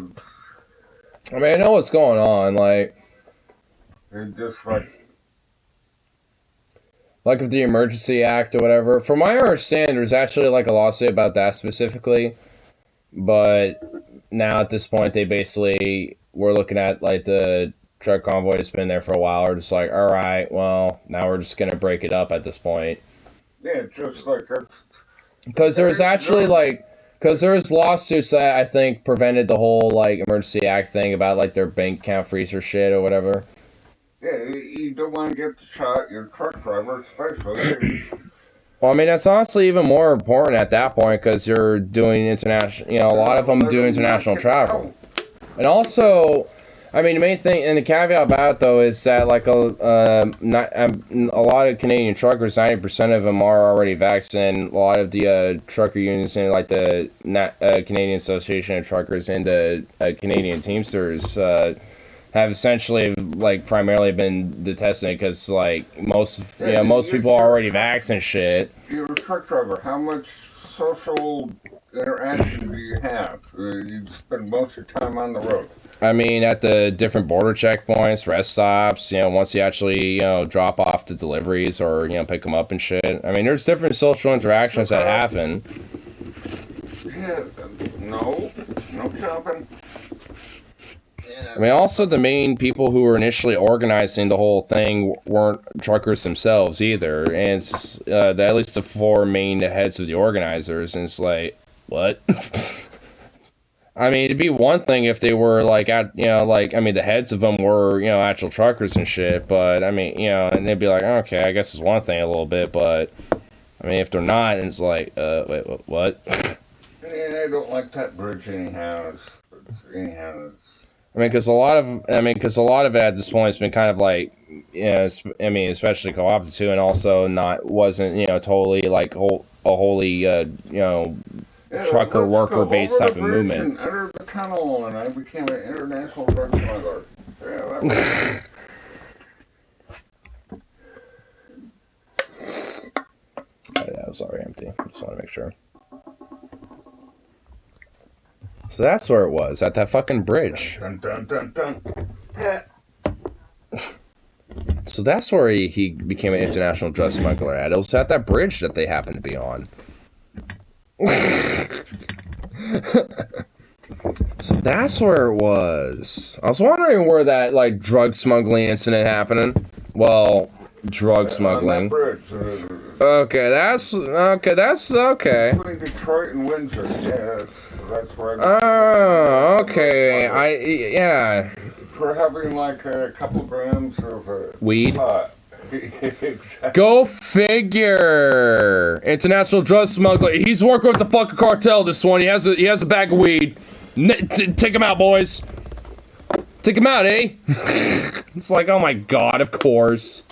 I mean, I know what's going on. Like just with the Emergency Act or whatever. From my understanding, there's actually like a lawsuit about that specifically. But now at this point, they basically were looking at like the truck convoy that's been there for a while. Are just like, all right, well, now we're just gonna break it up at this point. yeah, just like Because there's actually like, because there's lawsuits that I think prevented the whole like Emergency Act thing about like their bank account freezer shit or whatever. yeah, you don't want to get shot, your truck driver especially. Well, I mean, that's honestly even more important at that point because you're doing international, you know, a lot of them do international travel. And also, I mean, the main thing, and the caveat about it, though, is that, like, a lot of Canadian truckers, 90% of them are already vaccinated. A lot of the trucker unions, and, like, the Canadian Association of Truckers and the Canadian Teamsters have essentially, like, primarily been detesting it because, like, most people are already vaccinated shit. You're a truck driver. How much social interaction do you have? You spend most of your time on the road. I mean, at the different border checkpoints, rest stops, you know, once you actually, you know, drop off the deliveries or, you know, pick them up and shit. I mean, there's different social interactions that happen. Yeah, no shopping. I mean, also the main people who were initially organizing the whole thing weren't truckers themselves either, and it's, at least the four main heads of the organizers, and it's like, what? I mean, it'd be one thing if they were like, the heads of them were, you know, actual truckers and shit, but I mean, you know, and they'd be like, okay, I guess it's one thing a little bit, but I mean, if they're not, it's like, wait, what? Yeah, I don't like that bridge anyhow. I mean, because a lot of it at this point has been kind of like, you know, I mean, especially co-opted too, and also wasn't, you know, totally like a wholly, you know, trucker worker based type of movement. And enter the tunnel, and I became an international drug smuggler. Yeah, that was already empty. Just want to make sure. So that's where it was, at that fucking bridge. Dun, dun, dun, dun. So that's where he became an international drug smuggler at. It was at that bridge that they happened to be on. So that's where it was. I was wondering where that, like, drug smuggling incident happened. Well, drug smuggling. Okay, that's okay. Between Detroit and Windsor, yeah, that's where okay. Yeah. For having like a couple grams of weed. Pot. Exactly. Go figure. International drug smuggler. He's working with the fucking cartel. This one. He has a bag of weed. Take him out, boys. Take him out, eh? It's like, oh my god, of course.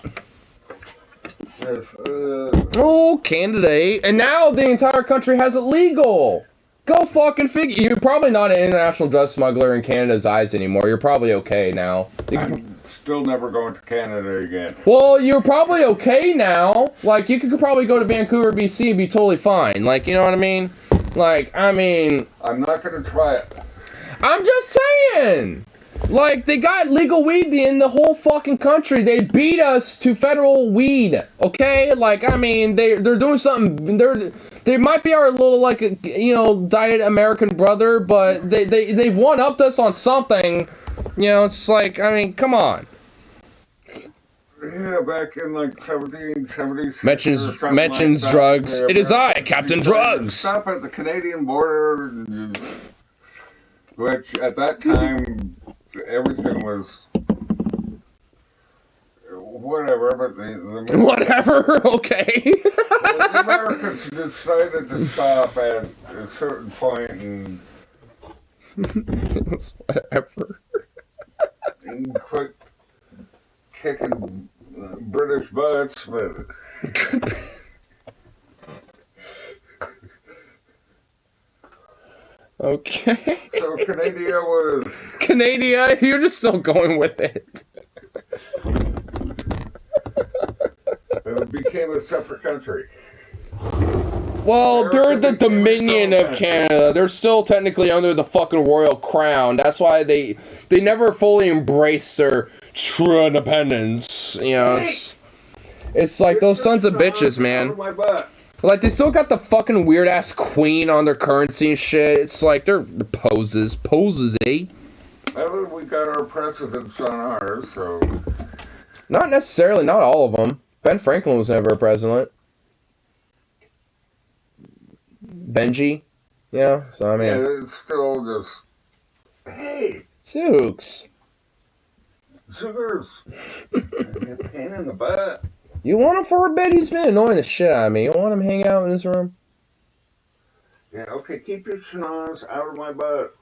Yes, oh, Canada, and now the entire country has it legal. Go fucking figure. You're probably not an international drug smuggler in Canada's eyes anymore. You're probably okay now. I'm still never going to Canada again. Well, you're probably okay now. Like, you could probably go to Vancouver, BC and be totally fine. Like, you know what I mean? Like, I mean... I'm not going to try it. I'm just saying! Like, they got legal weed in the whole fucking country. They beat us to federal weed, okay? Like, I mean, they're doing something. They might be our little, like, you know, diet American brother, but they've one-upped us on something. You know, it's like, I mean, come on. Yeah, back in, like, 1776 mentions like drugs. It is I, Captain Drugs. Stop at the Canadian border, which, at that time... everything was whatever, but the whatever, okay. the Americans decided to stop at a certain point, and Whatever. You quit kicking British butts, but Okay. so Canada was. Canada, you're just still going with it. It became a separate country. Well, they're the America became Dominion its of own Canada. They're still technically under the fucking royal crown. That's why they never fully embrace their true independence. You know, it's like those sons of bitches, Out man. of my butt. Like, they still got the fucking weird-ass queen on their currency and shit. It's like, they're poses. Poses, eh? Well, we got our presidents on ours, so. Not necessarily, not all of them. Ben Franklin was never a president. Benji? Yeah, so I mean... Yeah, it's still just. Hey! Zooks. Sugars! Pain in the butt. You want him for a bit? He's been annoying the shit out of me. You want him to hang out in his room? Yeah, okay, keep your schnoz out of my butt.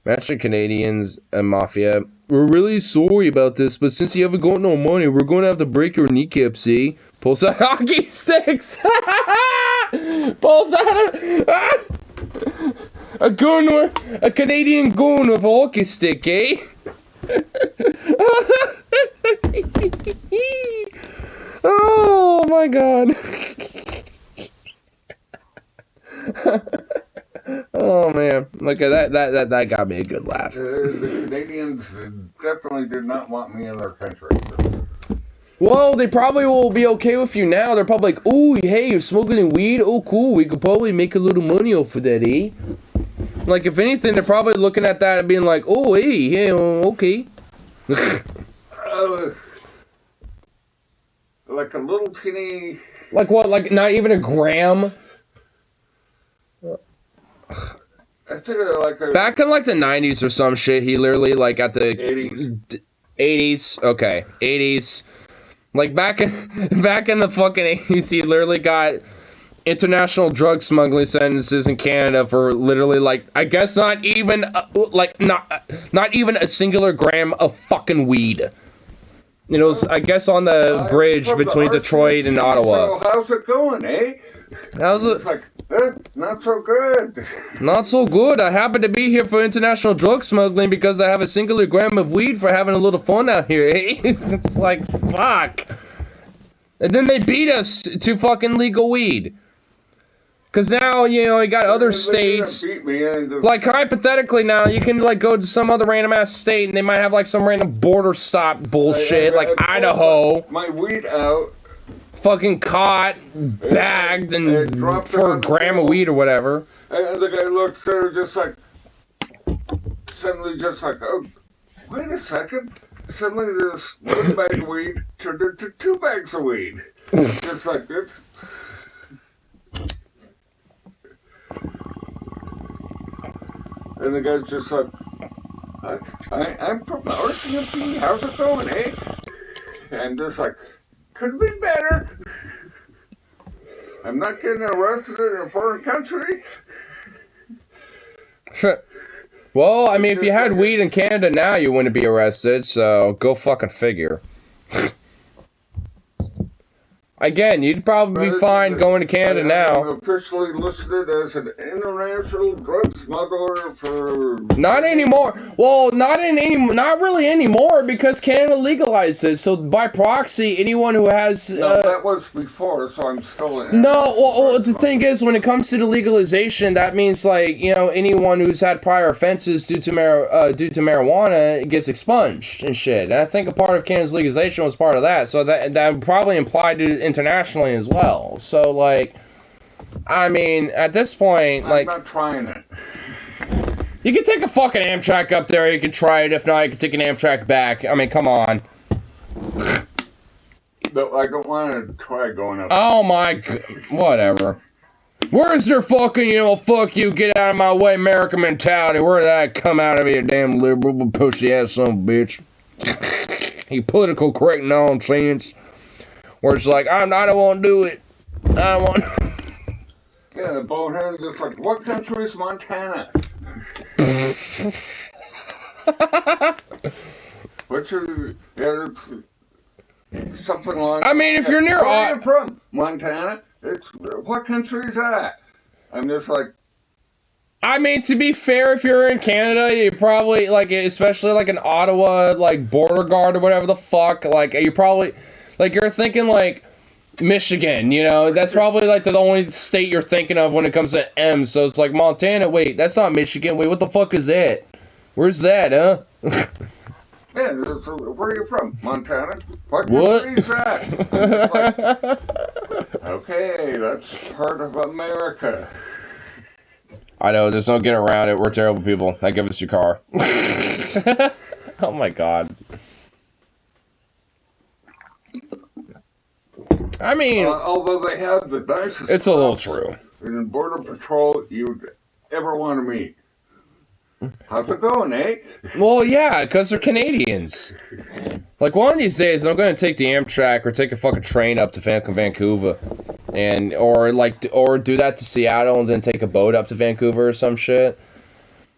Imagine Canadians and Mafia. We're really sorry about this, but since you haven't got no money, we're going to have to break your kneecaps, eh? Pulls out hockey sticks! Pulls out a gun with... A Canadian gun with a hockey stick, eh? Oh my god. Oh man. Look at that got me a good laugh. The Canadians definitely did not want me in their country. Well, they probably will be okay with you now. They're probably like, oh, hey, you're smoking weed? Oh, cool. We could probably make a little money off of that, eh? Like, if anything, they're probably looking at that and being like, oh, hey, yeah, okay. Like a little teeny. Like what? Like not even a gram? I think like a. Back in like the 90s or some shit, he literally like at the 80s. 80s, okay, 80s. Like back in the fucking 80s, he literally got international drug smuggling sentences in Canada for literally like I guess not even not even a singular gram of fucking weed. It was, I guess, on the bridge between Detroit and Ottawa. So how's it going, eh? How's it? It's like, not so good. Not so good. I happen to be here for international drug smuggling because I have a singular gram of weed for having a little fun out here, eh? It's like, fuck. And then they beat us to fucking legal weed. Because now, you know, you got other states, like hypothetically now, you can like go to some other random ass state and they might have like some random border stop bullshit, like Idaho. My weed out. Fucking caught, bagged, and for a gram of weed or whatever. And the guy looks there just like, suddenly just like, oh, wait a second. Suddenly this one bag of weed turned into 2 bags of weed. Just like this. And the guy's just like, I'm from RCMP, how's it going, eh? And just like, could be better. I'm not getting arrested in a foreign country. Well, I mean, if you had weed in Canada now, you wouldn't be arrested, so go fucking figure. Again, you'd probably be fine going to Canada now. I'm officially listed as an international drug smuggler for... Not anymore. Well, not really anymore, because Canada legalized it. So by proxy, anyone who has... No, that was before, so I'm still in. No, well, the thing is, when it comes to the legalization, that means, like, you know, anyone who's had prior offenses due to marijuana gets expunged and shit. And I think a part of Canada's legalization was part of that. So that probably implied to internationally as well. So, like, I mean, at this point, like... I'm not trying it. You can take a fucking Amtrak up there, you can try it. If not, you can take an Amtrak back. I mean, come on. No, I don't want to try going up. Oh my god. Whatever. Where's your fucking, you know, fuck you, get out of my way, American mentality? Where did that come out of you, damn liberal, pussy ass son of a bitch? You political correct nonsense. Where it's like, I don't want to do it. I don't want. Yeah, the bonehead is just like, what country is Montana? What's your, yeah, it's something like. I mean, if you're near, Where are you from? Montana. It's what country is that? I'm just like. I mean, to be fair, if you're in Canada, you probably, like, especially, like, in Ottawa, like, border guard or whatever the fuck, like, you probably, like, you're thinking, like, Michigan, you know? That's probably, like, the only state you're thinking of when it comes to M, so it's like, Montana, wait, that's not Michigan, wait, what the fuck is that? Where's that, huh? Yeah, so where are you from? Montana? What What? country is that? I'm just like, okay, that's part of America. I know, there's no getting around it. We're terrible people. Now give us your car. Oh my god. I mean, Although they have the nicest. it's a little cops true. in Border Patrol you'd ever want to meet. How's it going, eh? Well, yeah, because they're Canadians. Like, one of these days, I'm going to take the Amtrak or take a fucking train up to Vancouver. Or do that to Seattle and then take a boat up to Vancouver or some shit.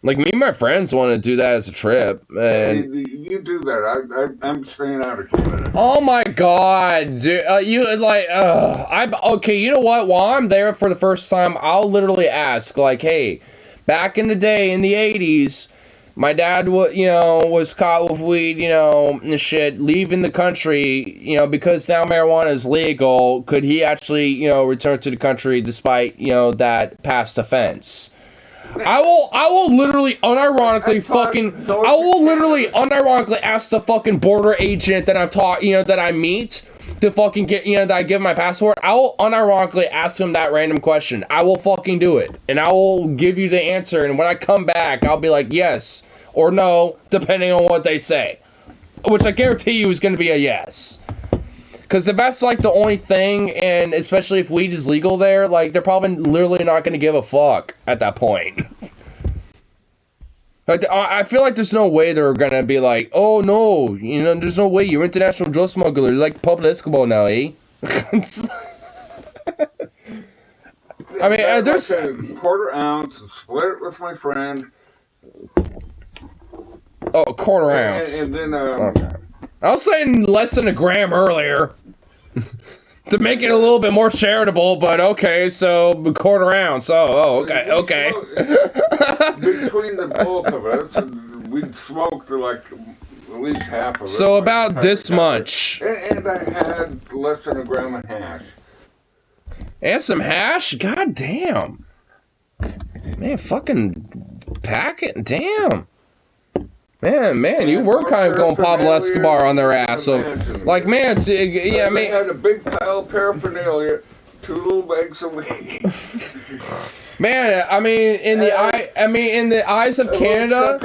Like, me and my friends want to do that as a trip. And You do that. I'm staying out of Canada. oh my god, dude, okay, you know what? While I'm there for the first time, I'll literally ask, like, hey, back in the day, in the 80s, my dad, was caught with weed, and shit, leaving the country, because now marijuana is legal. Could he actually, return to the country despite, that past offense? I will literally unironically ask the fucking border agent that that I meet to fucking get, that I give my passport. I will unironically ask him that random question. I will fucking do it. And I will give you the answer. And when I come back, I'll be like, yes or no, depending on what they say. Which I guarantee you is going to be a yes. Because if that's, like, the only thing, and especially if weed is legal there, like, they're probably literally not going to give a fuck at that point. Like, I feel like there's no way they're going to be like, oh, no, there's no way, you're international drug smuggler, you're like Pablo Escobar now, eh? I mean, there's a quarter ounce, split it with my friend. Oh, a quarter ounce. And then, okay. I was saying less than a gram earlier. To make it a little bit more charitable, but okay, so a quarter ounce. Oh, okay. Between the both of us, we'd smoked like at least half of it. So about this much. And I had less than a gram of hash. And some hash? God damn. Man, fucking pack it. Damn. Man, you were kind of going Pablo Escobar on their ass. So, like, man, yeah, I mean, they had a big pile of paraphernalia, 2 little bags of weed. Man, I mean, in the eyes of Canada,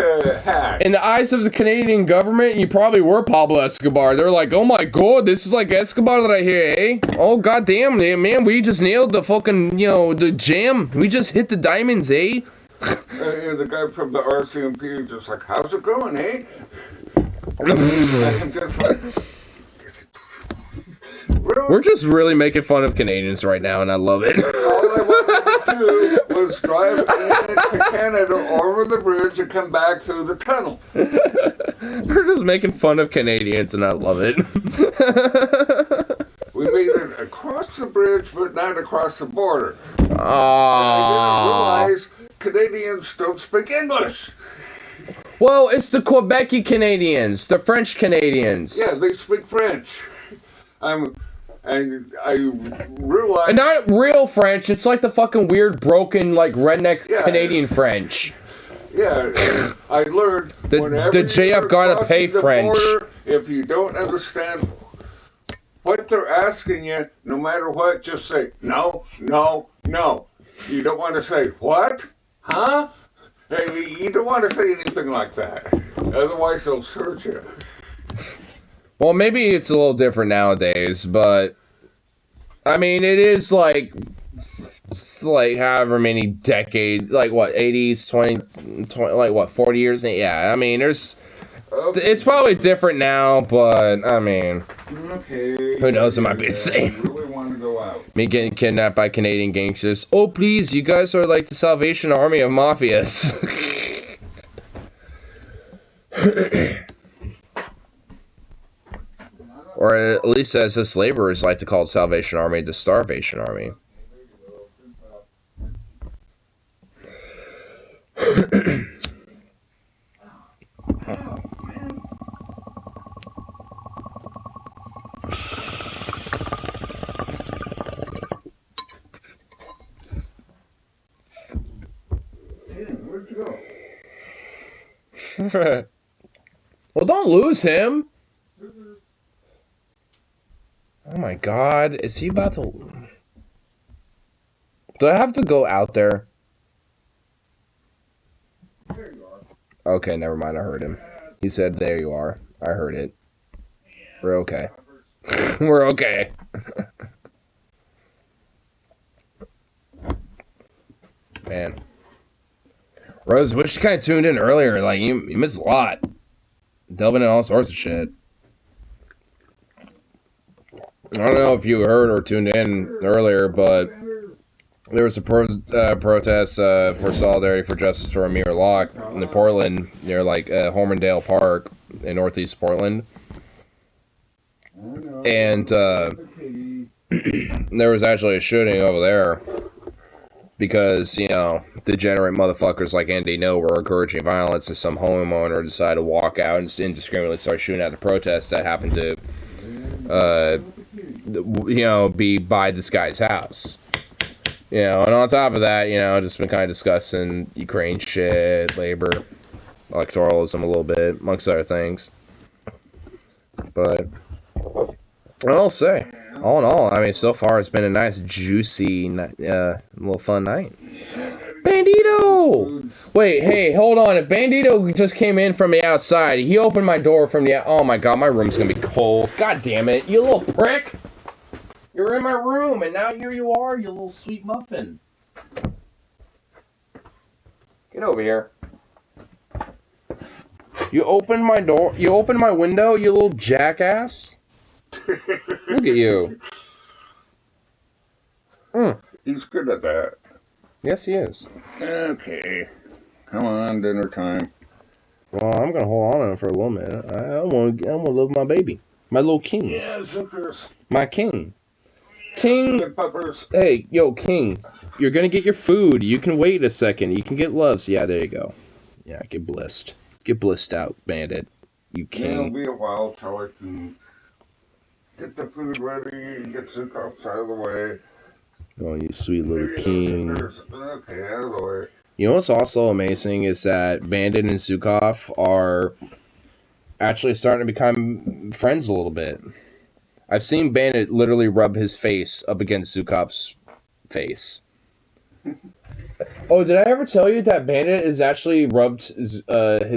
in the eyes of the Canadian government, you probably were Pablo Escobar. They're like, oh my god, this is like Escobar right here, eh? Oh goddamn, man, we just nailed the fucking, the gem. We just hit the diamonds, eh? And the guy from the RCMP is just like, how's it going, eh? I'm just like, we're just really making fun of Canadians right now, and I love it. All I wanted to do was drive into Canada over the bridge and come back through the tunnel. We're just making fun of Canadians, and I love it. We made it across the bridge, but not across the border. I didn't realize Canadians don't speak English. Well, it's the Quebec Canadians, the French Canadians. Yeah, they speak French. I realized... And not real French, it's like the fucking weird, broken, like, redneck Canadian French. Yeah, I learned the JF gotta pay French. Border, if you don't understand what they're asking you, no matter what, just say, no, no, no. You don't want to say, what? Huh? You don't want to say anything like that. Otherwise, they'll search you. Well, maybe it's a little different nowadays, but I mean, it is like however many decades, like what, 80s, 20 like what, 40 years? Yeah, I mean, it's probably different now, but I mean, who knows? It might be the same. I really want to go out. Me getting kidnapped by Canadian gangsters. Oh, please, you guys are like the Salvation Army of mafias. Or at least as us laborers like to call it Salvation Army, the Starvation Army. Where'd you go? Well, don't lose him. Oh my God, is he about to... Do I have to go out there? There you are. Okay, never mind, I heard him. He said, there you are. I heard it. We're okay. We're okay. Man. Rose, wish you kind of tuned in earlier. Like, you missed a lot. Delving in all sorts of shit. I don't know if you heard or tuned in earlier, but there was a protest for Solidarity for Justice for Amir Locke in Portland, near like Hormondale Park in northeast Portland. And there was actually a shooting over there because, you know, degenerate motherfuckers like Andy No were encouraging violence as some homeowner decided to walk out and indiscriminately start shooting at the protest that happened to you know, be by this guy's house. You know, and on top of that, you know, just been kind of discussing Ukraine shit, labor, electoralism a little bit, amongst other things. But I'll say, all in all, I mean, so far it's been a nice, juicy, little fun night. Bandito! Wait, hey, hold on. If Bandito just came in from the outside, he opened my door from the... Oh my God, my room's gonna be cold. God damn it, you little prick! You're in my room, and now here you are, you little sweet muffin. Get over here. You opened my door, you opened my window, you little jackass. Look at you. He's good at that. Yes, he is. Okay. Come on, dinner time. Well, I'm gonna hold on to him for a little minute. I wanna love my baby. My little king. Yeah, Zuckers. My king. King. Good puppers. Hey, yo, King. You're gonna get your food. You can wait a second. You can get loves. Yeah, there you go. Yeah, get blissed. Get blissed out, bandit. You king. It'll be a while till I can get the food ready and get Zukov out of the way. Oh, you sweet little king. Okay, out of the way. You know what's also amazing is that Bandit and Zukov are actually starting to become friends a little bit. I've seen Bandit literally rub his face up against Zukov's face. Oh, did I ever tell you that Bandit has actually rubbed his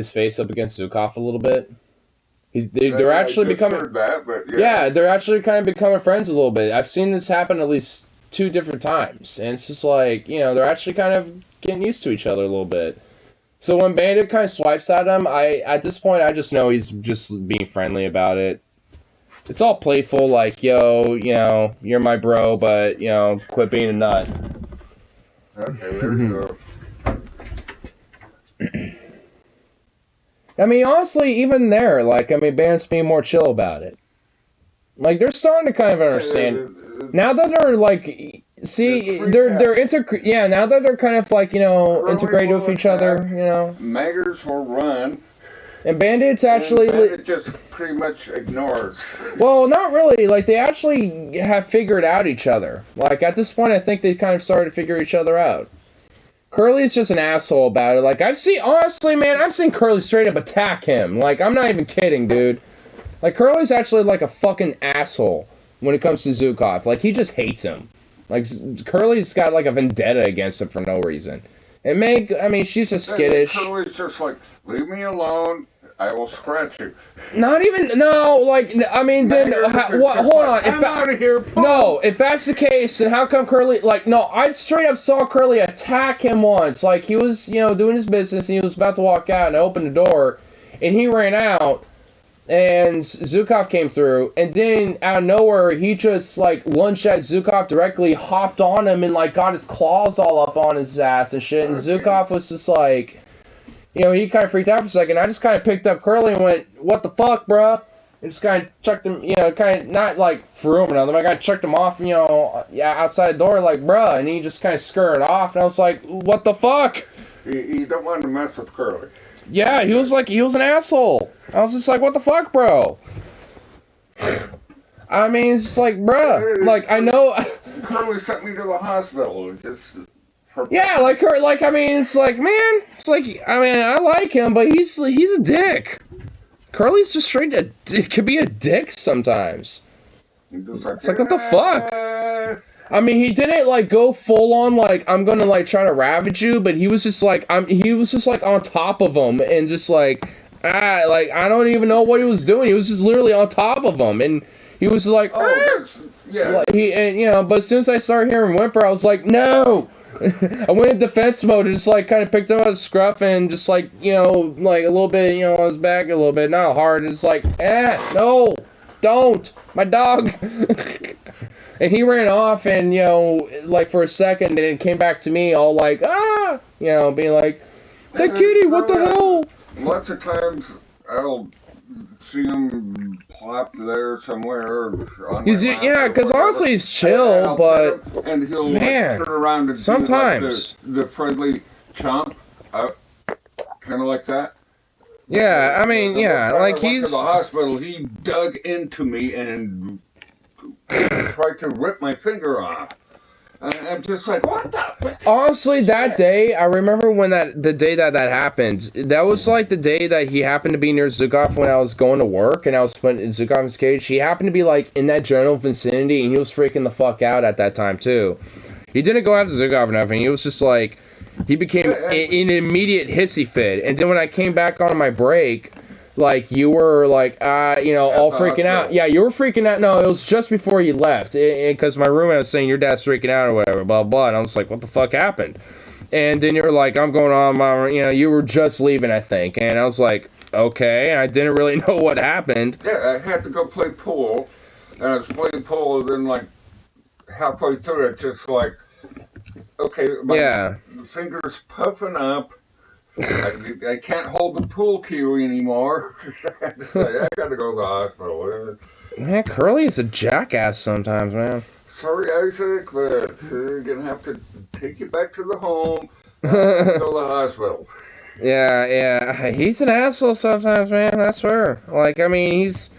face up against Zukov a little bit? They're actually becoming... Heard that, but yeah, they're actually kind of becoming friends a little bit. I've seen this happen at least 2 different times, and it's just like, you know, they're actually kind of getting used to each other a little bit. So when Bandit kind of swipes at him, at this point I just know he's just being friendly about it. It's all playful, like, yo, you know, you're my bro, but, you know, quit being a nut. Okay, there you go. I mean, honestly, even there, like, I mean, Bandit's being more chill about it. Like, they're starting to kind of understand. Now that they're, like, see, now that they're kind of, like, you know, integrated with each other, you know. Maggers will run. And Bandit's actually... And Bandit just pretty much ignores. Well, not really. Like, they actually have figured out each other. Like, at this point, I think they kind of started to figure each other out. Curly's just an asshole about it. Like, honestly, man, I've seen Curly straight up attack him. Like, I'm not even kidding, dude. Like, Curly's actually like a fucking asshole when it comes to Zukov. Like, he just hates him. Like, Curly's got like a vendetta against him for no reason. And Meg, I mean, she's just skittish. Curly's just like, leave me alone. I will scratch you. Not even, no, like, I mean, then, hold on. I'm out of here, Paul. No, if that's the case, then how come Curly, like, no, I straight up saw Curly attack him once. Like, he was, you know, doing his business, and he was about to walk out, and I opened the door, and he ran out, and Zukov came through, and then, out of nowhere, he just, like, lunged at Zukov directly, hopped on him, and, like, got his claws all up on his ass and shit, and Zukov was just like... you know, he kind of freaked out for a second. I just kind of picked up Curly and went, "What the fuck, bruh?" And just kind of chucked him, you know, kind of not like threw him or nothing. I kind of chucked him off, you know, yeah, outside the door, like, bruh. And he just kind of scurried off. And I was like, "What the fuck?" You don't want to mess with Curly. Yeah, he was an asshole. I was just like, "What the fuck, bro?" I mean, it's just like, bruh, like, I know. Curly sent me to the hospital. Just Yeah, like, I mean, it's like, man, it's like, I mean, I like him, but he's a dick. Curly's just straight could be a dick sometimes. It's like, what the fuck? I mean, he didn't, like, go full on, like, I'm gonna, like, try to ravage you, but he was just, like, on top of him, and just, like, like, I don't even know what he was doing. He was just literally on top of him, and he was like, yeah. Like, and, you know, but as soon as I started hearing whimper, I was like, no! I went in defense mode and just, like, kind of picked him up the scruff and just, like, you know, like, a little bit, you know, on his back a little bit, not hard, it's like, no, don't, my dog. And he ran off and, you know, like, for a second, and then came back to me all like, you know, being like, "Hey, kitty, what the hell?" Lots of times, I'll see him plop there somewhere. On Yeah, because honestly, he's chill, but and he'll man, like, turn around and sometimes do like the friendly chomp, kind of like that. yeah, I mean, yeah, like he's to the hospital. He dug into me and tried to rip my finger off. I'm just like, what the? Honestly, that day, I remember when the day that happened, that was like the day that he happened to be near Zukov when I was going to work, and I was putting in Zukov's cage. He happened to be like in that general vicinity, and he was freaking the fuck out at that time too. He didn't go after Zukov or nothing. He was just like, he became an immediate hissy fit. And then when I came back on my break, like, you were, like, you know, all freaking out. Yeah, you were freaking out. No, it was just before you left. Because my roommate was saying, your dad's freaking out or whatever, blah, blah. And I was like, what the fuck happened? And then you were like, I'm going on, Mom. You know, you were just leaving, I think. And I was like, okay. I didn't really know what happened. Yeah, I had to go play pool. And I was playing pool, and then, like, halfway through it, just like, okay, my finger's puffing up. I can't hold the pool cue anymore. I gotta go to the hospital. Man, Curly is a jackass sometimes, man. Sorry, Isaac, but we're gonna have to take you back to the home. Go to the hospital. Yeah, he's an asshole sometimes, man. I swear. Like, I mean, he's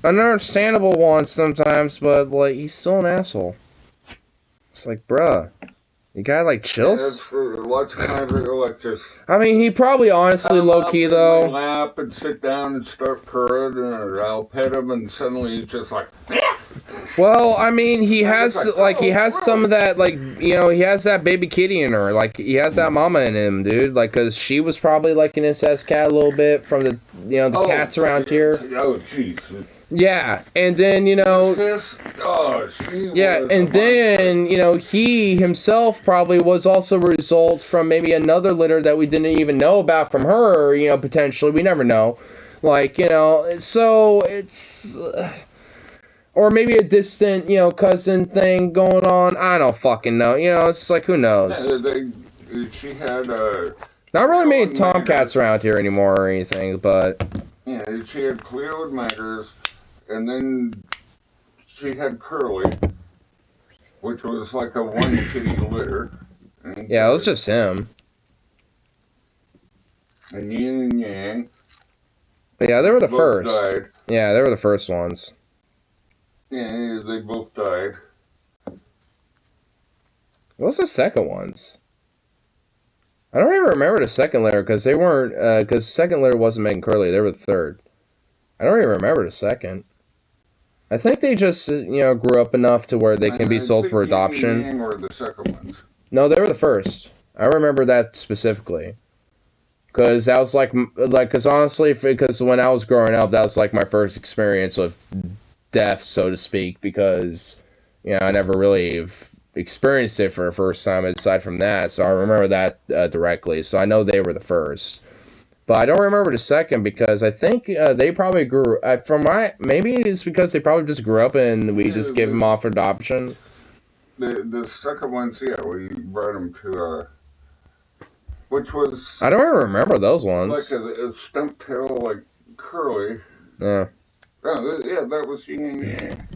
an understandable one sometimes, but like, he's still an asshole. It's like, bruh. You gotta, like, chill. Lots of times I go like this. I mean, he probably honestly low-key, though. I'll lap and sit down and start purring, and I'll pet him, and suddenly he's just like... Well, I mean, he has, like, he has some of that, like, you know, he has that baby kitty in her. Like, he has that mama in him, dude. Like, because she was probably, like, an SS cat a little bit from the, you know, the cats around here. Oh, jeez. Yeah, and then, you know... and then, you know, he himself probably was also a result from maybe another litter that we didn't even know about from her, you know, potentially. We never know. Like, you know, so it's... or maybe a distant, you know, cousin thing going on. I don't fucking know. You know, it's like, who knows? She had, not really many tomcats around here anymore or anything, but... Yeah, she had Cleo and Maggers. And then she had Curly, which was like a one kitty litter. And yeah, it was just him. And Yin and Yang. But yeah, they were the first. Died. Yeah, they were the first ones. Yeah, they both died. What was the second ones? I don't even remember the second litter because they weren't. Because the second litter wasn't making Curly. They were the third. I don't even remember the second. I think they just, you know, grew up enough to where they can be sold for adoption. Yin and Yang were the second ones. No, they were the first. I remember that specifically. Because that was because honestly, because when I was growing up, that was like my first experience with death, so to speak. Because, you know, I never really experienced it for the first time aside from that. So I remember that directly. So I know they were the first. But I don't remember the second because I think they probably grew... maybe it's because they probably just grew up and we just gave them off for adoption. The second ones, yeah, we brought them to... which was I don't even remember those like ones. a stump tail, like curly. Yeah. Oh, yeah, that was Yin and Yang.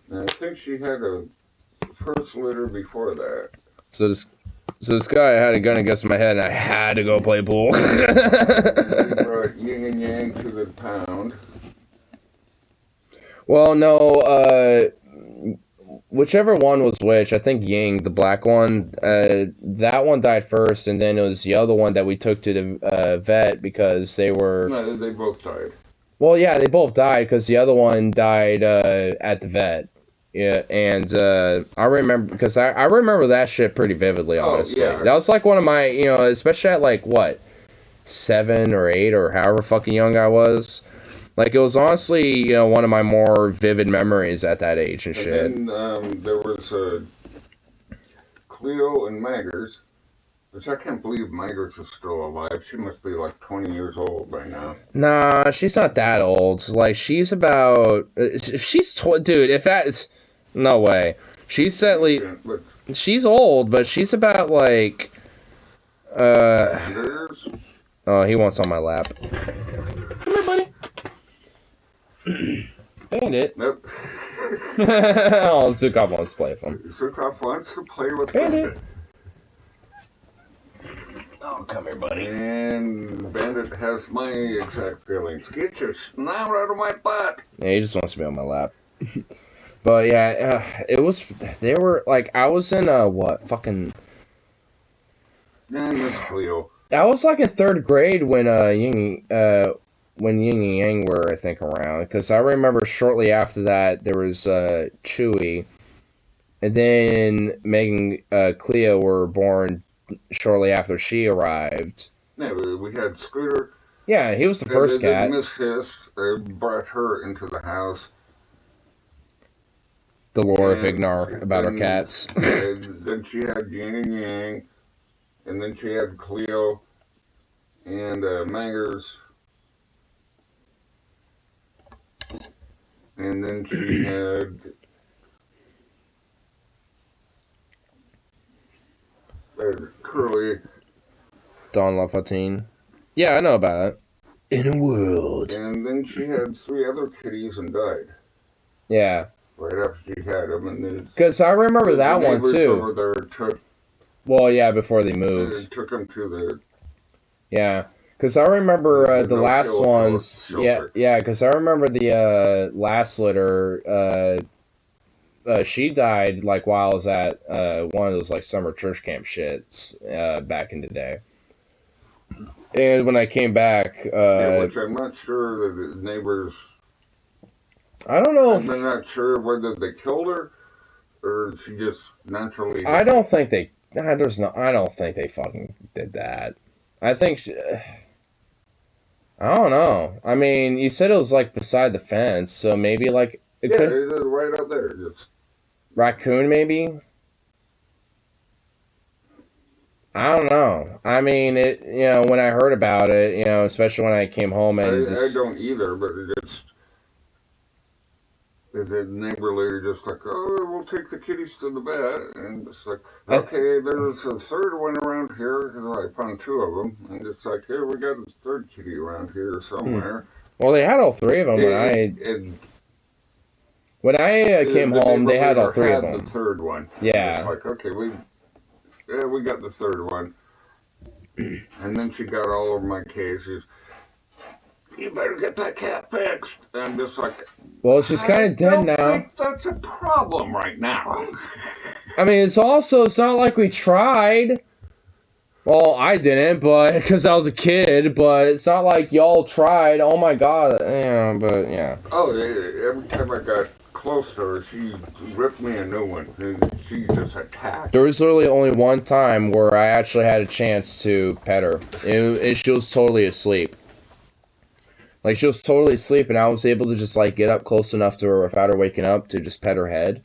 And I think she had a first litter before that. So this guy had a gun against my head, and I had to go play pool. We brought Yin and Yang to the pound. Well, no, whichever one was which, I think Ying, the black one, that one died first, and then it was the other one that we took to the vet because they were... No, they both died. Well, yeah, they both died because the other one died at the vet. Yeah, and I remember, because I remember that shit pretty vividly, honestly. Yeah. That was like one of my, you know, especially at like, what, 7 or 8 or however fucking young I was. Like, it was honestly, you know, one of my more vivid memories at that age and shit. And then there was Cleo and Maggers, which I can't believe Maggers is still alive. She must be like 20 years old by now. Nah, she's not that old. Like, she's about... If she's... Dude, if that's... No way. She's at least... But She's old, but she's about, like... Anders, Oh, he wants on my lap. Come here, buddy. Bandit. nope. Oh, Zukov wants to play with him. Zukov wants to play with Bandit. Bandit. Oh, come here, buddy. And Bandit has my exact feelings. Get your snout out of my butt. Yeah, he just wants to be on my lap. But yeah, it was... They were, like, I was in, what, fucking... Yeah, Miss Cleo. I was, like, in 3rd grade when, when Yin and Yang were, I think, around. Because I remember shortly after that, there was, Chewy. And then Megan, Cleo were born shortly after she arrived. Yeah, we had Scooter. Yeah, he was the first cat. Miss Hiss brought her into the house. The lore of And Ignar about our then- cats. and then she had Yin and Yang. And then she had Cleo and Mangers. And then she had Curly. Don LaFontaine. Yeah, I know about it. In a world. And then she had 3 other kitties and died Yeah. right after she had them. And then Because I remember that the one, neighbors too. over there took Well, yeah, before they moved. them to the... Yeah. Because I remember the No last kill ones... shelter. Yeah, because I remember the last litter... she died, like, while I was at one of those, like, summer church camp shits back in the day. And when I came back... which I'm not sure that the neighbors... I don't know I'm if... not sure whether they killed her or she just naturally... I don't think they... I don't think they fucking did that. I think... I don't know. I mean, you said it was, like, beside the fence, so maybe, like... It Yeah, could... it's right out there. Just... Raccoon, maybe? I don't know. I mean, it. You know, when I heard about it, you know, especially when I came home and... I don't either, but it's... The neighbor lady just like, oh, we'll take the kitties to the vet. And it's like, okay, there's a 3rd one around here, because I found 2 of them. And it's like, hey, we got this 3rd kitty around here somewhere. Well, they had all 3 of them And when I came the home. They neighbor had all later 3 had of them. the 3rd one. Yeah. It's like, okay, we got the 3rd one. And then she got all over my case. She's, you better get that cat fixed. And I'm just like, Well, she's kind of dead I don't now. think that's a problem right now. I mean, it's not like we tried. Well, I didn't, but because I was a kid. But it's not like y'all tried. Oh my god. Yeah, but yeah. Oh, every time I got close to her, she ripped me a new one. And she just attacked. There was literally only one time where I actually had a chance to pet her, and she was totally asleep. Like, she was totally asleep, and I was able to just, like, get up close enough to her without her waking up to just pet her head,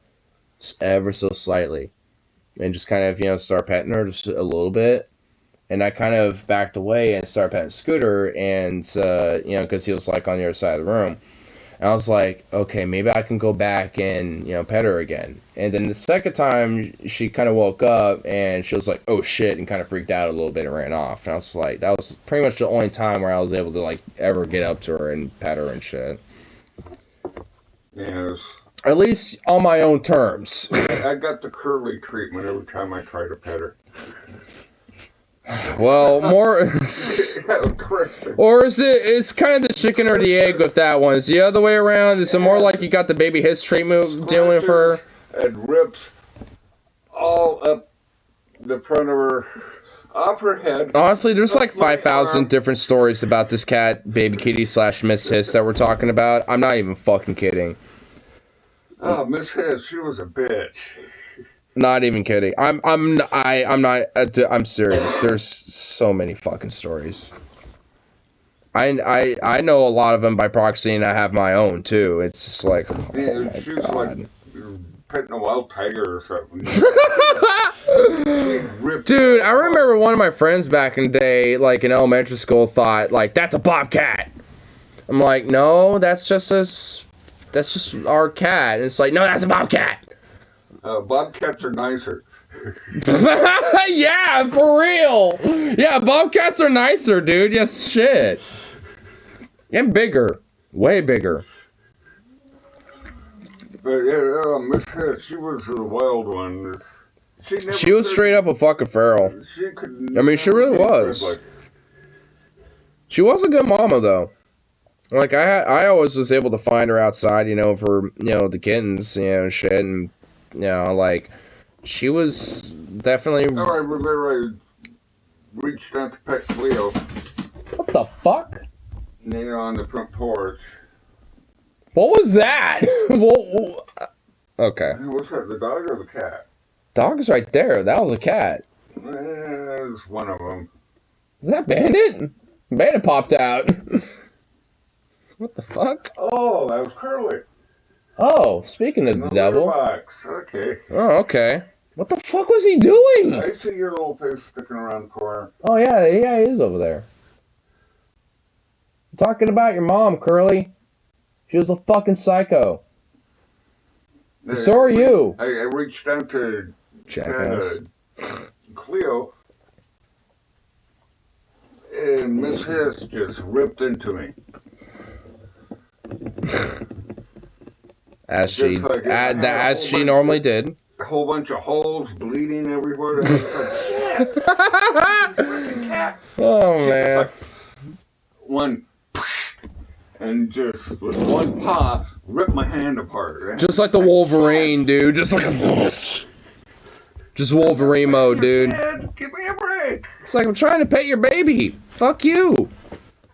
just ever so slightly, and just kind of, you know, start petting her just a little bit. And I kind of backed away and started petting Scooter, and, you know, because he was, like, on the other side of the room. And I was like, okay, maybe I can go back and, you know, pet her again. And then the second time, she kind of woke up and she was like, oh shit, and kind of freaked out a little bit and ran off. And I was like, that was pretty much the only time where I was able to, like, ever get up to her and pet her and shit. Yes. At least on my own terms. I got the curly treatment every time I try to pet her. Well, more... Kristen. Or is it, it's kind of the chicken or the egg with that one. Is the other way around? Is it more like you got the baby hiss treatment dealing for her? And rips all up the front of her, off her head. Honestly, there's like 5,000 different stories about this cat, baby kitty / Miss Hiss that we're talking about. I'm not even fucking kidding. Oh, Miss Hiss, she was a bitch. Not even kidding. I'm serious. There's so many fucking stories. I know a lot of them by proxy, and I have my own too. It's just like, oh Yeah, she was God. like petting a wild tiger or something. Dude, I remember one of my friends back in the day, like in elementary school, thought like, that's a bobcat. I'm like, no, that's just our cat. And it's like, no, that's a bobcat. Bobcats are nicer. Yeah, for real. Yeah, bobcats are nicer, dude. Yes, shit. And bigger. Way bigger. But yeah, Miss Hiss, she was a wild one. She was straight up a fucking feral. She could. I mean, she really was. Like, She was a good mama, though. Like, I always was able to find her outside, you know, for, you know, the kittens, you know, shit, and, you know, like, she was definitely... I remember I reached out to pet Cleo, What the fuck? nailed on the front porch. What was that? Well, okay. What's that, the dog or the cat? Dog's right there. That was a cat. It's one of them. Is that Bandit? Bandit popped out. What the fuck? Oh, that was Curly. Oh, speaking of the devil. Box. Okay. Oh, okay. What the fuck was he doing? I see your little face sticking around the corner. Oh, yeah, he is over there. I'm talking about your mom, Curly. She was a fucking psycho. And so are you. I reached out to Jackass. Cleo, and Miss Hiss just ripped into me. As she, Just like- as she normally did. A whole bunch of holes, bleeding everywhere. And I was like, shit! Freaking cat! Oh, She just man. like, one, and just with one paw, ripped my hand apart. Just like the Wolverine, dude. Just like just Wolverine mode, dude. Kid, give me a break! It's like, I'm trying to pet your baby. Fuck you.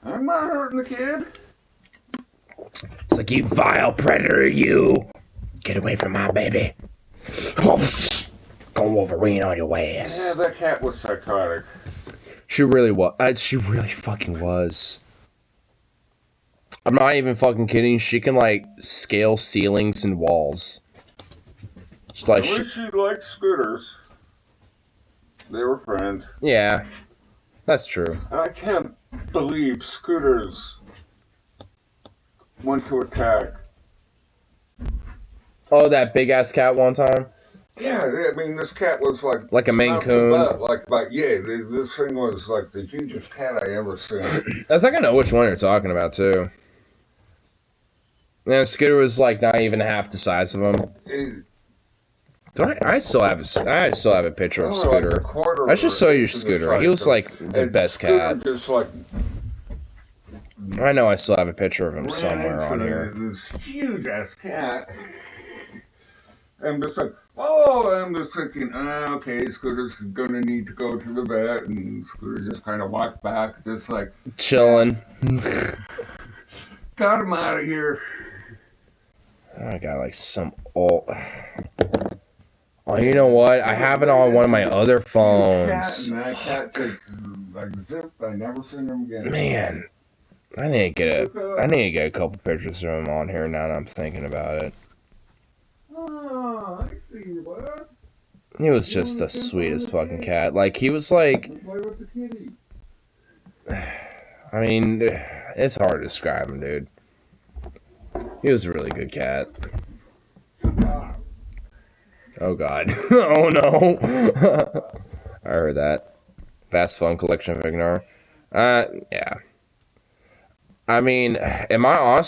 I'm not hurting the kid. It's like, you vile predator, you. Get away from my baby. Go Wolverine on your ass. Yeah, that cat was psychotic. She really was. She really fucking was. I'm not even fucking kidding. She can, like, scale ceilings and walls. It's like, At least she liked scooters. They were friends. yeah, that's true. I can't believe scooters went to attack. Oh, that big ass cat one time? Yeah, I mean, this cat was Like a Maine snout to Coon. butt, this thing was like the hugest cat I ever seen. I think I know which one you're talking about, too. Yeah, Scooter was, like, not even half the size of him. I still have a picture of Scooter. I should show you Scooter. He was, like, the best cat. Just like I know I still have a picture of him ran somewhere on into here. This huge ass cat. I'm just like, oh, I'm just thinking, okay, Scooter's gonna need to go to the vet, and Scooter just kind of walked back, just like, Chilling. got him out of here. I got, like, some old... Oh, you know what? I have it on one of my other phones. And that cat just, like, zipped. I never seen him again. Man, I need to get a couple pictures of him on here now that I'm thinking about it. Oh, I see you, bud. He was just the sweetest fucking cat. Like, he was like... Play with the kitty. I mean, it's hard to describe him, dude. He was a really good cat. Oh god. Oh no. I heard that. Fast Fun Collection of Ignore. Yeah. I mean, am I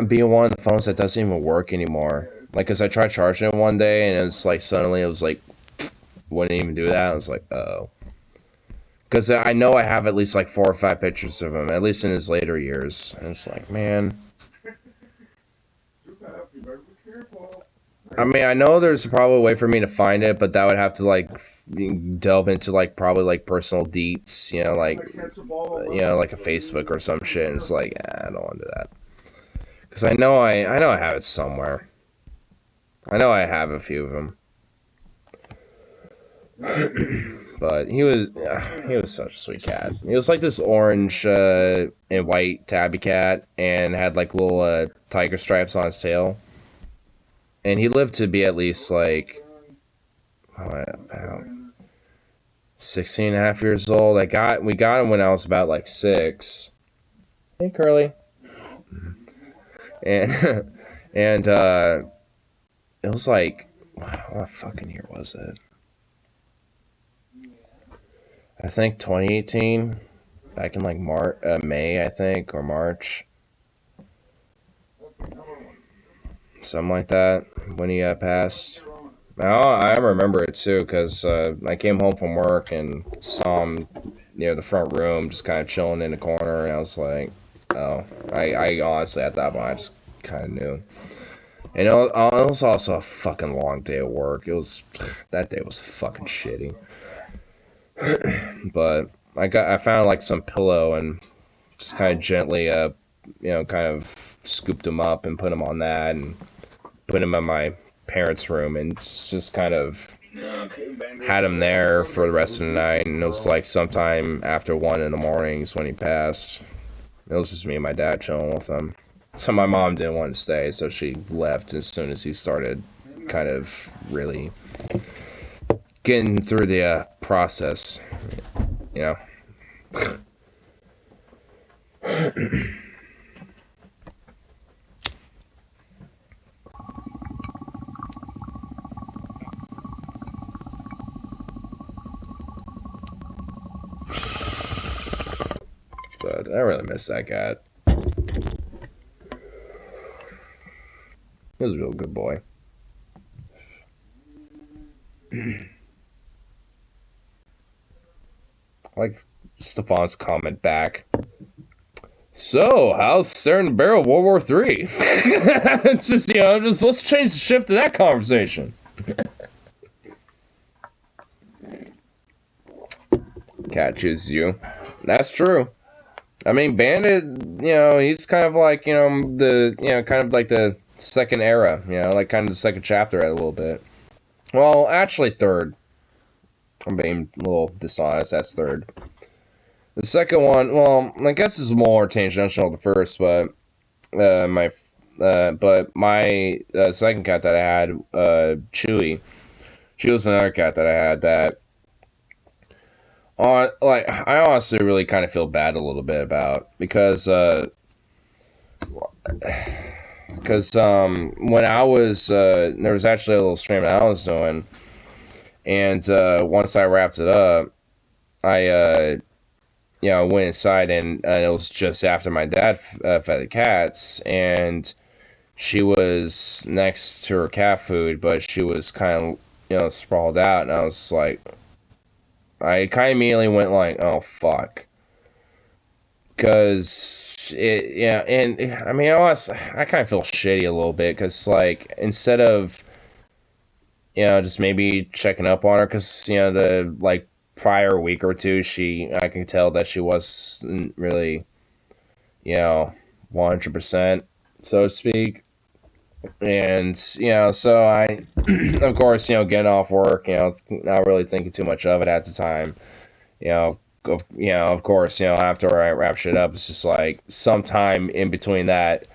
being one of the phones that doesn't even work anymore? Like, cause I tried charging it one day and it's like suddenly it was like, wouldn't even do that. I was like, oh. Cause I know I have at least like 4 or 5 pictures of him, at least in his later years. And it's like, man. I mean, I know there's probably a way for me to find it, but that would have to like delve into like probably like personal deets, you know, like like a Facebook or some shit. And it's like, I don't want to do that because I know I have it somewhere. I know I have a few of them, but he was such a sweet cat. He was like this orange and white tabby cat, and had like little tiger stripes on his tail. And he lived to be at least like about 16 and a half years old. We got him when I was about like 6. Hey, Curly. And and it was like, what fucking year was it? I think 2018, back in like May, I think, or March. Something like that, when he passed. I remember it too, because I came home from work and saw him near the front room, just kind of chilling in the corner, and I was like, oh. I honestly, at that point, I just kind of knew. And it was also a fucking long day at work. That day was fucking shitty. But I found like some pillow and just kind of gently, kind of scooped him up and put him on that and put him in my parents' room and just kind of had him there for the rest of the night. And it was like sometime after 1 in the mornings when he passed. It was just me and my dad chilling with him. So my mom didn't want to stay, so she left as soon as he started kind of really getting through the process, you know. But I really miss that cat. He was a real good boy. Like Stefan's comment back. So, how's Sarah and the Barrel World War III? It's just, let's change the shift to that conversation. Cat chooses you. That's true. I mean, Bandit, he's kind of like, kind of like the second era, like kind of the second chapter a little bit. Well, actually third. I'm being a little dishonest, that's third. The second one, well, I guess is more tangential to the first, but my second cat that I had, Chewy, she was another cat that I had that, I honestly really kind of feel bad a little bit about, because when I was, there was actually a little stream that I was doing, and once I wrapped it up, I went inside, and it was just after my dad fed the cats, and she was next to her cat food, but she was kind of, sprawled out, and I was like, I kind of immediately went like, oh, fuck. Because, and, I mean, I kind of feel shitty a little bit, because, like, instead of, just maybe checking up on her, because, the, like, prior week or two, I can tell that she wasn't really, 100%, so to speak. And, so I, of course, getting off work, not really thinking too much of it at the time. Of course, after I wrap shit up, it's just like sometime in between that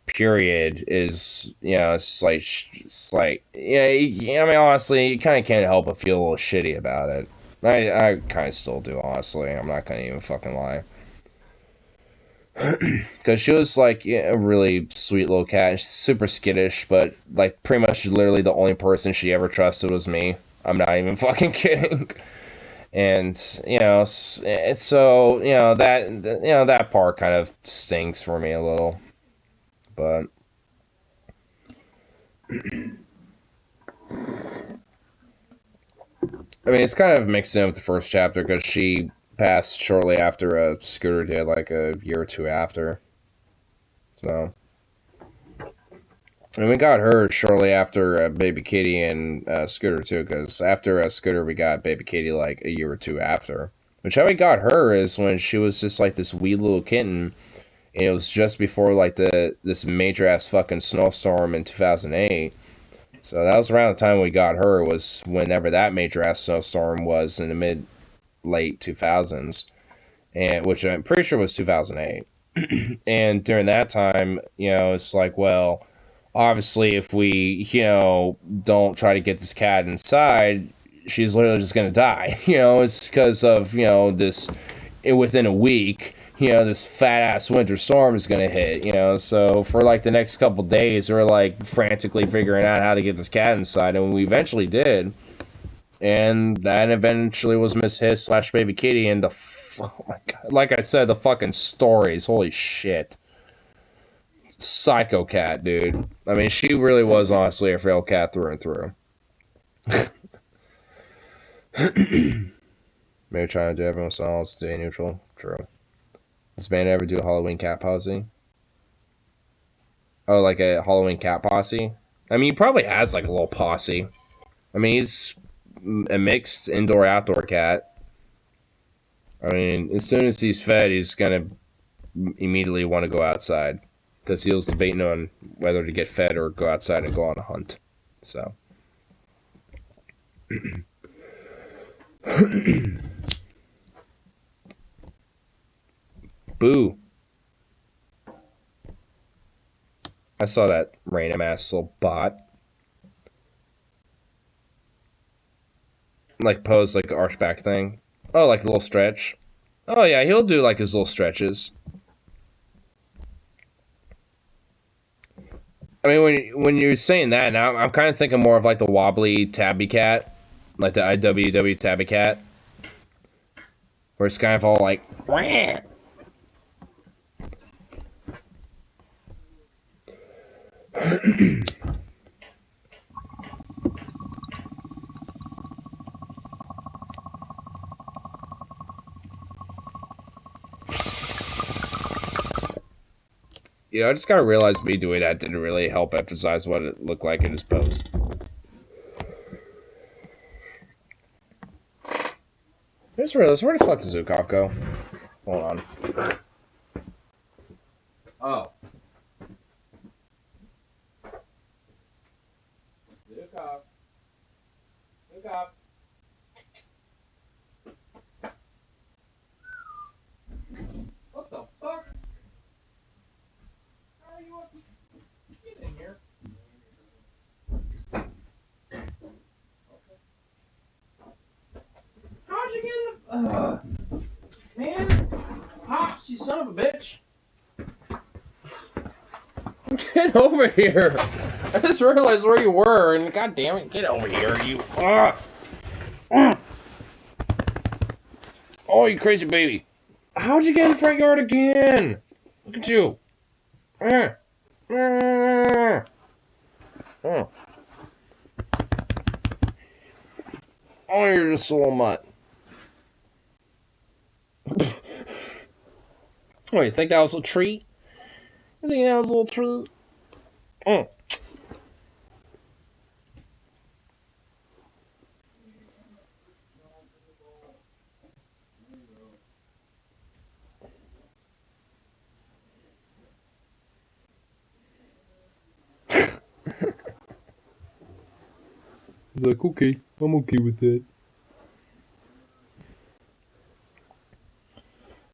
period is, it's like, I mean, honestly, you kind of can't help but feel a little shitty about it. I kind of still do, honestly. I'm not going to even fucking lie. Because she was, like, yeah, a really sweet little cat. She's super skittish, but, like, pretty much literally the only person she ever trusted was me. I'm not even fucking kidding. And, you know, so, you know, that part kind of stings for me a little. But I mean, it's kind of mixed in with the first chapter because she passed shortly after Scooter did, like a year or two after. So, and we got her shortly after Baby Kitty and Scooter too, because after Scooter we got Baby Kitty like a year or two after. Which how we got her is when she was just like this wee little kitten, and it was just before like this major ass fucking snowstorm in 2008. So that was around the time we got her, was whenever that major ass snowstorm was in the late 2000s, and which I'm pretty sure was 2008. And during that time, you know, it's like, well, obviously if we, you know, don't try to get this cat inside, she's literally just gonna die. You know, it's because of, you know, this, within a week, you know, this fat-ass winter storm is going to hit, you know, so for, like, the next couple days, we're, like, frantically figuring out how to get this cat inside, and we eventually did, and that eventually was Miss Hiss / Baby Kitty, and oh my god, like I said, the fucking stories, holy shit. Psycho cat, dude. I mean, she really was, honestly, a feral cat through and through. Maybe trying to do everyone else, stay neutral. True. Does band ever do a Halloween cat posse? Oh, like a Halloween cat posse? I mean, he probably has like a little posse. I mean, he's a mixed indoor-outdoor cat. I mean, as soon as he's fed, he's gonna immediately want to go outside. Because he was debating on whether to get fed or go outside and go on a hunt. So. Boo. I saw that random ass little bot. Like pose like an arch back thing. Oh, like a little stretch. Oh yeah, he'll do like his little stretches. I mean, when you're saying that now, I'm kind of thinking more of like the wobbly tabby cat, like the IWW tabby cat, where it's kind of all like. Wah! Yeah, I just gotta realize me doing that didn't really help emphasize what it looked like in his pose. I just realized, where the fuck does Zukov go? Hold on. Oh. Zukov. Zukov. What the fuck? How are you up? Get in here. How'd you get in the... man. Pops, you son of a bitch. Get over here. I just realized where you were, and god damn it, get over here, you... Oh, you crazy baby. How'd you get in the front yard again? Look at you. Oh, you're just a little mutt. Oh, you think that was a treat? You think that was a little treat? He's like, okay, I'm okay with that.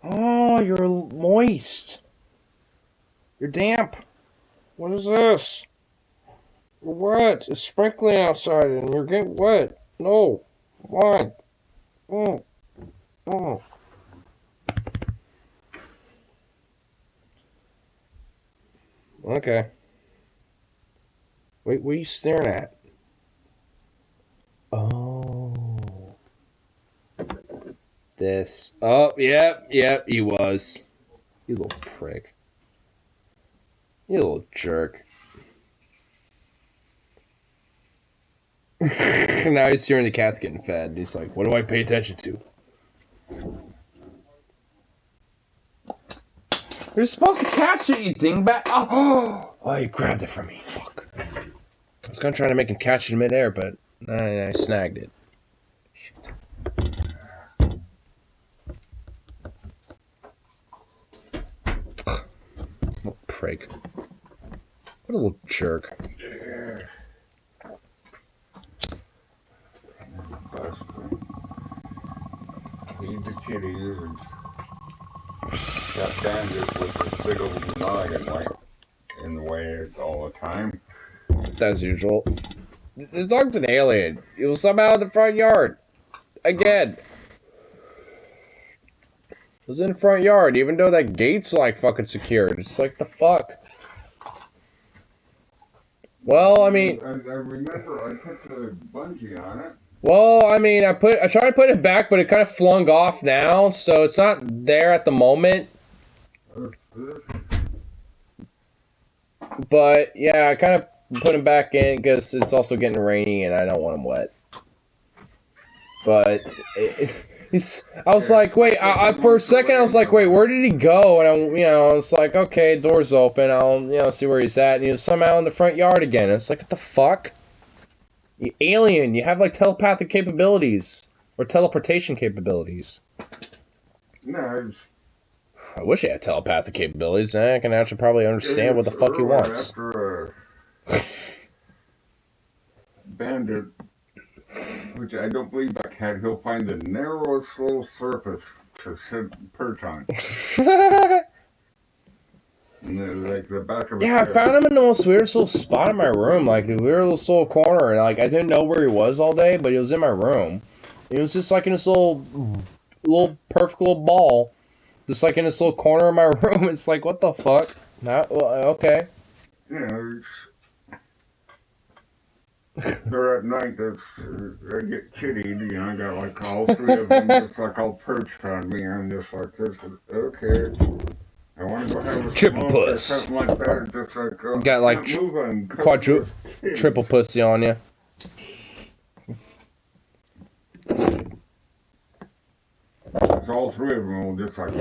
Oh, you're moist. You're damp. What is this? You're wet. It's sprinkling outside and you're getting wet. No. Why? Oh. Oh. Okay. Wait, what are you staring at? Oh. This. Oh, yep, he was. You little prick. You little jerk. Now he's hearing the cat's getting fed. And he's like, what do I pay attention to? You're supposed to catch it, you dingbat. Oh, you grabbed it from me. Fuck. I was gonna try to make him catch it in midair, but I snagged it. Little prig. What a little jerk. Feed the kitties and got bandits with this big old noggin like in the way all the time. As usual. This dog's an alien. He was somehow in the front yard. Again. It was in the front yard, even though that gate's like fucking secured. It's like the fuck. Well, I mean, I remember I put the bungee on it. well, I mean, I tried to put it back, but it kind of flung off now, so it's not there at the moment. But yeah, I kind of put him back in because it's also getting rainy and I don't want him wet. But I was like, wait, for a second I was like, wait, where did he go? And I was like, okay, door's open. I'll see where he's at. And he was somehow in the front yard again. And it's like, what the fuck? You alien, you have like telepathic capabilities or teleportation capabilities. No, I wish I had telepathic capabilities. Then I can actually probably understand what the fuck he wants. After a bandit, which I don't believe I can, he'll find the narrowest little surface to sit perch on. Like the back of Yeah, I found him in the most weirdest little spot in my room, like the weirdest little corner, and like I didn't know where he was all day, but he was in my room. He was just like in this little perfect little ball, just like in this little corner of my room. It's like, what the fuck? Not well, okay. You know, they're at night. I get kittied. You know, I got like all three of them just like all perched on me. I'm just like, this is okay. I want to go have a Triple smoke or puss. something like that. Just like, Got like triple pussy on you. It's all three of them will just like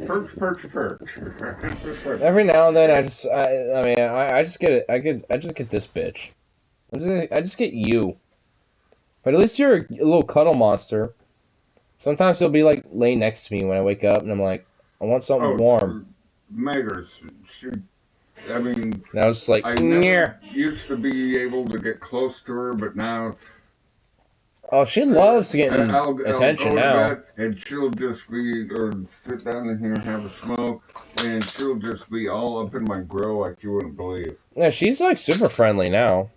perch. Just like, Every now and then, I just get it. I just get this bitch. I just get you. But at least you're a little cuddle monster. Sometimes he'll be like laying next to me when I wake up, and I'm like, I want something warm. Megas, I mean, And I was like, I "Nyeh." never used to be able to get close to her, but now Oh, she loves getting I'll go attention to now. bed and she'll just be, or sit down in here and have a smoke, and she'll just be all up in my grill like you wouldn't believe. Yeah, she's like super friendly now.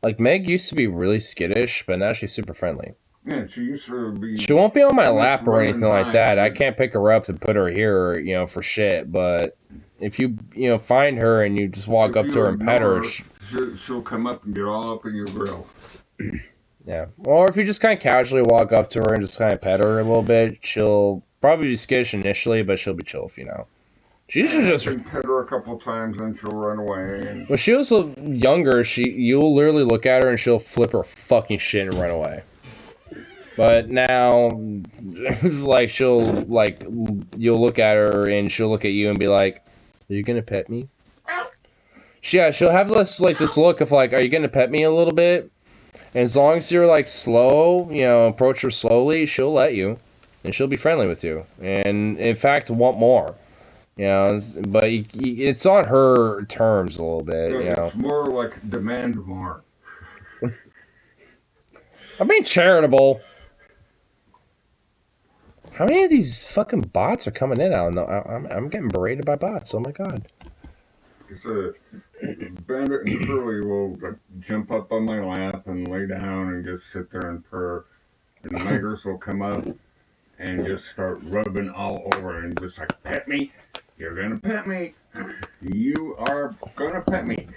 Like Meg used to be really skittish, but now she's super friendly. Yeah, she used to be. She won't be on my She was lap or running anything like high. that. I can't pick her up and put her here, for shit. But if you find her and you just walk If up you to her and pet her, ignore she'll come up and get all up in your grill. yeah. Or if you just kind of casually walk up to her and just kind of pet her a little bit, she'll probably be skittish initially, but she'll be chill if you know. She usually just. You can pet her a couple times and she'll run away. And When she was younger, you'll literally look at her and she'll flip her fucking shit and run away. But now, like you'll look at her and she'll look at you and be like, "Are you gonna pet me?" Yeah, she'll have this look of like, "Are you gonna pet me a little bit?" And as long as you're like slow, approach her slowly, she'll let you, and she'll be friendly with you, and in fact want more. But it's on her terms a little bit. it's more like demand more. I'm being charitable. How many of these fucking bots are coming in? I'm getting berated by bots. Oh my god. It's a Bandit and Curly will like, jump up on my lap and lay down and just sit there and purr. And the Meggers will come up and just start rubbing all over and just like, pet me. You're gonna pet me. You are gonna pet me.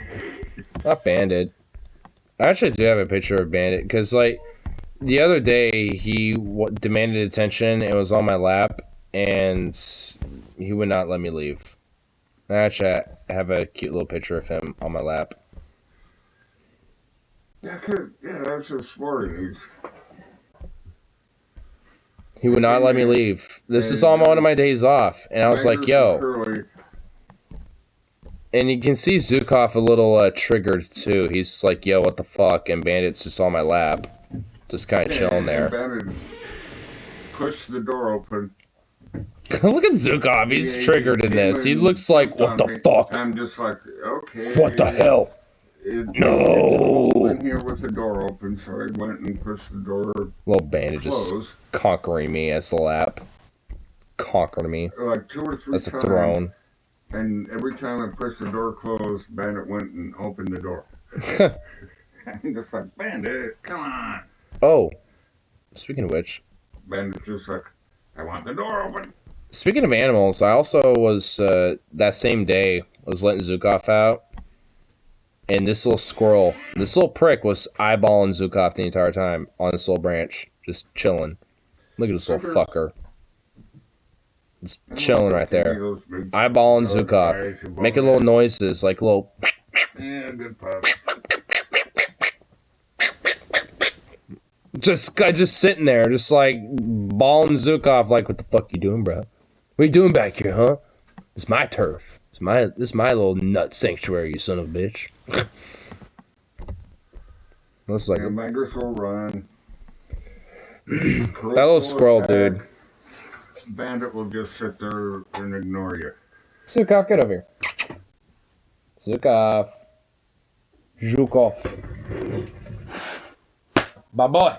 Not Bandit. I actually do have a picture of Bandit, because, like, the other day he demanded attention and was on my lap, and he would not let me leave. I actually have a cute little picture of him on my lap. Yeah, that's just sporting. He would not let me leave. This is on one of my days off, and I was like, yo. And you can see Zukov a little triggered, too. He's like, yo, what the fuck? And Bandit's just on my lap. Just kind of chilling there. Bandit pushed the door open. Look at Zukov. He's triggered in this. He looks like, what the fuck? I'm just like, okay. What the hell? No! In here with the door open, so I went and pushed the door. Little Bandit just conquering me as the lap. Conquering me. Like 2 or 3 That's a times. throne. And every time I pushed the door closed, Bandit went and opened the door. I'm just like, Bandit, come on. Oh, speaking of which. Bandit's just like, I want the door open. Speaking of animals, I also was, that same day, was letting Zukov out. And this little squirrel, this little prick was eyeballing Zukov the entire time on this little branch. Just chilling. Look at this little fucker. Just chilling right there. Eyeballing Zukov. Making little noises, like little... Yeah, good pup. Just sitting there, just like, balling Zukov like, what the fuck you doing, bro? What you doing back here, huh? It's my turf. This is my little nut sanctuary, you son of a bitch. Looks like and Mangus will run. that little squirrel, dude. Bandit will just sit there and ignore you. Zukov, get over here. Zukov. Zukov. Bye boy.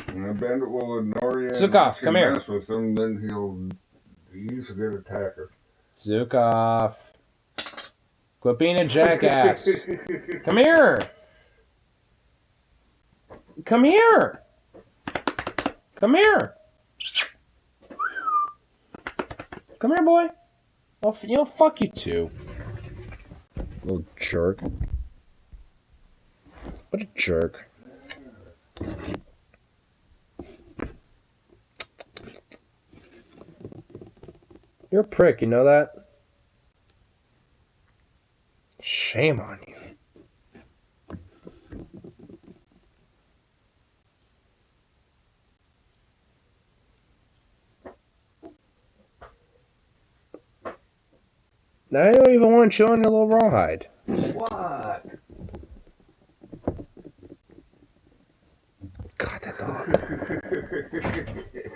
And the Bandit will ignore you. Zukov, come here. Mess with him, then he's a good attacker. Zukov. Quit being a jackass. Come here. Come here. Come here. Come here, boy. Well, fuck you too. Little jerk. What a jerk. You're a prick, you know that? Shame on you. Now I don't even want to chill in a little rawhide. What? God, that dog.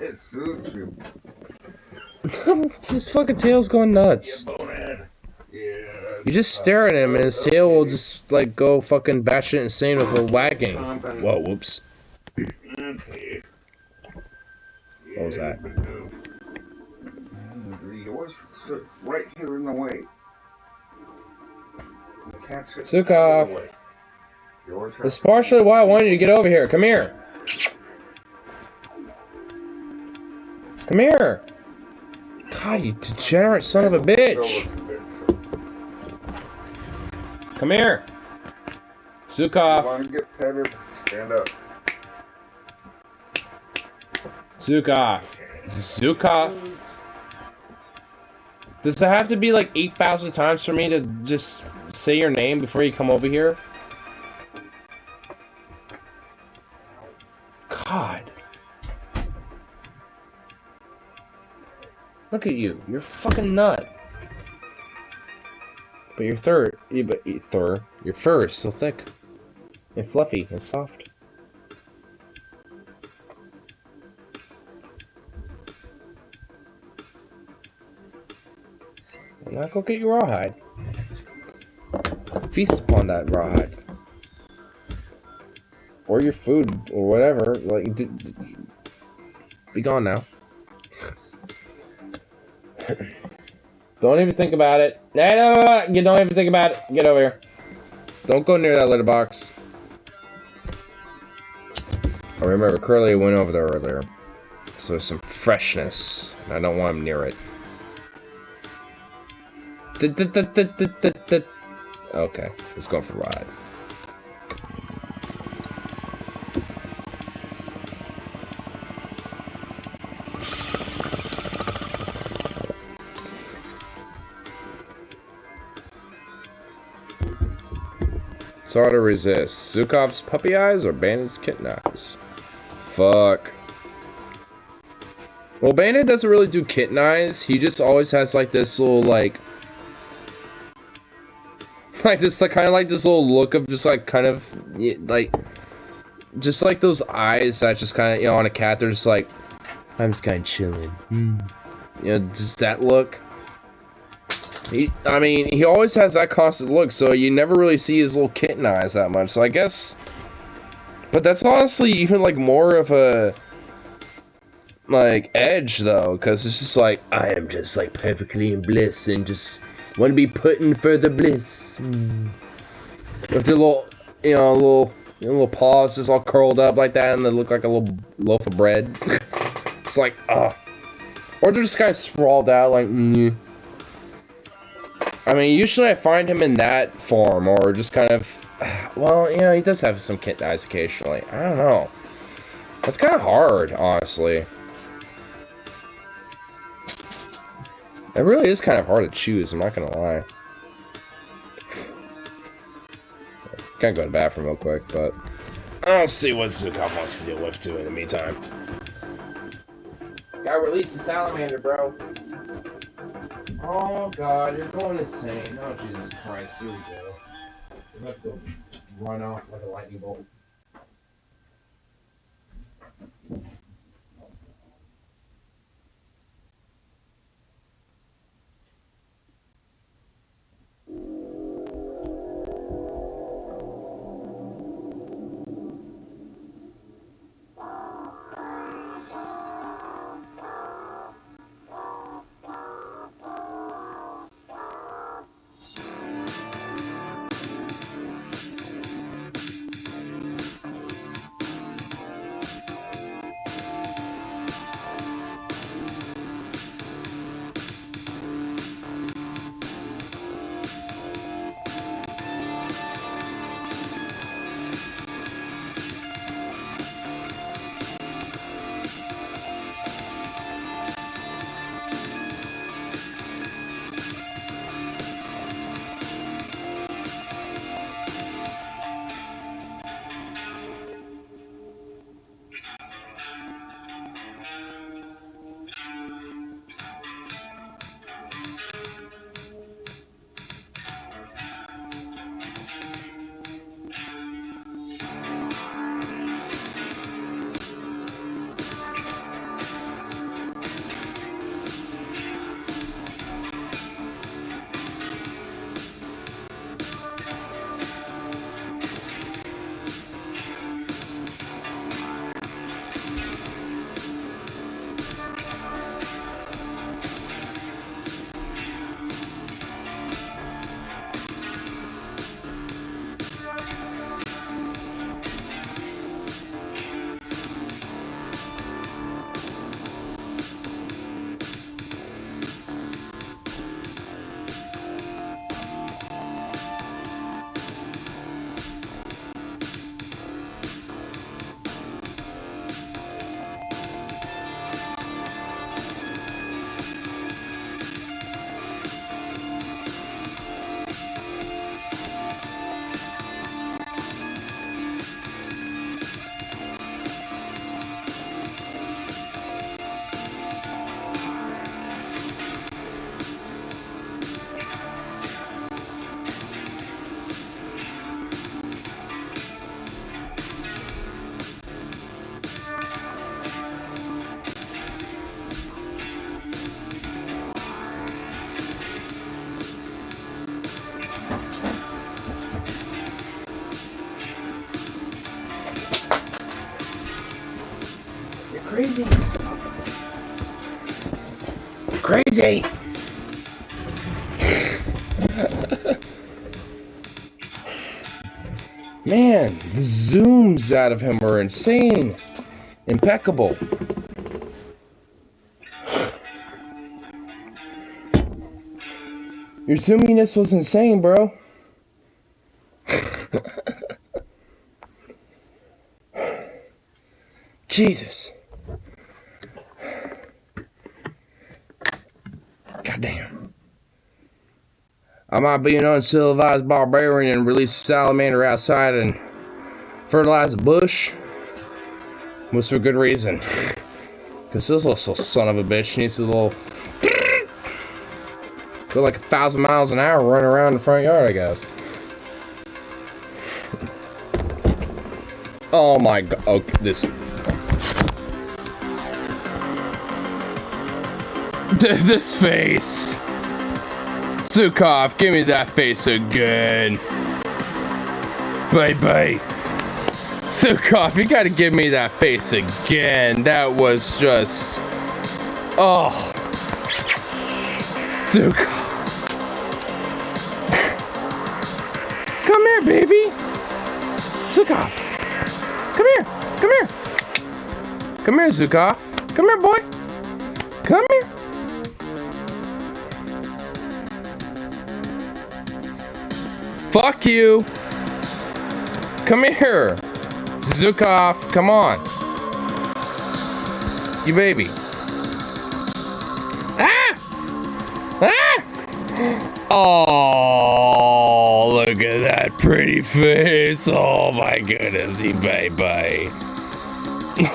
It suits you. His fucking tail's going nuts. Bonehead. Yeah. You just stare at him and his tail will just like go fucking batshit insane with a wagging. Whoa, whoops. Okay. What was that? Yours sit right here in the way. You can't sit Zukov. in the way. Yours That's partially why I wanted you to get over here. Come here. Come here. God, you degenerate son of a bitch. Come here. Zukov. Want to get petted? Stand up. Zukov. Zukov. Does it have to be like 8,000 times for me to just say your name before you come over here? God. Look at you. You're a fucking nut. But your your fur is so thick and fluffy and soft. Now go get your rawhide. Feast upon that rawhide. Or your food, or whatever. Like, be gone now. Don't even think about it. No, you don't even think about it. Get over here. Don't go near that litter box. I remember Curly went over there earlier. So there's some freshness. I don't want him near it. Okay, let's go for a ride. It's hard to resist. Zukov's puppy eyes or Bandit's kitten eyes? Fuck. Well, Bandit doesn't really do kitten eyes. He just always has like this little like this like kind of like this little look of just like kind of like just like those eyes that just kind of, you know, on a cat, they're just like, I'm just kind of chilling. You know, just that look. I mean, he always has that constant look, so you never really see his little kitten eyes that much. So I guess, but that's honestly even like more of a like edge though, because it's just like, I am just like perfectly in bliss and just want to be put in further bliss. With the little, you know, little paws just all curled up like that, and they look like a little loaf of bread. It's like, or they're just kind of sprawled out like. I mean, usually I find him in that form, or just kind of, well, you know, he does have some kitten eyes occasionally. I don't know. That's kind of hard, honestly. It really is kind of hard to choose, I'm not gonna lie. Can't go to the bathroom real quick, but I'll see what Zukov wants to deal with too in the meantime. Gotta release the salamander, bro. Oh god, you're going insane. Oh Jesus Christ, here we go. We're about to go run off like a lightning bolt. Crazy. Crazy. Man, the zooms out of him are insane. Impeccable. Your zoominess was insane, bro. Jesus. Goddamn. I might be an uncivilized barbarian and release a salamander outside and fertilize a bush. Most for good reason. Because this little son of a bitch needs a little... go like 1,000 miles an hour running around the front yard, I guess. Oh my god. Oh, this... this face. Zukov, give me that face again. Bye-bye. Zukov, you gotta give me that face again. That was just... oh. Zukov. Come here, baby. Zukov. Come here. Come here. Come here, Zukov. Come here, boy. Come here. Fuck you. Come here. Zukov, come on. You baby. Ah! Ah! Oh, look at that pretty face. Oh my goodness, he bye-bye.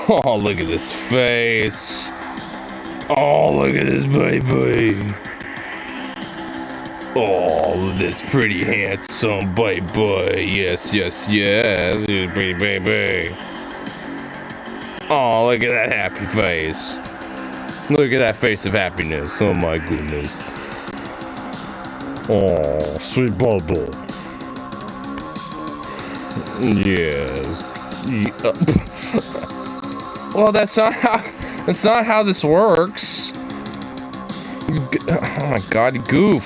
Oh, look at this face. Oh, look at this baby. Oh, this pretty handsome baby. Yes, yes, yes. This pretty baby. Oh, look at that happy face. Look at that face of happiness. Oh my goodness. Oh, sweet bubble. Yes. Well, that's not how this works. Oh my god, goof.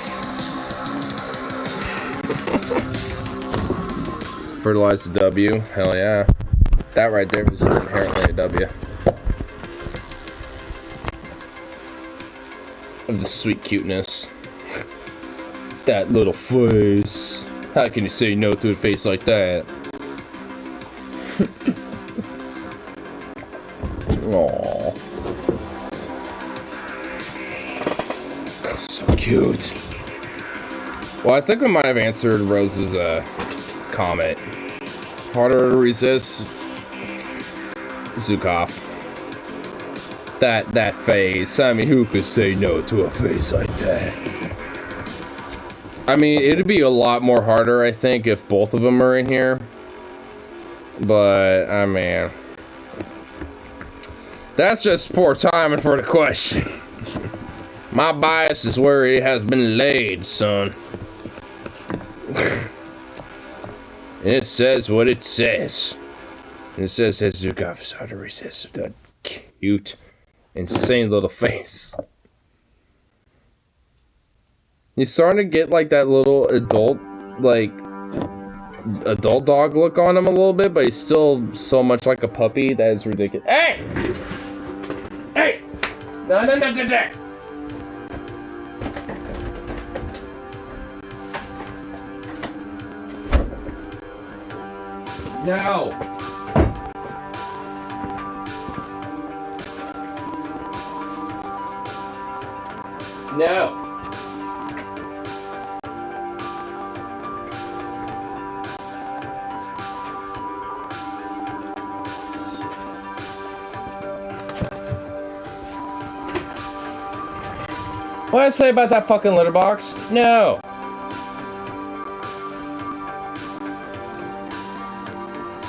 Fertilize the W. Hell yeah. That right there was just inherently a W. Of the sweet cuteness. That little face. How can you say no to a face like that? Aww. So cute. Well, I think we might have answered Rose's comment. Harder to resist. Zukov. That face. I mean, who could say no to a face like that? I mean, it'd be a lot more harder, I think, if both of them are in here. But, I mean... that's just poor timing for the question. My bias is where it has been laid, son. And it says what it says. And it says that Zukov is hard to resist with that cute, insane little face. He's starting to get like that little adult dog look on him a little bit, but he's still so much like a puppy that is ridiculous. Hey! Hey! No. No! No! What did I say about that fucking litter box? No!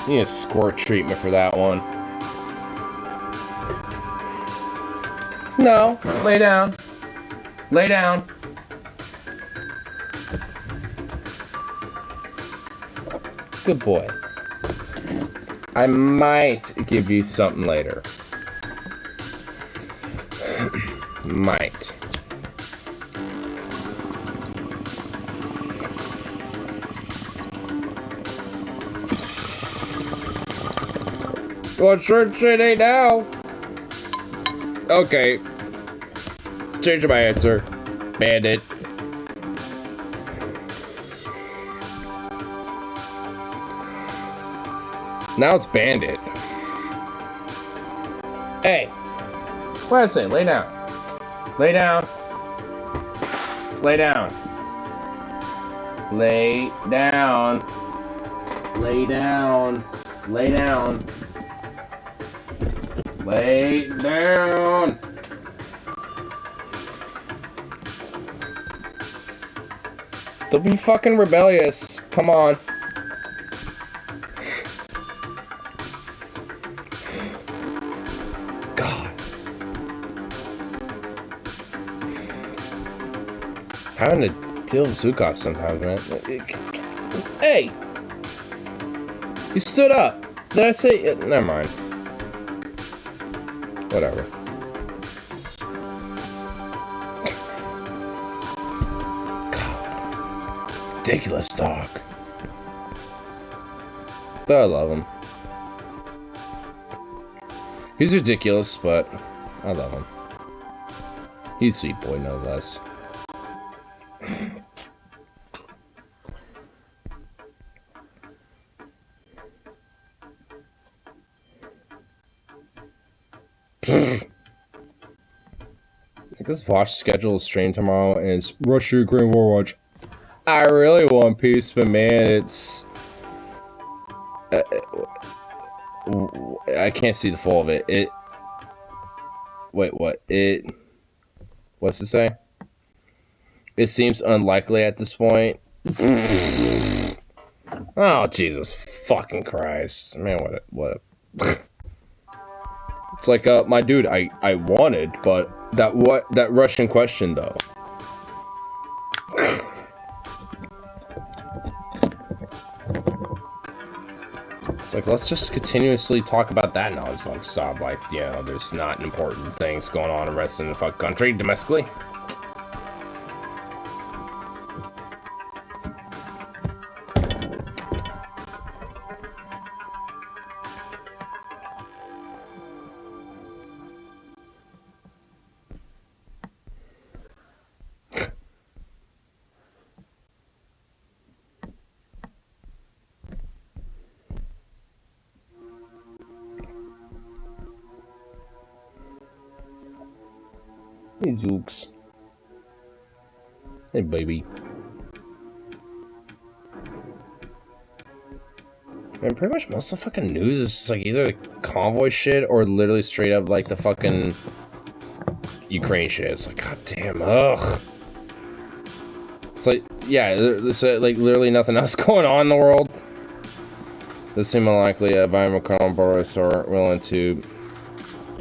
You need a squirt treatment for that one. No, lay down. Lay down. Good boy. I might give you something later. Might. Well, sure shit ain't now. Okay. Change my answer. Bandit. Now it's Bandit. Hey! What did I say? Lay down. Lay down. Lay down. Lay down. Lay down. Lay down. Lay down. Don't be fucking rebellious. Come on. God. Having to deal with Zukov sometimes, man. Hey! You stood up. Did I say... Never mind. Whatever. God. Ridiculous dog. But I love him. He's ridiculous, but I love him. He's a sweet boy, no less. This Vosh schedule is stream tomorrow, and it's Russia, Ukraine, War Watch. I really want peace, but man, it's... I can't see the full of it. Wait, what? What's it say? It seems unlikely at this point. Oh, Jesus fucking Christ. Man, what It's like, my dude, I wanted, but that Russian question, though. It's like, let's just continuously talk about that knowledge fuck stop. Like, you know, there's not important things going on in the rest of the fuck country domestically. Hey, Zooks. Hey, baby. And pretty much most of the fucking news is just like either the convoy shit or literally straight up like the fucking Ukraine shit. It's like, god damn, ugh. It's like, yeah, there's like literally nothing else going on in the world. This seems unlikely. Vladimir Macron and Boris are willing to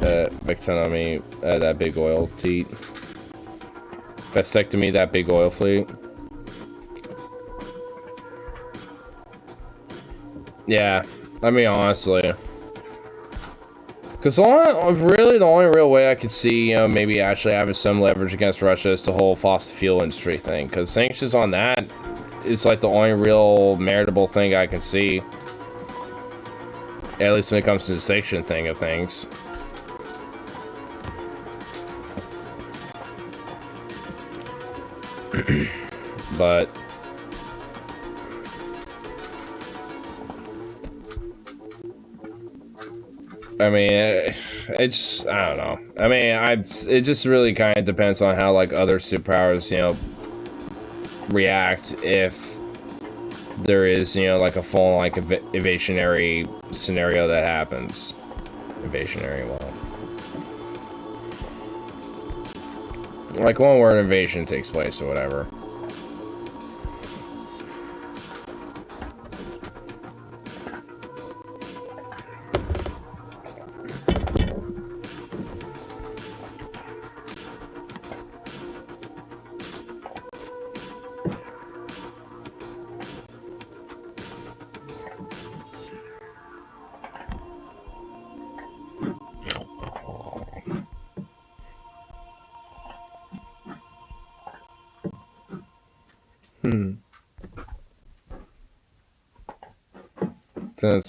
Victonomy, that big oil teat. Vasectomy, that big oil fleet. Yeah, I mean, honestly. Because the only real way I could see, you know, maybe actually having some leverage against Russia is the whole fossil fuel industry thing. Because sanctions on that is like the only real meritable thing I can see. At least when it comes to the sanction thing of things. But I mean, it's I don't know. I mean, it just really kind of depends on how like other superpowers, you know, react if there is, you know, like a full like evasionary scenario that happens. Evasionary, well, like one where an invasion takes place or whatever.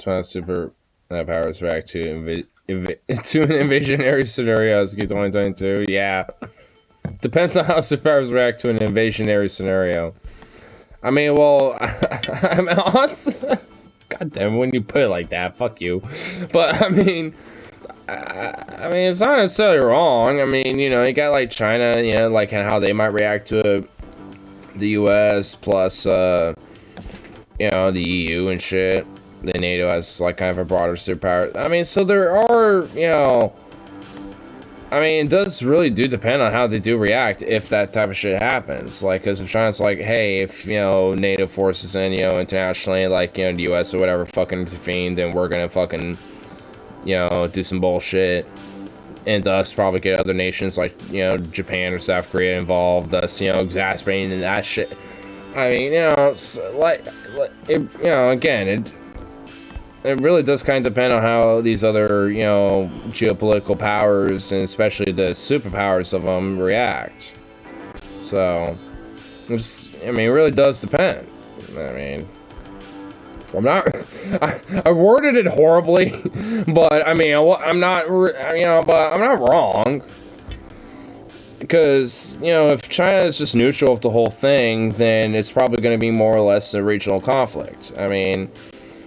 That's super powers react to an invasionary scenario as 2022. Yeah, depends on how superpowers react to an invasionary scenario. I mean, well, I mean, honestly, God damn, when you put it like that, fuck you. But I mean, it's not necessarily wrong. I mean, you know, you got like China, you know, like how they might react to the U.S. plus, you know, the EU and shit. The NATO has like kind of a broader superpower. I mean, so there are, you know, I mean, it does really do depend on how they do react if that type of shit happens. Like, because if China's like, hey, if, you know, NATO forces in, you know, internationally, like, you know, the U.S. or whatever fucking intervene, then we're gonna fucking, you know, do some bullshit. And thus probably get other nations like, you know, Japan or South Korea involved, thus, you know, exacerbating that shit. I mean, you know, it's like it, you know, again, it really does kind of depend on how these other, you know, geopolitical powers, and especially the superpowers of them, react. So, I mean, it really does depend. I mean, I worded it horribly, but I mean, I'm not, you know, but I'm not wrong. Because, you know, if China is just neutral of the whole thing, then it's probably going to be more or less a regional conflict. I mean,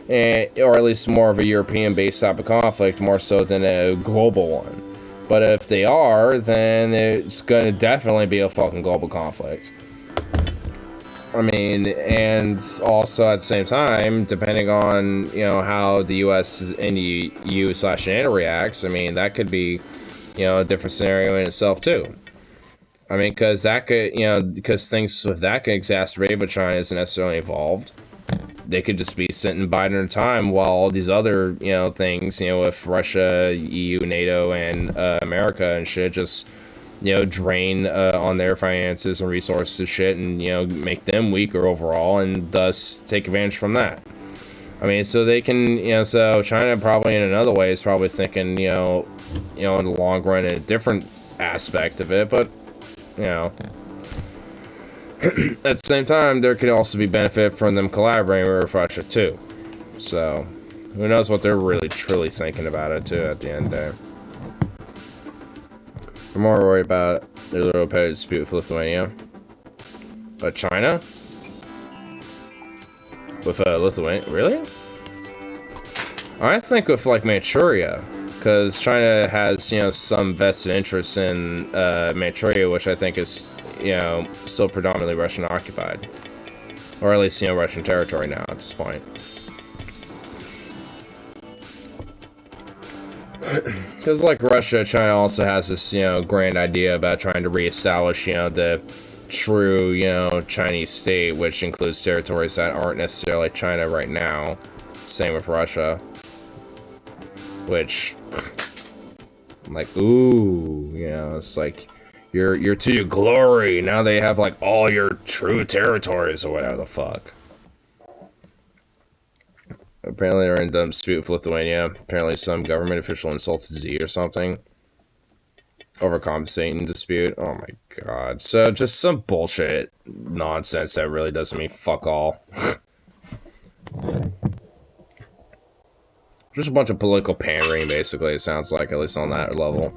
or at least more of a European-based type of conflict, more so than a global one. But if they are, then it's going to definitely be a fucking global conflict. I mean, and also at the same time, depending on, you know, how the U.S. and the EU/NATO reacts, I mean, that could be, you know, a different scenario in itself, too. I mean, because that could, you know, because things with that could exacerbate, but China isn't necessarily involved. They could just be sitting biding their time while all these other, you know, things, you know, with Russia, EU, NATO, and America and shit just, you know, drain on their finances and resources and shit, and, you know, make them weaker overall, and thus take advantage from that. I mean, so they can, you know, so China probably in another way is probably thinking, you know, in the long run, in a different aspect of it, but, you know, at the same time, there could also be benefit from them collaborating with Russia, too. So, who knows what they're really, truly thinking about it, too, at the end there. I'm more worried about the little petty dispute with Lithuania. But China? With Lithuania? Really? I think with, like, Manchuria. Because China has, you know, some vested interest in Manchuria, which I think is, you know, still predominantly Russian occupied. Or at least, you know, Russian territory now at this point. Because, like Russia, China also has this, you know, grand idea about trying to reestablish, you know, the true, you know, Chinese state, which includes territories that aren't necessarily China right now. Same with Russia. Which, I'm like, ooh, you know, it's like, you're to your glory. Now they have, like, all your true territories or whatever the fuck. Apparently they're in the dispute with Lithuania. Apparently some government official insulted Z or something. Overcompensating dispute. Oh my god. So just some bullshit nonsense that really doesn't mean fuck all. Just a bunch of political pandering, basically, it sounds like, at least on that level.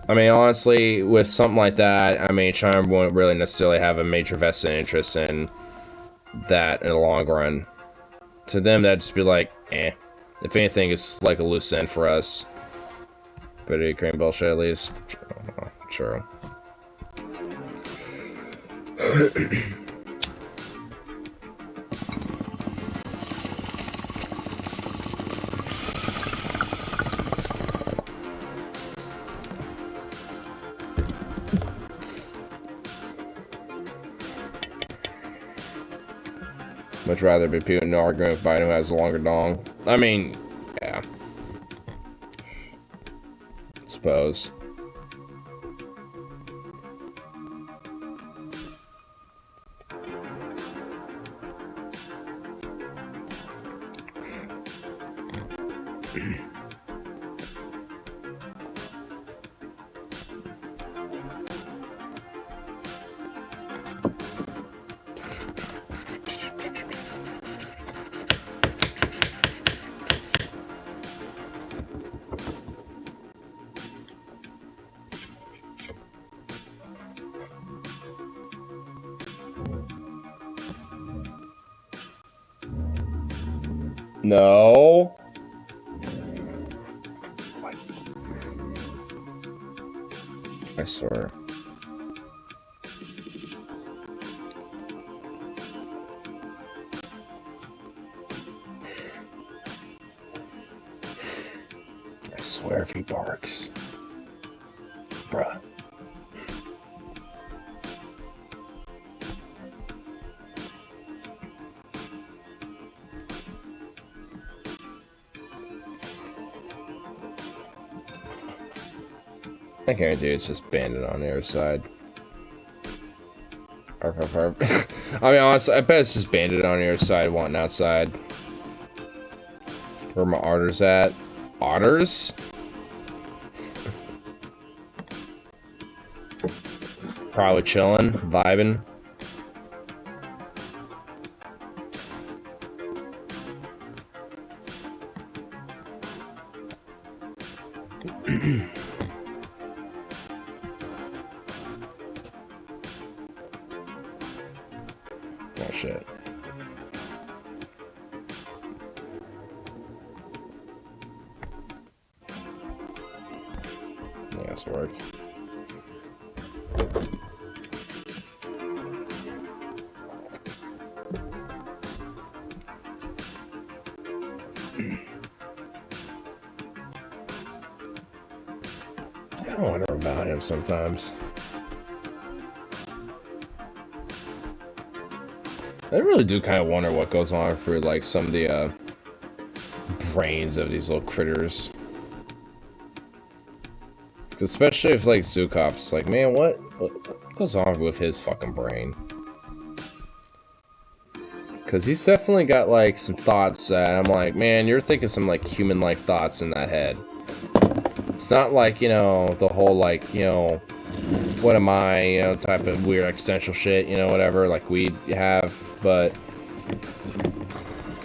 I mean, honestly, with something like that, I mean, China won't really necessarily have a major vested interest in that in the long run. To them, that'd just be like, eh. If anything, it's like a loose end for us. But Ukraine bullshit, at least. Oh, true. Much rather be Putin in an argument with Biden who has a longer dong. I mean, yeah. Suppose. No. I swear. I swear if he barks. Bruh. I guarantee it's just Bandit on the other side. Arf, arf, arf. I mean, honestly, I bet it's just Bandit on the other side wanting outside. Where my otters at? Otters? Probably chilling, vibing. Oh shit. Yeah, this worked. I wonder about him sometimes. I really do kind of wonder what goes on for like some of the brains of these little critters. Especially if like Zukop's like, man, what goes on with his fucking brain? Because he's definitely got like some thoughts that I'm like, man, you're thinking some like human-like thoughts in that head. It's not like, you know, the whole like, you know, what am I, you know, type of weird existential shit, you know, whatever, like we have, but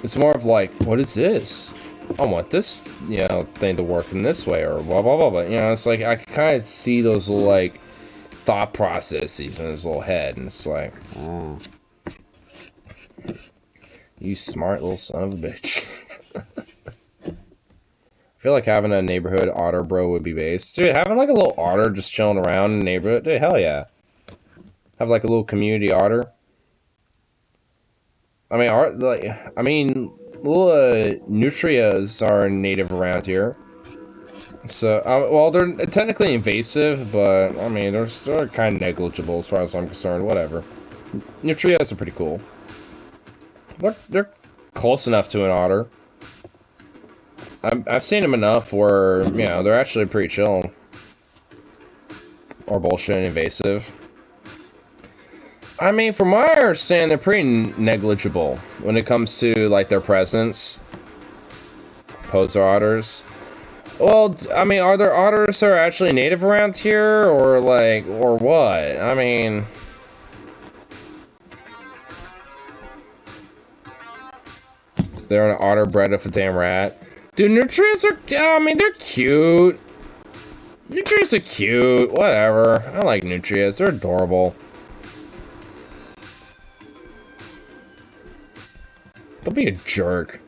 it's more of like, what is this? I want this, you know, thing to work in this way, or blah, blah, blah, blah. You know, it's like, I can kind of see those little, like, thought processes in his little head, and it's like, you smart little son of a bitch. I feel like having a neighborhood otter bro would be base. Dude, having like a little otter just chilling around in the neighborhood, dude, hell yeah. Have like a little community otter. I mean, little nutrias are native around here. So, well, they're technically invasive, but I mean, they're kind of negligible as far as I'm concerned. Whatever. Nutrias are pretty cool. They're close enough to an otter. I've seen them enough where, you know, they're actually pretty chill. Or bullshit and invasive. I mean, from my understanding, they're pretty negligible when it comes to, like, their presence. Poser otters. Well, I mean, are there otters that are actually native around here? Or, like, or what? I mean... They're an otter bred of a damn rat. Dude, nutrients are, I mean, they're cute. Nutrients are cute. Whatever. I like nutrients. They're adorable. Don't be a jerk.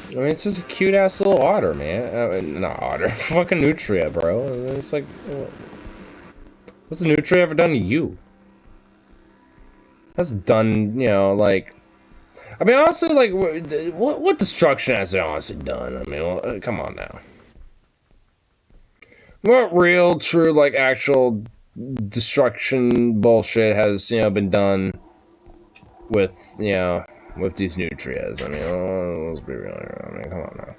I mean, it's just a cute-ass little otter, man. I mean, not otter. Fucking nutria, bro. It's like... What's a nutria ever done to you? That's done, you know, like... I mean, honestly, like, what destruction has it honestly done? I mean, well, come on now. What real, true, like, actual destruction bullshit has, you know, been done with, you know... with these nutrias? I mean, let's be real here. I mean, come on now.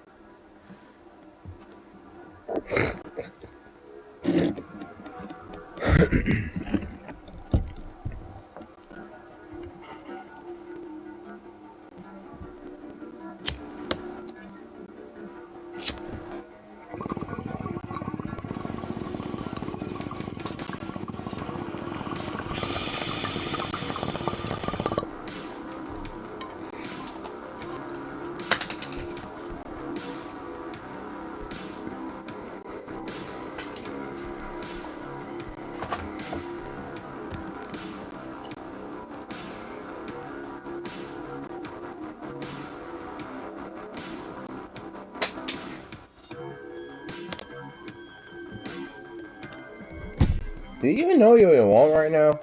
Do you even know what you want right now?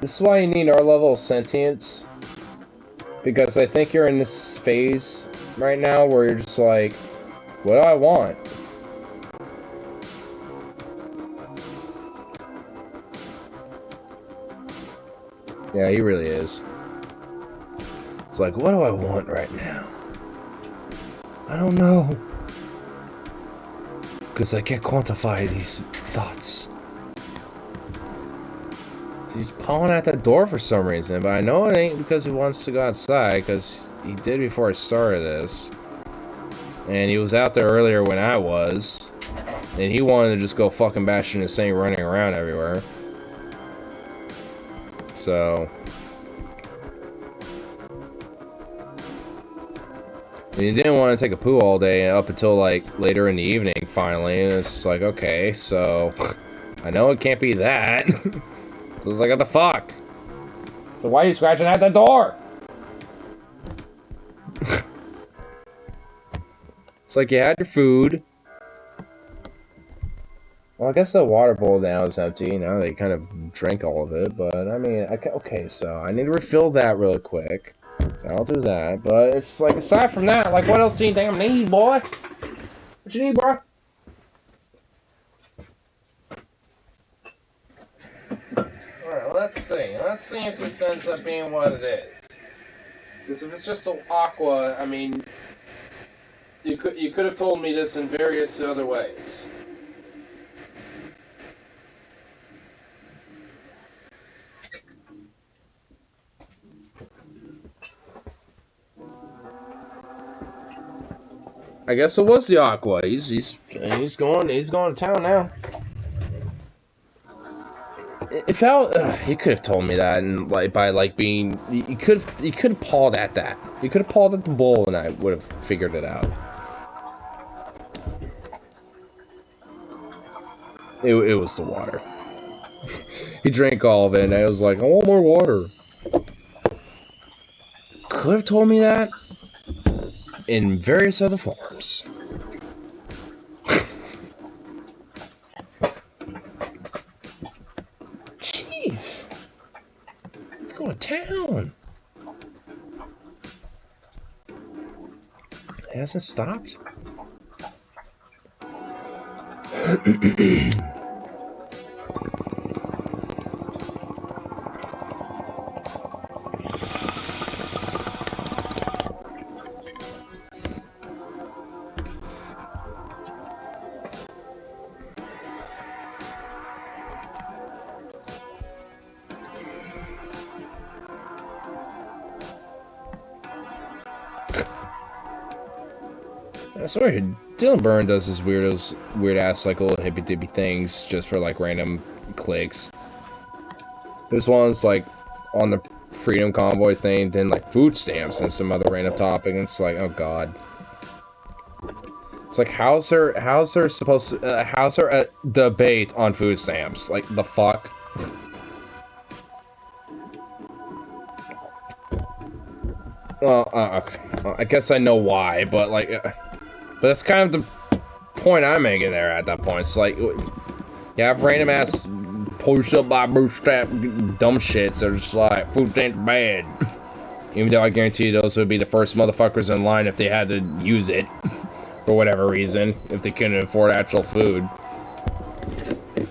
This is why you need our level of sentience. Because I think you're in this phase right now where you're just like, what do I want? Yeah, he really is. It's like, what do I want right now? I don't know. Because I can't quantify these thoughts. He's pawing at that door for some reason, but I know it ain't because he wants to go outside, because he did before I started this. And he was out there earlier when I was. And he wanted to just go fucking bashing this thing running around everywhere. So... and he didn't want to take a poo all day up until, like, later in the evening, finally. And it's just like, okay, so... I know it can't be that. So it's like, what the fuck? So why are you scratching at the door? It's like you had your food. Well, I guess the water bowl now is empty. You know, they kind of drank all of it. But, I mean, okay, so I need to refill that really quick. So I'll do that. But it's like, aside from that, like, what else do you think I need, boy? What you need, bro? Alright, let's see. Let's see if this ends up being what it is. Because if it's just an aqua, I mean, you could have told me this in various other ways. I guess it was the aqua. He's going to town now. It felt he could have told me that, and like by like being he could have pawed at that. He could have pawed at the bowl, and I would have figured it out. It was the water. He drank all of it, and I was like, I want more water. Could have told me that in various other forms. Jeez. Let's go to town. It hasn't stopped. I swear, Dylan Byrne does his weird ass like little hippy dippy things just for like random clicks. This one's like on the Freedom Convoy thing, then like food stamps and some other random topic, and it's like, oh god. It's like, how's there a debate on food stamps? Like, the fuck? Well, okay. Well, I guess I know why, but like, but that's kind of the point I'm making there at that point. It's like, you have random ass push up by bootstrap dumb shits that are just like, food stamps bad. Even though I guarantee you those would be the first motherfuckers in line if they had to use it. For whatever reason. If they couldn't afford actual food.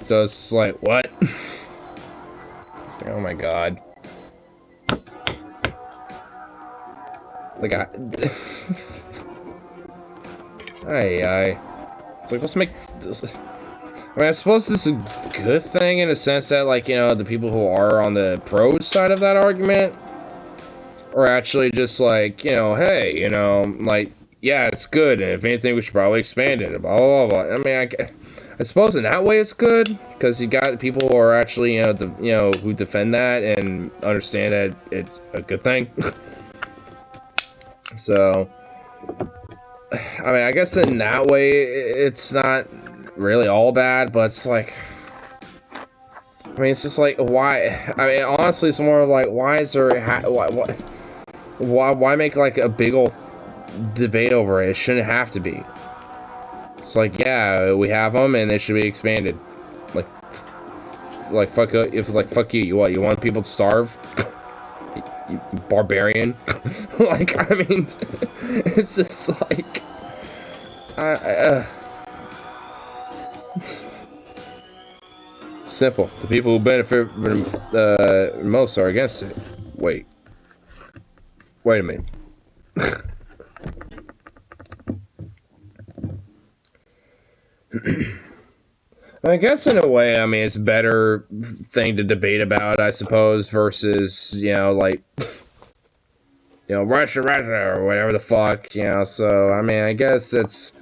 So it's like, what? It's like, oh my god. Like, it's like, let's make this. I mean, I suppose this is a good thing in a sense that, like, you know, the people who are on the pro side of that argument are actually just like, you know, hey, you know, like, yeah, it's good, and if anything, we should probably expand it, blah, blah, blah. I mean, I suppose in that way it's good, because you got people who are actually, you know, who defend that and understand that it's a good thing. So, I mean, I guess in that way, it's not really all bad, but it's like, I mean, it's just like, why? I mean, honestly, it's more like, why is there, why make like a big old debate over it? It shouldn't have to be. It's like, yeah, we have them and they should be expanded. Like fuck fuck you. You what? You want people to starve? You barbarian. Like, I mean, it's just like, simple. The people who benefit most are against it. Wait a minute. I guess in a way, I mean, it's a better thing to debate about, I suppose, versus, you know, like, you know, Russia, or whatever the fuck, you know, so, I mean, I guess it's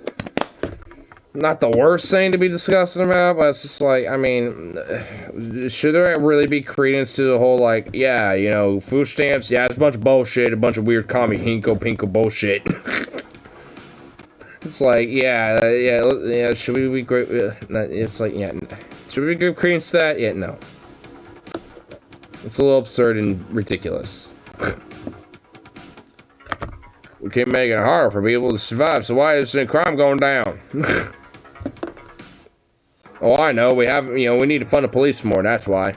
not the worst thing to be discussing about, but it's just like, I mean, should there really be credence to the whole, like, yeah, you know, food stamps, yeah, it's a bunch of bullshit, a bunch of weird commie hinko pinko bullshit. It's like, yeah, should we be great? It's like, yeah, should we give credence to that? Yeah, no. It's a little absurd and ridiculous. We keep making it harder for people to survive, so why isn't crime going down? Oh, I know, we need to fund the police more, that's why.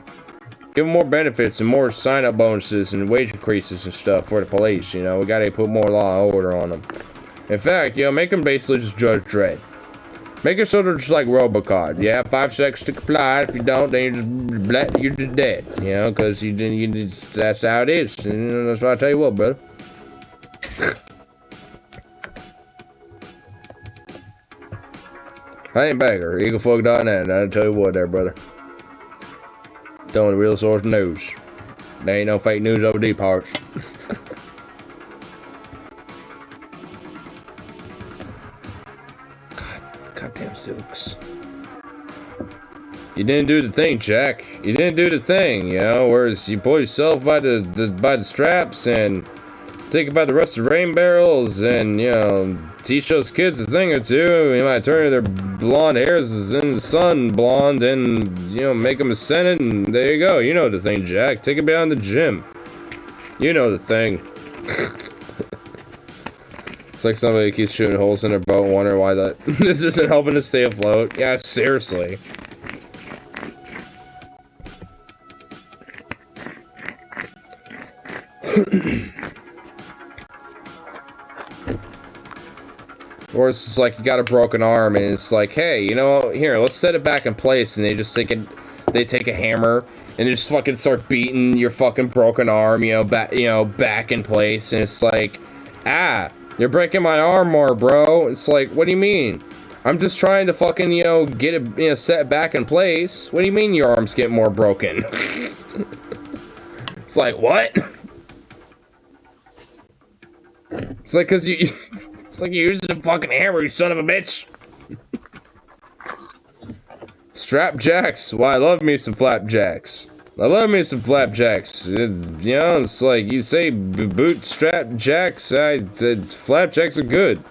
Give them more benefits and more sign-up bonuses and wage increases and stuff for the police, you know, we gotta put more law and order on them. In fact, you know, make them basically just Judge Dredd. Make it so they're just like Robocop. You have 5 seconds to comply. If you don't, then you're just dead. You know, because that's how it is. And that's what I tell you what, brother. I ain't Bagger. EagleFuck.net. I tell you what, there, brother. Telling the real source news. There ain't no fake news over these parts. Goddamn Zooks. You didn't do the thing, Jack. You didn't do the thing, you know. Whereas you pull yourself by the straps and take it by the rusted rain barrels and, you know, teach those kids a thing or two. You might turn their blonde hairs in the sun blonde and, you know, make them a senate, and there you go. You know the thing, Jack. Take it beyond the gym. You know the thing. It's like somebody keeps shooting holes in their boat and wondering why this isn't helping to stay afloat. Yeah, seriously. Or it's just like you got a broken arm and it's like, hey, you know, here, let's set it back in place, and they just take a hammer and they just fucking start beating your fucking broken arm, back in place, and it's like, you're breaking my arm more, bro. It's like, what do you mean? I'm just trying to fucking, get it, set back in place. What do you mean your arm's getting more broken? It's like, what? It's like, it's like you're using a fucking hammer, you son of a bitch. Strapjacks. Well, I love me some flapjacks. I love me some flapjacks. It's like you say bootstrap jacks. Flapjacks are good.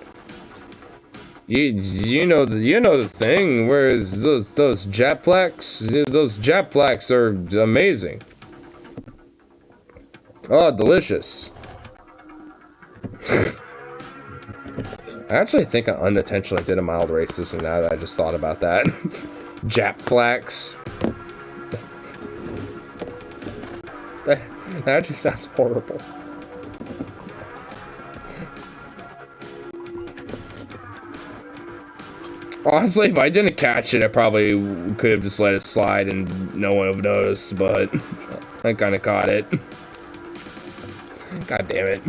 You know the thing. Whereas those Japflaks, those Japflaks are amazing. Oh, delicious. I actually think I unintentionally did a mild racism now that I just thought about that. Japflaks. That just sounds horrible. Honestly, if I didn't catch it, I probably could have just let it slide and no one would have noticed, but I kind of caught it. God damn it.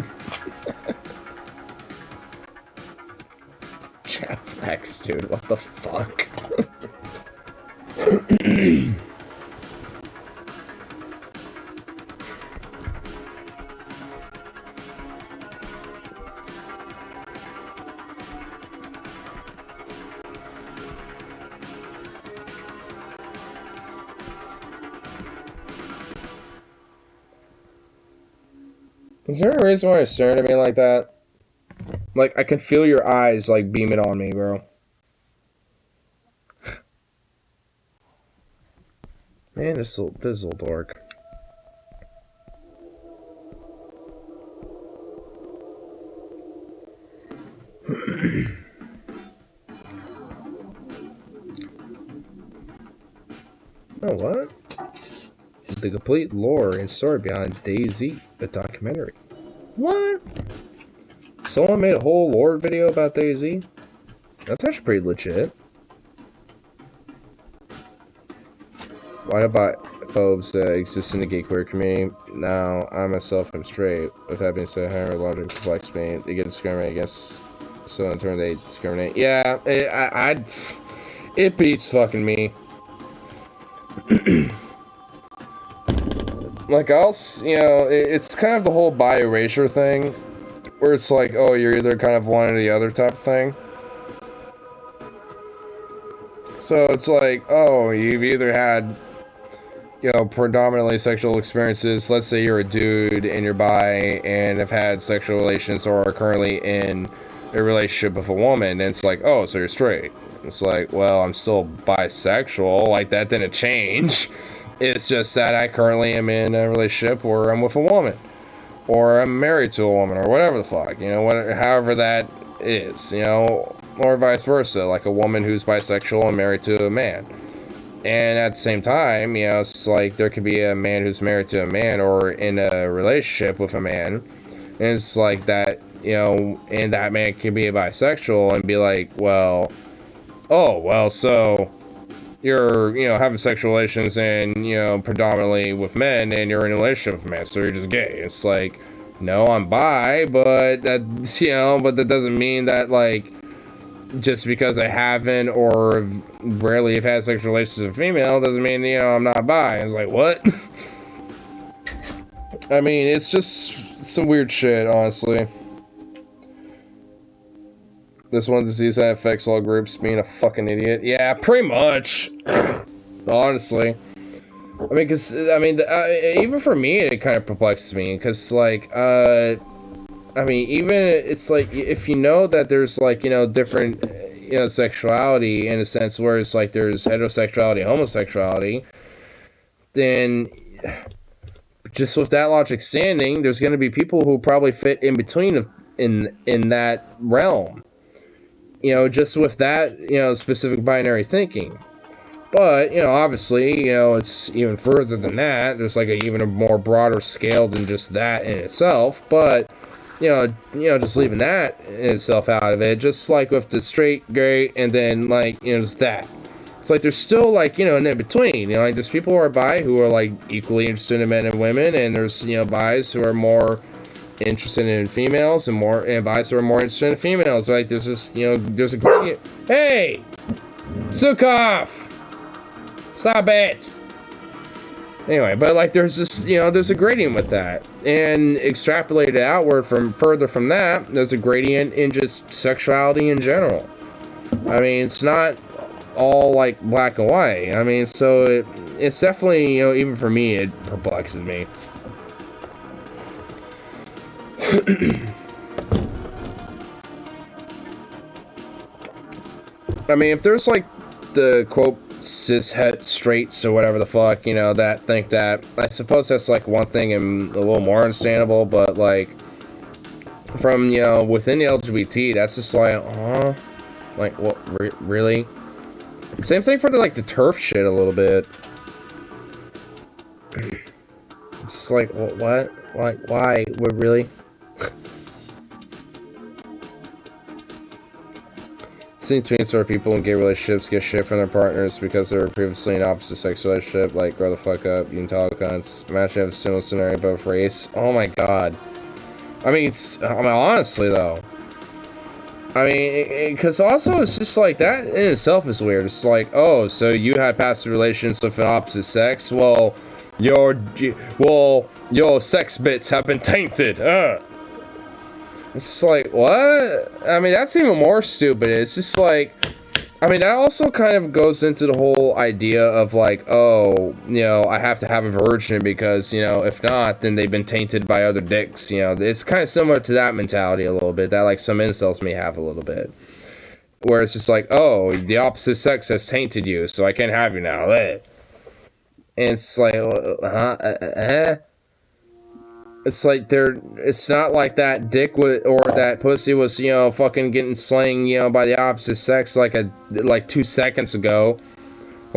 Japflaks, dude, what the fuck? Is there a reason why you're staring at me like that? Like, I can feel your eyes, like, beaming on me, bro. Man, this little dork. Oh, what? The complete lore and story behind DayZ, the documentary. What? Someone made a whole lore video about DayZ? That's actually pretty legit. Why do biphobes exist in the gay queer community? Now, I myself am straight. With that being said, however, larger complex me, they get discriminated against, so in turn they discriminate. Yeah, it beats fucking me. Like, it's kind of the whole bi-erasure thing, where it's like, oh, you're either kind of one or the other type of thing. So it's like, oh, you've either had, predominantly sexual experiences. Let's say you're a dude and you're bi and have had sexual relations or are currently in a relationship with a woman, and it's like, oh, so you're straight. It's like, well, I'm still bisexual. Like, that didn't change. It's just that I currently am in a relationship where I'm with a woman, or I'm married to a woman, or whatever the fuck, however that is, or vice versa, like a woman who's bisexual and married to a man. And at the same time, it's like there could be a man who's married to a man or in a relationship with a man, and it's like that, and that man can be a bisexual and be like, well, oh, well, so you're, having sexual relations and, predominantly with men, and you're in a relationship with men, so you're just gay. It's like, no, I'm bi, but that, but that doesn't mean that, like, just because I haven't or rarely have had sexual relations with a female doesn't mean, I'm not bi. It's like, what? I mean, it's just some weird shit, honestly. This one disease that affects all groups, being a fucking idiot. Yeah, pretty much. Honestly. I mean, because, even for me, it kind of perplexes me. Because, like, even, it's like, if you know that there's, like, different, sexuality in a sense where it's like there's heterosexuality, homosexuality, then just with that logic standing, there's going to be people who probably fit in between in that realm. Just with that, specific binary thinking. But, obviously, it's even further than that. There's like even a more broader scale than just that in itself. But, just leaving that in itself out of it, just like with the straight, gay, and then, like, just that. It's like there's still, like, an in-between. Like, there's people who are bi who are, like, equally interested in men and women, and there's, bis who are more interested in females, and bis who are more interested in females. Like, there's this, there's a gradient. Hey! Sukov! Stop it! Anyway, but, like, there's this, there's a gradient with that. And extrapolated outward further from that, there's a gradient in just sexuality in general. I mean, it's not all, like, black and white. I mean, so it's definitely, even for me, it perplexes me. I mean, if there's, like, the, quote, cishet straights or whatever the fuck, that think that, I suppose that's, like, one thing and a little more understandable, but, like, from, within the LGBT, that's just like, like, what, really? Same thing for the, like, the TERF shit a little bit. It's just like, what? Like, why? What, really? Seen tweets where people in gay relationships get shit from their partners because they were previously in an opposite sex relationship. Like, grow the fuck up, you intolerants. Imagine you have a similar scenario both race. Oh my god. I mean, honestly though. I mean, because also it's just like that in itself is weird. It's like, oh, so you had past relations with an opposite sex? Well, your sex bits have been tainted. It's like, what? I mean, that's even more stupid. It's just like, I mean, that also kind of goes into the whole idea of like, oh, I have to have a virgin because, if not, then they've been tainted by other dicks. It's kind of similar to that mentality a little bit that like some incels may have a little bit. Where it's just like, oh, the opposite sex has tainted you, so I can't have you now. And it's like, It's like it's not like that dick or that pussy was, fucking getting slain, by the opposite sex like 2 seconds ago.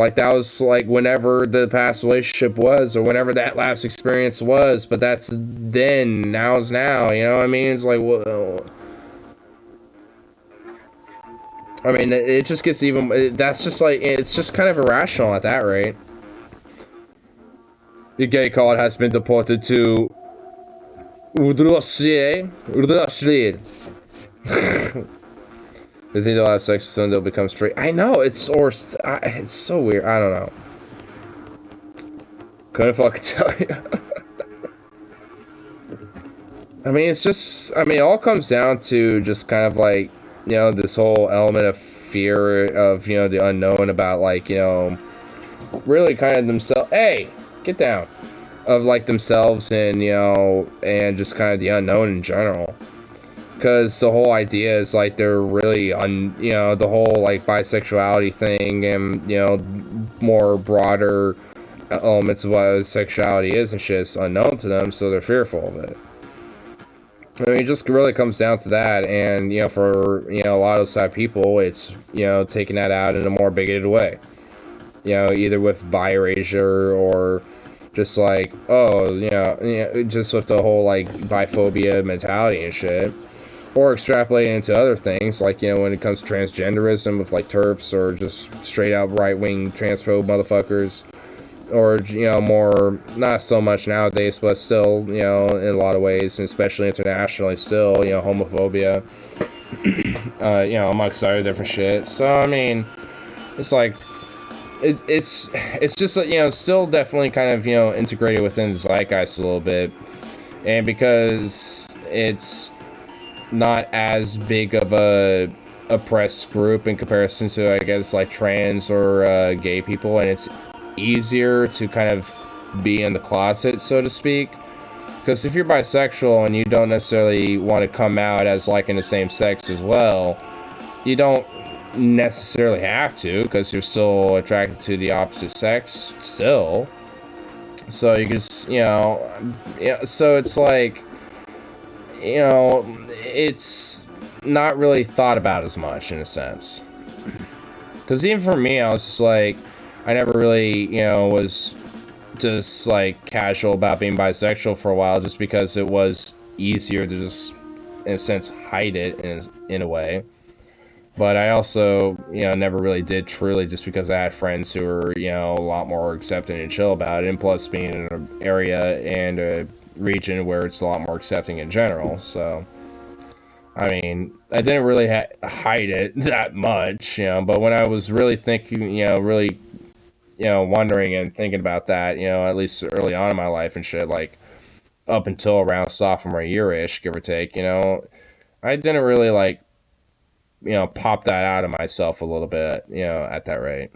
Like, that was, like, whenever the past relationship was, or whenever that last experience was, but that's then, now's now, you know what I mean? It's like, well, I mean, it just gets even, that's just, like, it's just kind of irrational at that rate. The gay card has been deported to Russia. They think they'll have sex soon, they'll become straight. I know, it's so weird. I don't know. Couldn't fucking tell you. I mean, it's just, I mean, it all comes down to just kind of like, you know, this whole element of fear of, you know, the unknown about, like, you know, really kind of themselves. Hey, get down. Of, like, themselves and, you know, and just kind of the unknown in general. Because the whole idea is, like, they're really, you know, the whole, like, bisexuality thing and, you know, more broader elements of what sexuality is and shit is unknown to them, so they're fearful of it. I mean, it just really comes down to that, and, you know, for, you know, a lot of those type of people, it's, you know, taking that out in a more bigoted way. You know, either with bi erasure or just, like, oh, you know, just with the whole, like, biphobia mentality and shit. Or extrapolating into other things, like, you know, when it comes to transgenderism with, like, TERFs, or just straight-out right-wing transphobe motherfuckers. Or, you know, more, not so much nowadays, but still, you know, in a lot of ways, and especially internationally still, you know, homophobia. You know, amongst other different shit. So, I mean, it's like, it's just, you know, still definitely kind of, you know, integrated within the zeitgeist a little bit. And because it's not as big of a oppressed group in comparison to, I guess, like, trans or gay people, and it's easier to kind of be in the closet, so to speak. Because if you're bisexual and you don't necessarily want to come out as liking the same sex as well, you don't necessarily have to, because you're still attracted to the opposite sex still. So you just, you know, so it's like, you know, it's not really thought about as much in a sense. Because even for me, I was just like, I never really, you know, was just like casual about being bisexual for a while, just because it was easier to just, in a sense, hide it in a way. But I also, you know, never really did truly, just because I had friends who were, you know, a lot more accepting and chill about it, and plus being in an area and a region where it's a lot more accepting in general. So, I mean, I didn't really hide it that much, you know, but when I was really thinking, you know, really, you know, wondering and thinking about that, you know, at least early on in my life and shit, like, up until around sophomore year-ish, give or take, you know, I didn't really, like, you know, pop that out of myself a little bit, you know, at that rate.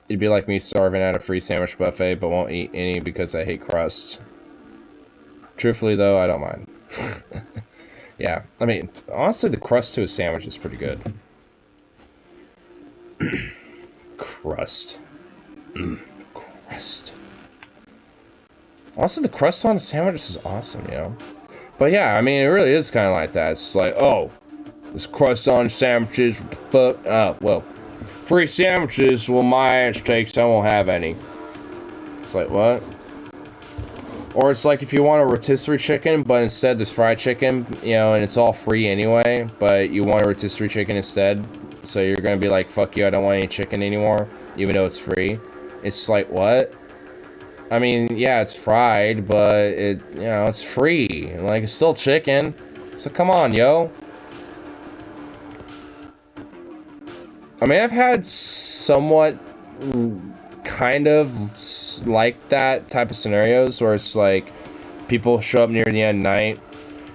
It'd be like me starving at a free sandwich buffet, but won't eat any because I hate crust. Truthfully, though, I don't mind. Yeah, I mean, honestly, the crust to a sandwich is pretty good. Crust. Crust. Honestly, the crust on a sandwich is awesome, you know? But yeah, I mean, it really is kind of like that. It's like, oh, this crust on sandwiches, what the fuck? Well, free sandwiches, well, my ass takes, I won't have any. It's like, what? Or it's like if you want a rotisserie chicken, but instead there's fried chicken, you know, and it's all free anyway, but you want a rotisserie chicken instead, so you're gonna be like, fuck you, I don't want any chicken anymore, even though it's free. It's like, what? I mean, yeah, it's fried, but it, you know, it's free. Like, it's still chicken. So come on, yo. I mean, I've had somewhat kind of like that type of scenarios where it's like people show up near the end of the night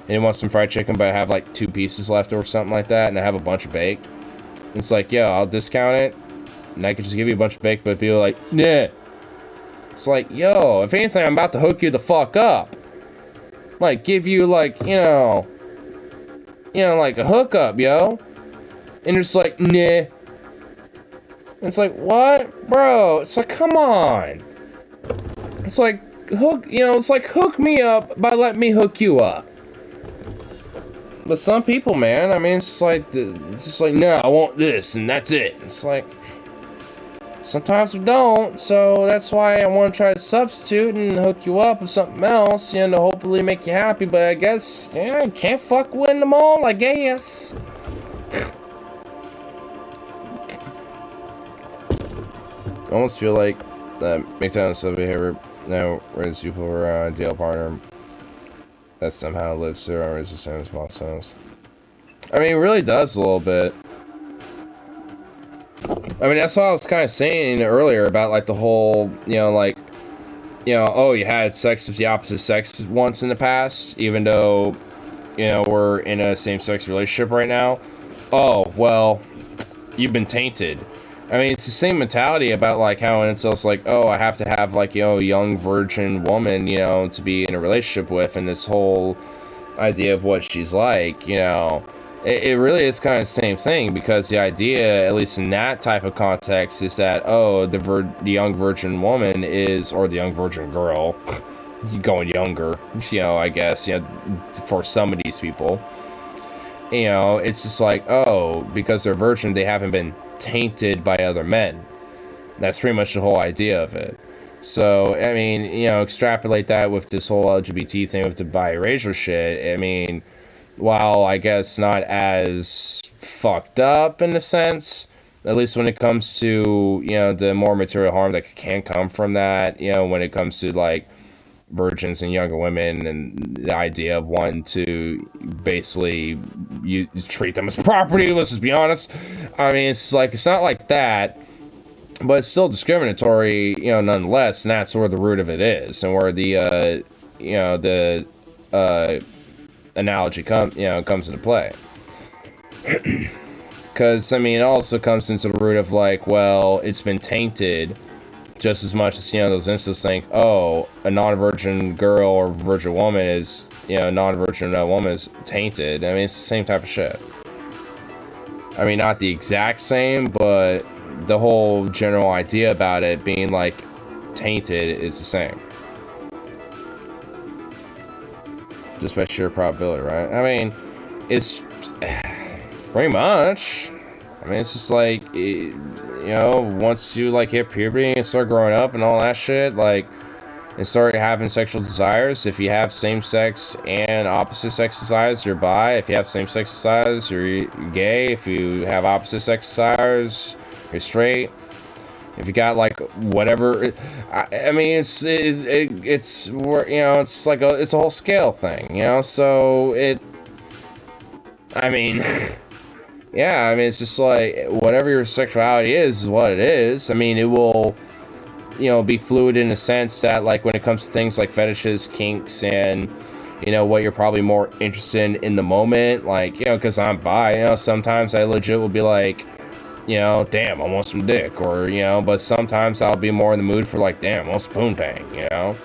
and they want some fried chicken, but I have like 2 pieces left or something like that, and I have a bunch of baked. And it's like, yo, I'll discount it, and I could just give you a bunch of baked, but people are like, nah. It's like, yo, if anything, I'm about to hook you the fuck up. Like, give you, like, you know, like a hookup, yo. And you're just like, nah. It's like, what? Bro, it's like, come on. It's like, it's like, hook me up by letting me hook you up. But some people, man, I mean, it's just like, no, I want this, and that's it. It's like, sometimes we don't, so that's why I want to try to substitute and hook you up with something else, you know, to hopefully make you happy, but I guess, yeah, you can't fuck win them all, I guess. I almost feel like that McDonald's behavior now raise people for a deal partner that somehow lives through our resistance milestones. I mean, it really does a little bit. I mean, that's what I was kind of saying earlier about, like, the whole, you know, like, you know, oh, you had sex with the opposite sex once in the past, even though, you know, we're in a same-sex relationship right now. Oh, well, you've been tainted. I mean, it's the same mentality about, like, how it's also like, oh, I have to have, like, you know, a young virgin woman, you know, to be in a relationship with, and this whole idea of what she's like, you know. It really is kind of the same thing, because the idea, at least in that type of context, is that, oh, the young virgin woman is, or the young virgin girl, going younger, you know, I guess, you know, for some of these people, you know, it's just like, oh, because they're virgin, they haven't been tainted by other men. That's pretty much the whole idea of it. So, I mean, you know, extrapolate that with this whole LGBT thing with the biracial shit. I mean, while I guess not as fucked up in a sense, at least when it comes to, you know, the more material harm that can come from that, you know, when it comes to, like, virgins and younger women, and the idea of wanting to basically you treat them as property, let's just be honest. I mean, it's like, it's not like that, but it's still discriminatory, you know, nonetheless, and that's where the root of it is, and where the, you know, the, analogy comes into play. Because, I mean, it also comes into the root of, like, well, it's been tainted just as much as, you know, those instances think, oh, a non-virgin girl or virgin woman is, you know, non-virgin woman is tainted. I mean, it's the same type of shit. I mean, not the exact same, but the whole general idea about it being, like, tainted is the same. Just by sheer probability, right? I mean, it's pretty much. I mean, it's just like, you know, once you, like, hit puberty and start growing up and all that shit, like, and start having sexual desires, if you have same-sex and opposite-sex desires, you're bi. If you have same-sex desires, you're gay. If you have opposite-sex desires, you're straight. If you got, like, whatever, I mean, it's you know, it's like it's a whole scale thing, you know, so I mean, yeah, I mean, it's just like, whatever your sexuality is what it is. I mean, it will, you know, be fluid in the sense that, like, when it comes to things like fetishes, kinks, and, you know, what you're probably more interested in the moment, like, you know, because I'm bi, you know, sometimes I legit will be like, you know, damn, I want some dick, or, you know, but sometimes I'll be more in the mood for, like, damn, I want some poontang, you know,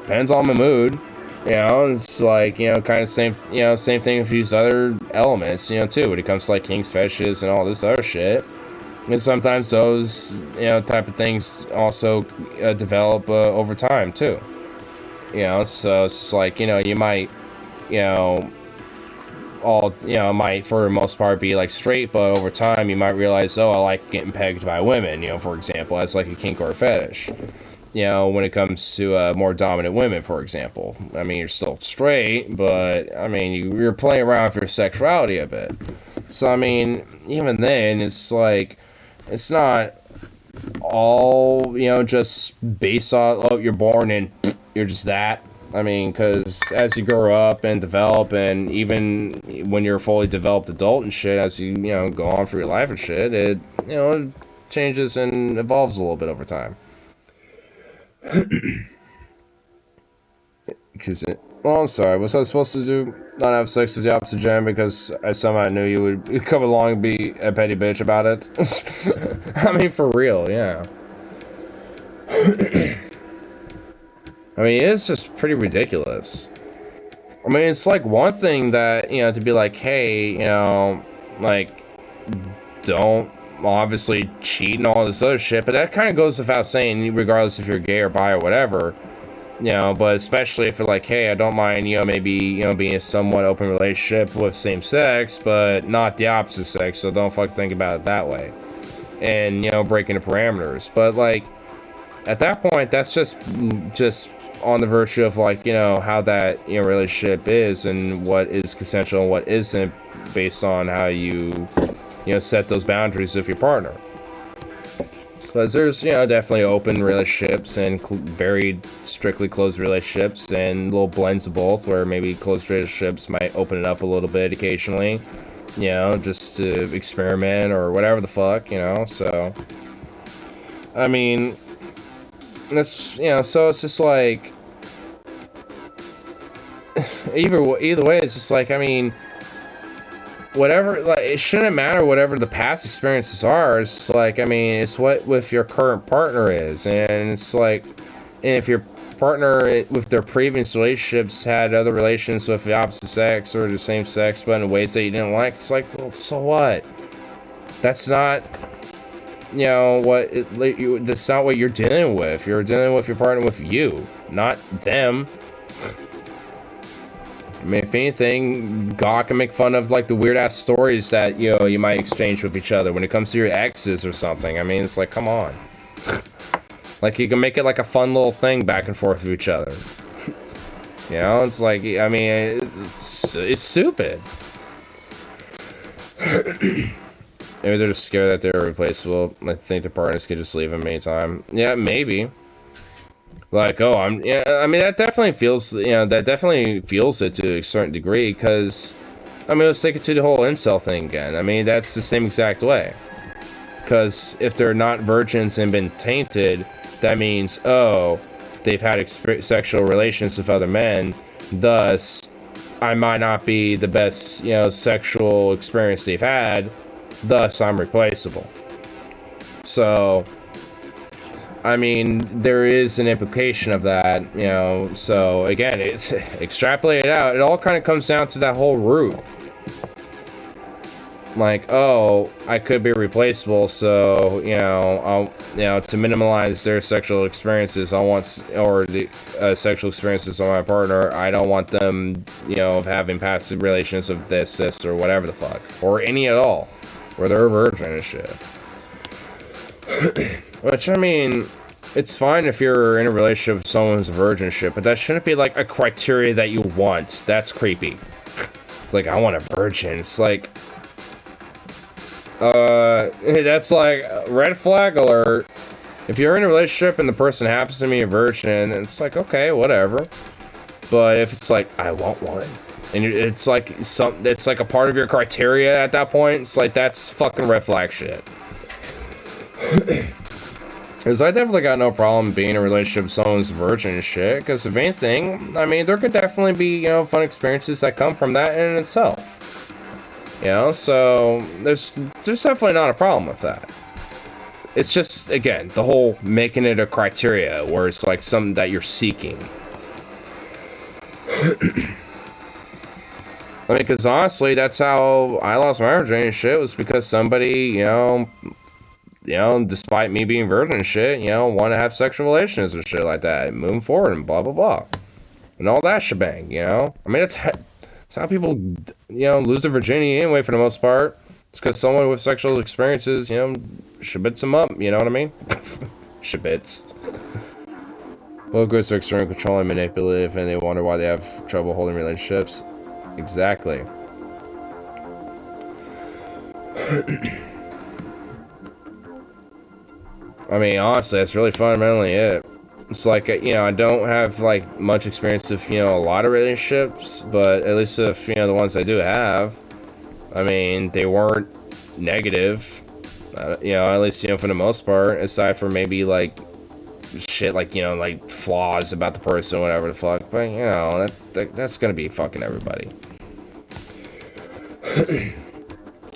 depends on my mood, you know. It's like, you know, kind of same thing with these other elements, you know, too, when it comes to, like, kinks, fetishes, and all this other shit, and sometimes those, you know, type of things also develop over time, too, you know, so it's just like, you know, you might, you know, all, you know, might for the most part be like straight, but over time you might realize, oh, I like getting pegged by women, you know, for example, as like a kink or a fetish, you know, when it comes to more dominant women, for example. I mean, you're still straight, but I mean, you're playing around with your sexuality a bit. So I mean, even then, it's like, it's not all, you know, just based on, oh, you're born and you're just that. I mean, because as you grow up and develop, and even when you're a fully developed adult and shit, as you, you know, go on through your life and shit, it, you know, it changes and evolves a little bit over time. Because well, I'm sorry, was I supposed to do not have sex with the opposite gender because I somehow knew you would come along and be a petty bitch about it? I mean, for real, yeah. I mean, it's just pretty ridiculous. I mean, it's like one thing that, you know, to be like, hey, you know, like, don't obviously cheat and all this other shit, but that kind of goes without saying, regardless if you're gay or bi or whatever. You know, but especially if you're like, hey, I don't mind, you know, maybe, you know, being a somewhat open relationship with same sex, but not the opposite sex, so don't fucking think about it that way. And, you know, breaking the parameters. But, like, at that point, that's just on the virtue of, like, you know, how that, you know, relationship is and what is consensual and what isn't based on how you know, set those boundaries with your partner. Because there's, you know, definitely open relationships and very strictly closed relationships and little blends of both, where maybe closed relationships might open it up a little bit occasionally, you know, just to experiment or whatever the fuck, you know. So, I mean, that's, you know, so it's just like, either way, it's just like, I mean, whatever, like, it shouldn't matter whatever the past experiences are. It's like, I mean, it's what with your current partner is, and it's like, and if your partner with their previous relationships had other relations with the opposite sex or the same sex but in ways that you didn't like, it's like, well, so what? That's not, you know, that's not what you're dealing with. You're dealing with your partner with you, not them. I mean, if anything, God can make fun of, like, the weird-ass stories that, you know, you might exchange with each other when it comes to your exes or something. I mean, it's like, come on. Like, you can make it, like, a fun little thing back and forth with each other. You know, it's like, I mean, it's stupid. Maybe they're just scared that they're replaceable. I think their partners could just leave them anytime. Yeah, maybe. Like, oh, yeah, I mean, that definitely feels, you know, that definitely feels it to a certain degree, because, I mean, let's take it to the whole incel thing again. I mean, that's the same exact way. Because if they're not virgins and been tainted, that means, oh, they've had sexual relations with other men, thus, I might not be the best, you know, sexual experience they've had, thus, I'm replaceable. So, I mean, there is an implication of that, you know, so, again, it's extrapolate it out. It all kind of comes down to that whole root. Like, oh, I could be replaceable, so, you know, to minimize their sexual experiences, or the sexual experiences on my partner, I don't want them, you know, having past relations of this, or whatever the fuck. Or any at all. Or they're a virgin and shit. Which, I mean, it's fine if you're in a relationship with someone who's a virgin and shit, but that shouldn't be, like, a criteria that you want. That's creepy. It's like, I want a virgin. It's like, that's like, red flag alert. If you're in a relationship and the person happens to be a virgin, it's like, okay, whatever. But if it's like, I want one, and it's like it's like a part of your criteria at that point, it's like, that's fucking red flag shit. Because I definitely got no problem being in a relationship with someone who's a virgin and shit, because if anything, I mean, there could definitely be, you know, fun experiences that come from that in itself. You know, so there's definitely not a problem with that. It's just, again, the whole making it a criteria where it's like something that you're seeking. I mean, because honestly, that's how I lost my virginity and shit, was because somebody, you know, despite me being virgin and shit, you know, want to have sexual relations and shit like that, and moving forward and blah, blah, blah. And all that shebang, you know? I mean, it's how people, you know, lose their virginity anyway, for the most part. It's because someone with sexual experiences, you know, shibits them up, you know what I mean? Shibits. Both girls are extremely controlling and manipulative, and they wonder why they have trouble holding relationships. Exactly. I mean, honestly, that's really fundamentally it. It's like, you know, I don't have, like, much experience with, you know, a lot of relationships, but at least if, you know, the ones I do have, I mean, they weren't negative, you know, at least, you know, for the most part, aside from maybe, like, shit, like, you know, like, flaws about the person, whatever the fuck, but, you know, that's gonna be fucking everybody.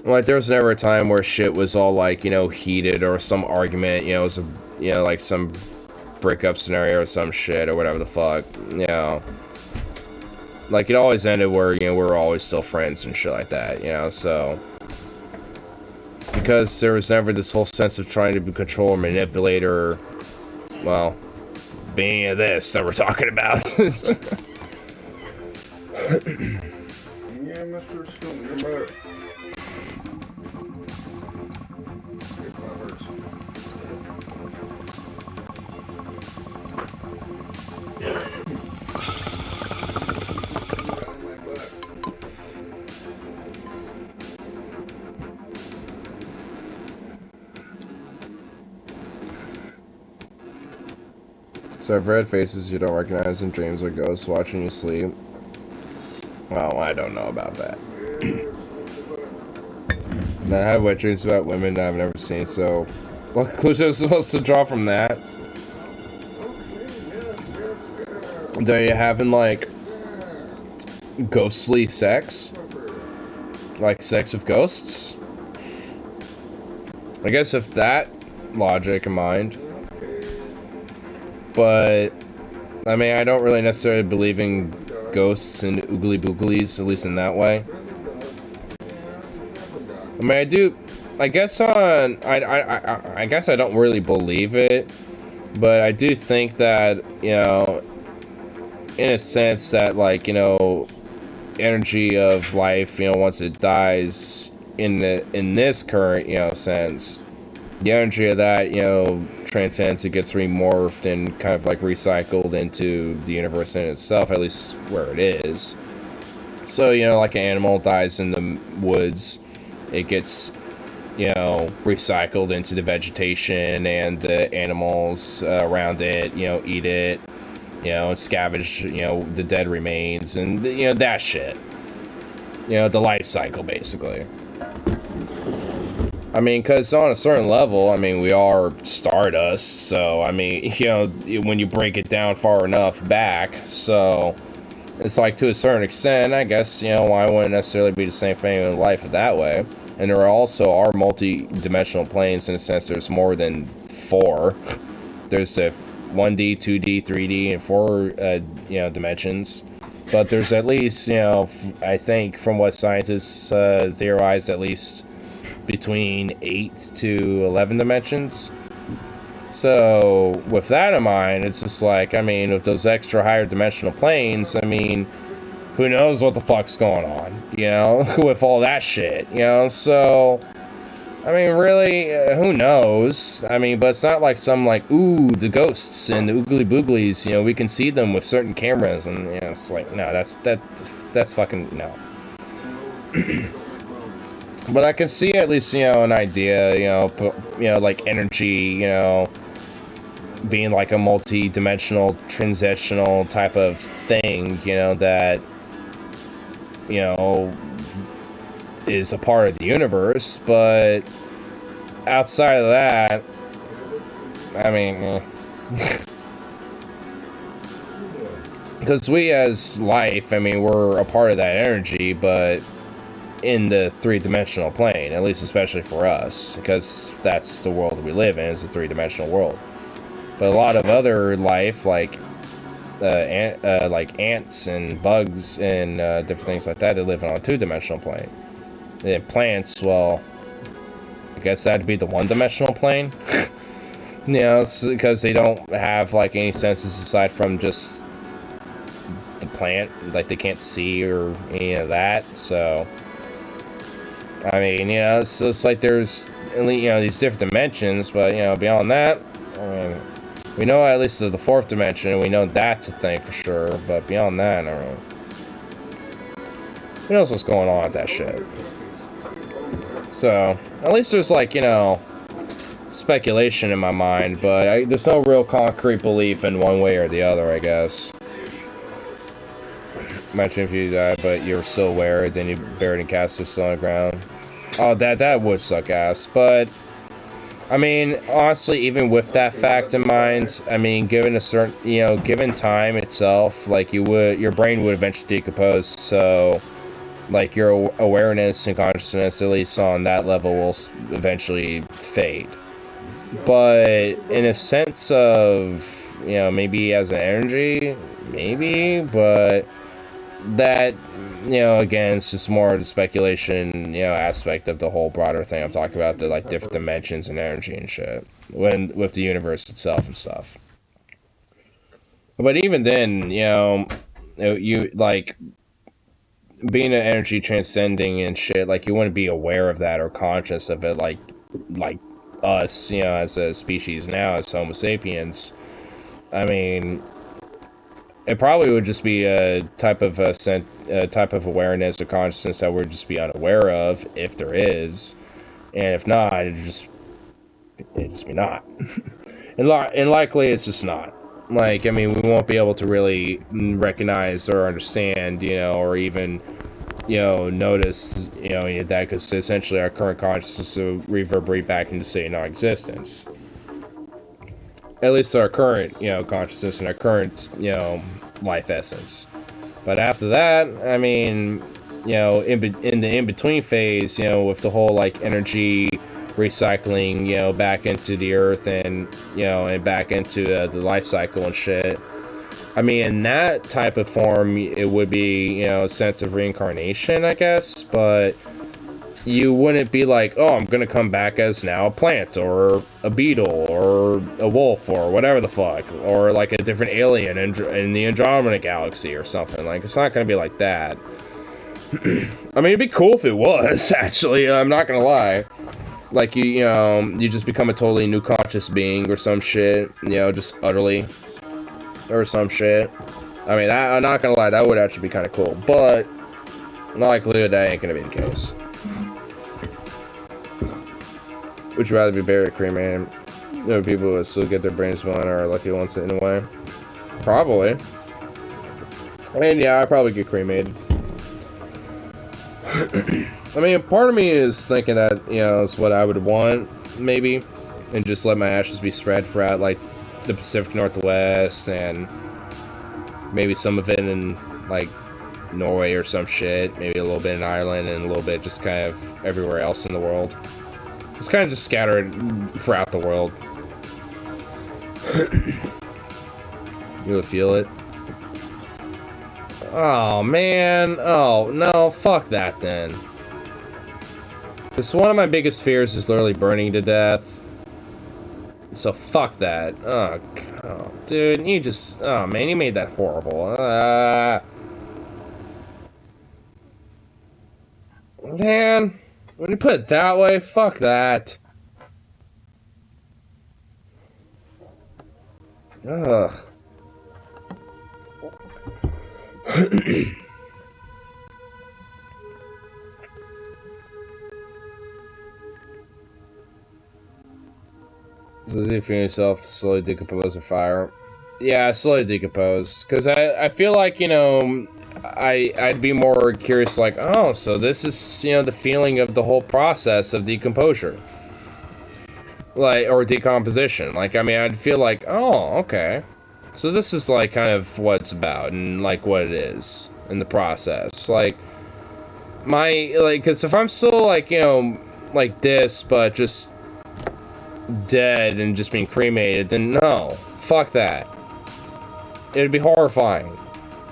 Like, there was never a time where shit was all, like, you know, heated, or some argument, you know, it was, you know, like, some breakup scenario or some shit, or whatever the fuck, you know. Like, it always ended where, you know, we were always still friends and shit like that, you know, so. Because there was never this whole sense of trying to control or manipulate, or, well, be any of this that we're talking about. Yeah, Mr. Stone, you're back. Get my horse. Down my butt. So I've read faces you don't recognize in dreams or ghosts watching you sleep. Well, I don't know about that. And I have wet dreams about women that I've never seen, so what conclusion am I supposed to draw from that? Are you having, like, ghostly sex? Like sex with ghosts? I guess if that logic in mind. But, I mean, I don't really necessarily believe in ghosts and oogly booglies, at least in that way. I mean, I do, I guess I guess I don't really believe it, but I do think that, you know, in a sense that, like, you know, energy of life, you know, once it dies in this current, you know, sense, the energy of that, you know, transcends, it gets remorphed and kind of like recycled into the universe in itself, at least where it is. So, you know, like an animal dies in the woods, it gets, you know, recycled into the vegetation, and the animals around it, you know, eat it, you know, and scavenge, you know, the dead remains, and, you know, that shit. You know, the life cycle, basically. I mean, because on a certain level, I mean, we are stardust, so, I mean, you know, when you break it down far enough back, so, it's like, to a certain extent, I guess, you know, why wouldn't it necessarily be the same thing in life that way? And there also are multi-dimensional planes, in a sense, there's more than 4. There's the 1D, 2D, 3D, and 4, you know, dimensions. But there's at least, you know, I think, from what scientists theorize, at least between 8 to 11 dimensions. So, with that in mind, it's just like, I mean, with those extra higher dimensional planes, I mean, who knows what the fuck's going on, you know, with all that shit, you know, so, I mean, really, who knows? I mean, but it's not like some, like, ooh, the ghosts and the oogly booglies, you know, we can see them with certain cameras, and, you know, it's like, no, that's fucking, no. But I can see at least, you know, an idea, you know, like energy, you know, being like a multi-dimensional, transitional type of thing, you know, that, you know, is a part of the universe, but outside of that, I mean, because we as life, I mean, we're a part of that energy, but in the 3-dimensional plane, at least especially for us, because that's the world we live in, is a 3-dimensional world. But a lot of other life, like ants and bugs and different things like that, they live on a 2-dimensional plane. And plants, well, I guess that'd be the 1-dimensional plane. You know, because they don't have like any senses aside from just the plant, like they can't see or any of that, so I mean, you know, it's like there's, you know, these different dimensions, but, you know, beyond that, I mean, we know at least of the 4th dimension, and we know that's a thing for sure, but beyond that, I mean, who knows what's going on with that shit. So, at least there's, like, you know, speculation in my mind, but there's no real concrete belief in one way or the other, I guess. Imagine if you died, but you're still aware, then you buried and cast this on the ground. Oh, that would suck ass. But, I mean, honestly, even with that fact in mind, I mean, given a certain, you know, given time itself, like, your brain would eventually decompose, so, like, your awareness and consciousness, at least on that level, will eventually fade. But, in a sense of, you know, maybe as an energy, maybe, but that, you know, again, it's just more of the speculation, you know, aspect of the whole broader thing I'm talking about, the, like, different dimensions and energy and shit, with the universe itself and stuff. But even then, you like being an energy transcending and shit. Like you wouldn't be aware of that or conscious of it, like us, as a species now, as Homo sapiens. I mean, it probably would just be a type of type of awareness or consciousness that we'd just be unaware of, if there is, and if not, it'd just be not. and likely it's just not. Like, I mean, we won't be able to really recognize or understand, or even, notice, that, because essentially our current consciousness will reverberate back into state of non-existence. At least our current, consciousness and our current, life essence. But after that, I mean, in the in-between phase, with the whole, like, energy recycling, back into the earth and, and back into the life cycle and shit. I mean, in that type of form, it would be, a sense of reincarnation, I guess, but you wouldn't be like, oh, I'm gonna come back as now a plant, or a beetle, or a wolf, or whatever the fuck, or like a different alien in the Andromeda Galaxy or something. Like, it's not gonna be like that. I mean, it'd be cool if it was, actually, I'm not gonna lie. Like, you just become a totally new conscious being or some shit, just utterly, or some shit. I mean, I'm not gonna lie, that would actually be kind of cool, but likely that ain't gonna be the case. Would you rather be buried or cremated? There are people who still get their brains blown or are lucky ones in a way. Probably. And yeah, I'd probably get cremated. I mean, part of me is thinking that, is what I would want, maybe, and just let my ashes be spread throughout, like, the Pacific Northwest, and maybe some of it in, like, Norway or some shit, maybe a little bit in Ireland, and a little bit just kind of everywhere else in the world. It's kind of just scattered throughout the world. You'll feel it. Oh, man. Oh, no, fuck that, then. Because one of my biggest fears is literally burning to death. So fuck that. Oh, God. Dude, you just... Oh, man, you made that horrible. Man, when you put it that way, fuck that. Ugh. So you feel yourself slowly decompose or fire? Yeah, slowly decompose. Because I feel like, I'd be more curious, like, oh, so this is, the feeling of the whole process of decomposure. Like, or decomposition. Like, I mean, I'd feel like, oh, okay. So this is, like, kind of what it's about and, like, what it is in the process. Like, because if I'm still, like, like this, but just dead and just being cremated, then no. Fuck that. It'd be horrifying.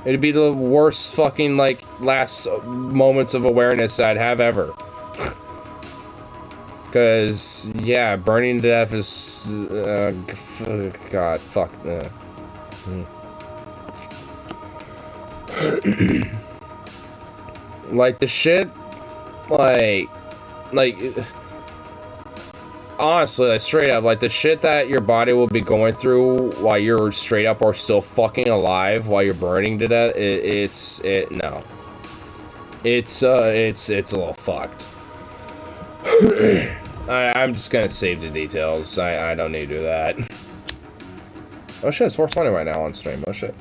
It'd be the worst fucking, like, last moments of awareness I'd have ever. Because, yeah, burning to death is... God, fuck. Like, the shit... Like... Honestly, like, straight up, like, the shit that your body will be going through while you're straight up or still fucking alive while you're burning to death, no. It's a little fucked. I'm just gonna save the details. I don't need to do that. Oh shit, it's 420 right now on stream. Oh shit.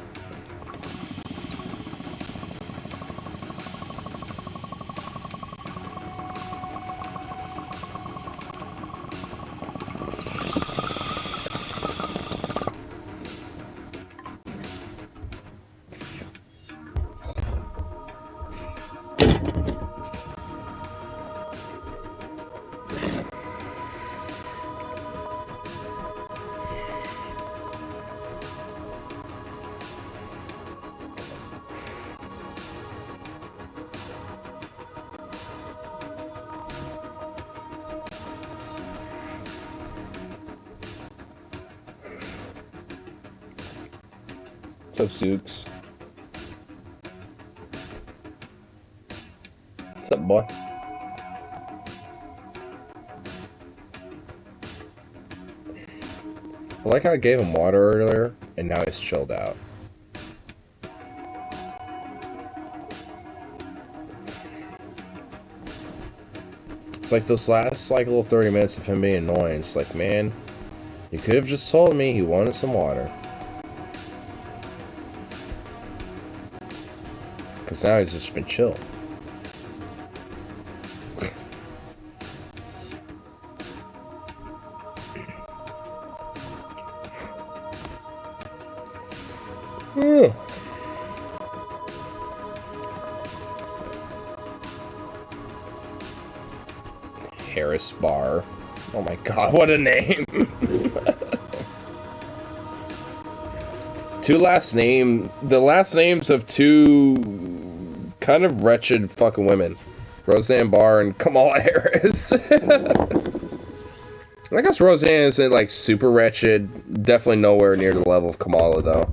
What's up, Zooks? What's up, boy? I like how I gave him water earlier, and now he's chilled out. It's like those last, like, little 30 minutes of him being annoying. It's like, man, you could have just told me he wanted some water. Because now he's just been chill. Harris Bar. Oh my god, what a name! The last names of two kind of wretched fucking women. Roseanne Barr and Kamala Harris. I guess Roseanne isn't like super wretched. Definitely nowhere near the level of Kamala though.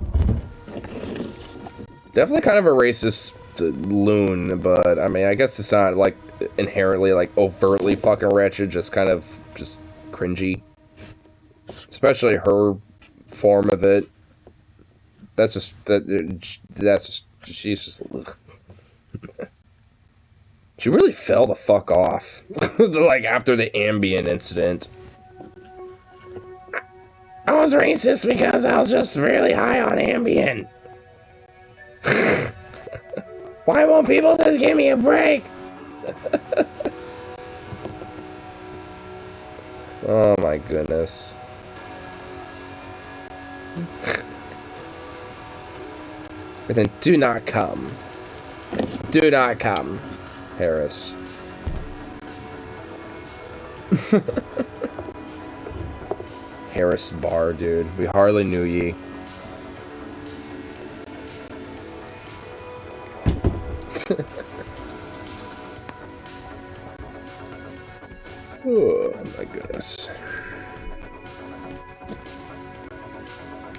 Definitely kind of a racist loon, but I mean, I guess it's not like inherently like overtly fucking wretched, just kind of just cringy. Especially her form of it. That's just she's just ugh. She really fell the fuck off. Like after the Ambien incident. I was racist because I was just really high on Ambien. Why won't people just give me a break? Oh my goodness. And then do not come. Do not come, Harris. Harris Bar, dude. We hardly knew ye. Oh my goodness.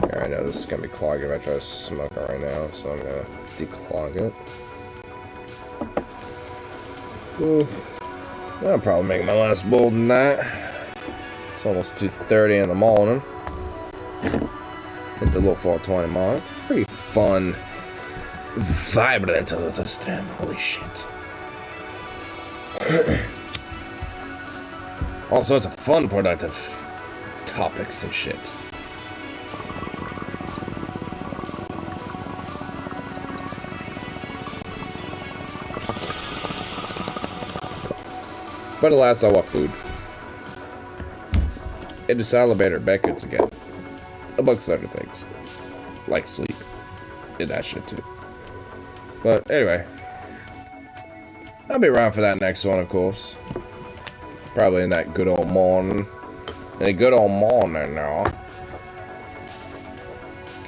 Yeah, I know this is gonna be clogged if I try to smoke it right now, so I'm gonna declog it. Ooh. I'll probably make my last bowl tonight. It's almost 2:30 in the morning. Hit the little 420 mark. Pretty fun. Vibrant to the stream. Holy shit. All sorts of fun, productive topics and shit. But alas, I want food. It is elevator Beckett's again. Amongst other things. Like sleep. Did that shit too. But anyway. I'll be around for that next one, of course. Probably in that good old morning. In a good old morning now.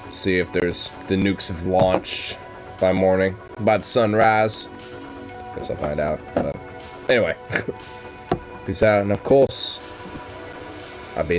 See if there's the nukes have launched by morning. By the sunrise. Guess I'll find out. But anyway. Peace out, and of course,